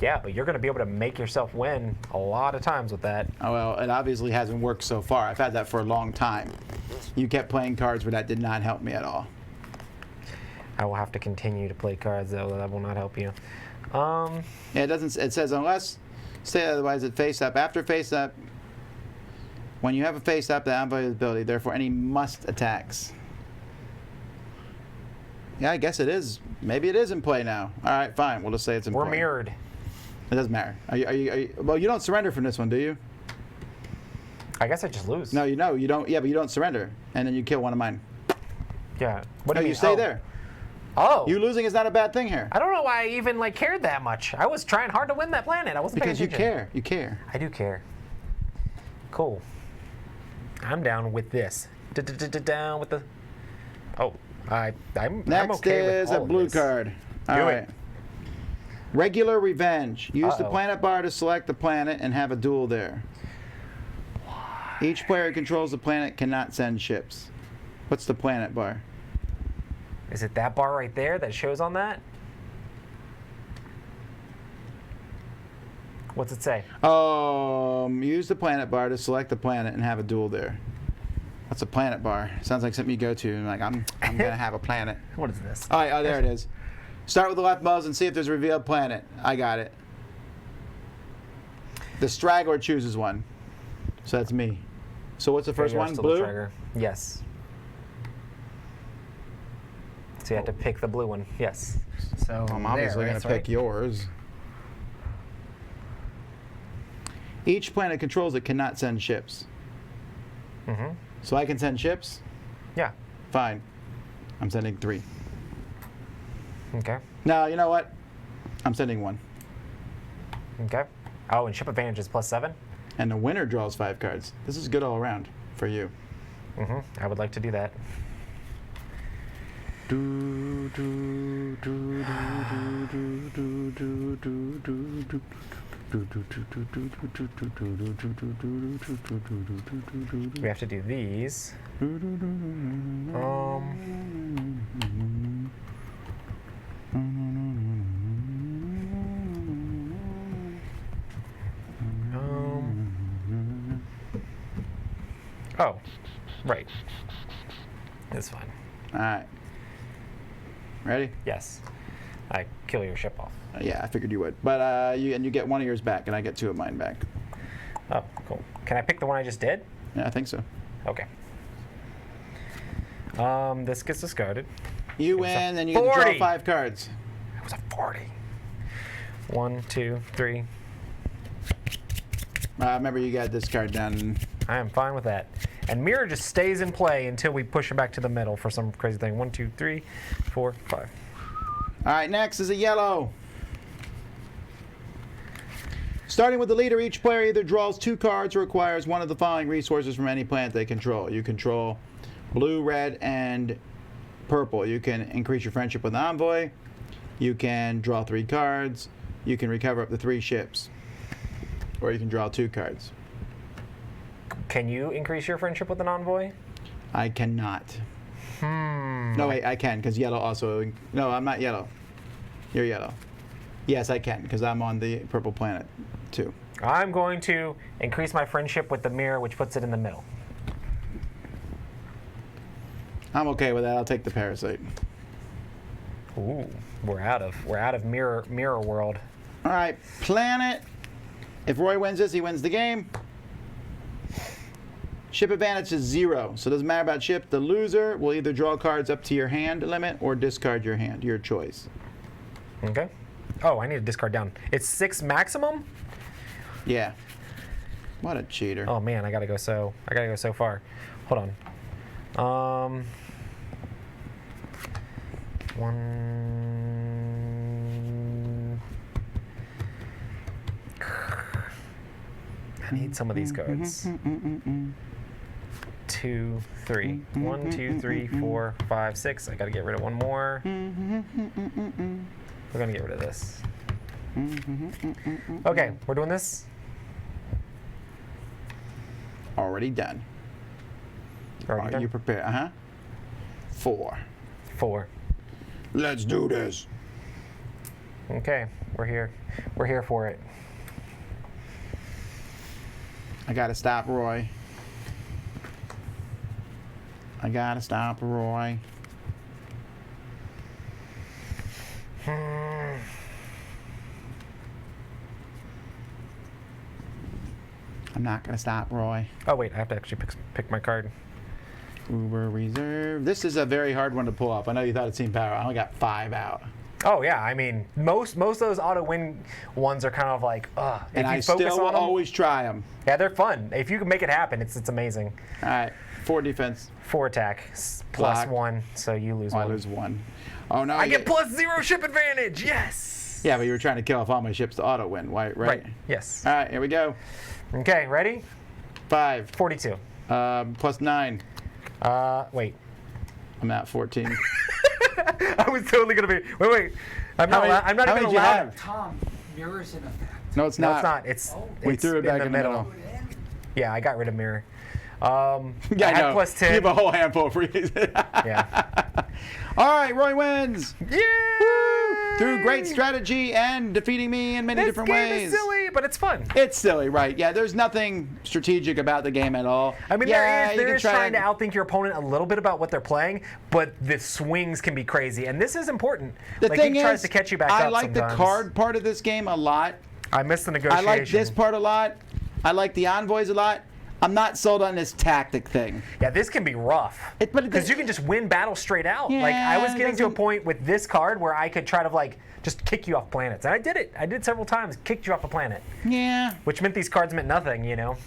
Yeah, but you're going to be able to make yourself win a lot of times with that. Oh, well, it obviously hasn't worked so far. I've had that for a long time. You kept playing cards where that did not help me at all. I will have to continue to play cards, though. That will not help you. Yeah, it doesn't. It says unless say otherwise at face up. After face up, when you have a face up, the envoy ability. Therefore, any must attacks. Yeah, I guess it is. Maybe it is in play now. All right, fine. We'll just say it's in play. We're mirrored. It doesn't matter. Are you, well, you don't surrender from this one, do you? I guess I just lose. No, you don't. Yeah, but you don't surrender, and then you kill one of mine. Yeah. What do you mean? You stay there. Oh. You losing is not a bad thing here. I don't know why I even cared that much. I was trying hard to win that planet. I wasn't paying attention. Because you care. You care. I do care. Cool. I'm down with this. Down with the. Oh, I'm Next okay with is all a blue of this. card. All Do right. it. Regular Revenge. Use the planet bar to select the planet and have a duel there. Each player who controls the planet cannot send ships. What's the planet bar? Is it that bar right there that shows on that? What's it say? Use the planet bar to select the planet and have a duel there. What's a planet bar? Sounds like something you go to and like I'm gonna have a planet. What is this? All right, there it is. Start with the left mouse and see if there's a revealed planet. I got it. The straggler chooses one. So that's me. So what's the first one? Blue? Yes. So you have to pick the blue one. Yes. So I'm obviously going to pick yours. Each planet controls it cannot send ships. Mm-hmm. So I can send ships? Yeah. Fine. I'm sending 3. Okay. Now, you know what? I'm sending 1. Okay. Oh, and ship advantage is +7? And the winner draws 5 cards. This is good all around for you. Mm-hmm. I would like to do that. We have to do these. Oh, right. It's fine. All right. Ready? Yes. I kill your ship off. Yeah, I figured you would. But you get 1 of yours back, and I get 2 of mine back. Oh, cool. Can I pick the one I just did? Yeah, I think so. Okay. This gets discarded. You win, and you get to draw 5 cards. It was a 40. 1, 2, 3. Remember, you got this card down. I am fine with that. And mirror just stays in play until we push it back to the middle for some crazy thing. 1, 2, 3, 4, 5. All right, next is a yellow. Starting with the leader, each player either draws 2 cards or acquires one of the following resources from any planet they control. You control blue, red, and purple. You can increase your friendship with an envoy. You can draw 3 cards. You can recover up to 3 ships. Or you can draw 2 cards. Can you increase your friendship with an envoy? I cannot. No, wait, I can, because yellow also... No, I'm not yellow. You're yellow. Yes, I can, because I'm on the purple planet, too. I'm going to increase my friendship with the mirror, which puts it in the middle. I'm okay with that. I'll take the parasite. Ooh, we're out of mirror world. All right, planet. If Roy wins this, he wins the game. Ship advantage is 0, so it doesn't matter about ship. The loser will either draw cards up to your hand limit or discard your hand, your choice. Okay. Oh, I need to discard down. It's 6 maximum? Yeah. What a cheater. Oh man, I gotta go so far. Hold on. 1. I need some of these cards. 2, 3. 1, 2, 3, 4, 5, 6. I gotta get rid of one more. We're gonna get rid of this. Okay, we're doing this. Already done. Are you prepared? 4. 4. Let's do this. Okay, we're here. We're here for it. I gotta stop Roy. I gotta stop Roy. I'm not gonna stop Roy. Oh wait, I have to actually pick my card. Uber Reserve. This is a very hard one to pull off. I know you thought it seemed power. I only got 5 out. Oh yeah, I mean most of those auto win ones are kind of like, ugh. And I still will always try them. Yeah, they're fun. If you can make it happen, it's amazing. All right, 4 defense. 4 attack, plus 1, so you lose 1. I lose 1. Oh no! I get plus 0 ship advantage. Yes. Yeah, but you were trying to kill off all my ships to auto win, right? Right. Yes. All right, here we go. Okay, ready? 5. 42. Plus 9. Wait. I'm at 14. I was totally gonna be. Wait. I'm not even allowed. Tom, mirrors in effect. No, it's not. No, it's not. It's we threw it back in the middle. Yeah, I got rid of mirror. Yeah, I had plus 10. You have a whole handful of freeze. Yeah. All right, Roy wins. Yeah. Through great strategy and defeating me in many different ways. This game is silly, but it's fun. It's silly, right? Yeah, there's nothing strategic about the game at all. I mean, yeah, there is trying to outthink your opponent a little bit about what they're playing, but the swings can be crazy, and this is important. The thing he is, tries to catch you back I up like sometimes. the card part of this game a lot. I miss the negotiation. I like this part a lot. I like the envoys a lot. I'm not sold on this tactic thing. Yeah, this can be rough. Because you can just win battles straight out. Yeah, like, I was getting to a point with this card where I could try to, just kick you off planets. And I did it. I did several times. Kicked you off a planet. Yeah. Which meant these cards meant nothing, you know?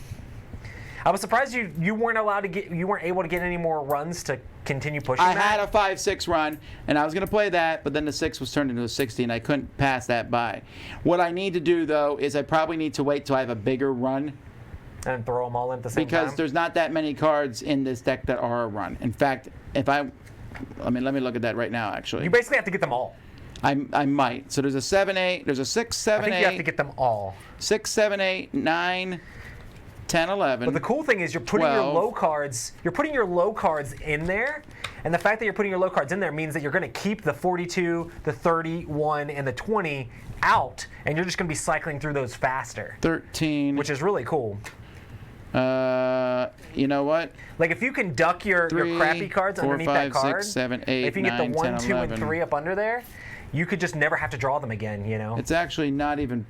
I was surprised you weren't able to get any more runs to continue pushing I that. had a 5-6 run, and I was going to play that, but then the 6 was turned into a 60, and I couldn't pass that by. What I need to do, though, is I probably need to wait till I have a bigger run. And throw them all in at the same time? Because there's not that many cards in this deck that are a run. In fact, let me look at that right now, actually. You basically have to get them all. I might. So there's a 7-8, there's a 6-7-8. I think you have to get them all. 6-7-8, 9, 10, 11. But the cool thing is you're putting 12. your low cards. You're putting your low cards in there, and the fact that you're putting your low cards in there means that you're going to keep the 42, the 31, and the 20 out, and you're just going to be cycling through those faster. 13. Which is really cool. You know what? Like if you can duck your crappy cards 4, underneath 5, that card, 6, 7, 8, if you can 9, get the 1, 10, 2, 11. and 3 up under there, you could just never have to draw them again, you know? It's actually not even.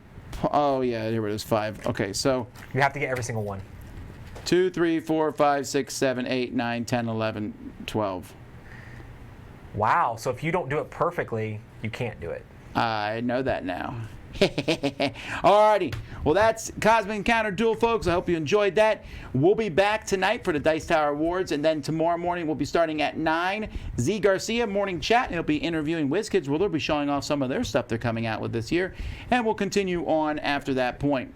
Oh, yeah, here it is, 5. Okay, so. You have to get every single one. 2, 3, 4, 5, 6, 7, 8, 9, 10, 11, 12. Wow, so if you don't do it perfectly, you can't do it. I know that now. Alrighty. Well, that's Cosmic Encounter Duel, folks. I hope you enjoyed that. We'll be back tonight for the Dice Tower Awards, and then tomorrow morning we'll be starting at 9. Z Garcia, morning chat, and he'll be interviewing WizKids. Well, they'll be showing off some of their stuff they're coming out with this year, and we'll continue on after that point.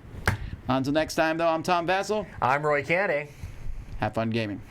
Until next time, though, I'm Tom Vassell. I'm Roy Canning. Have fun gaming.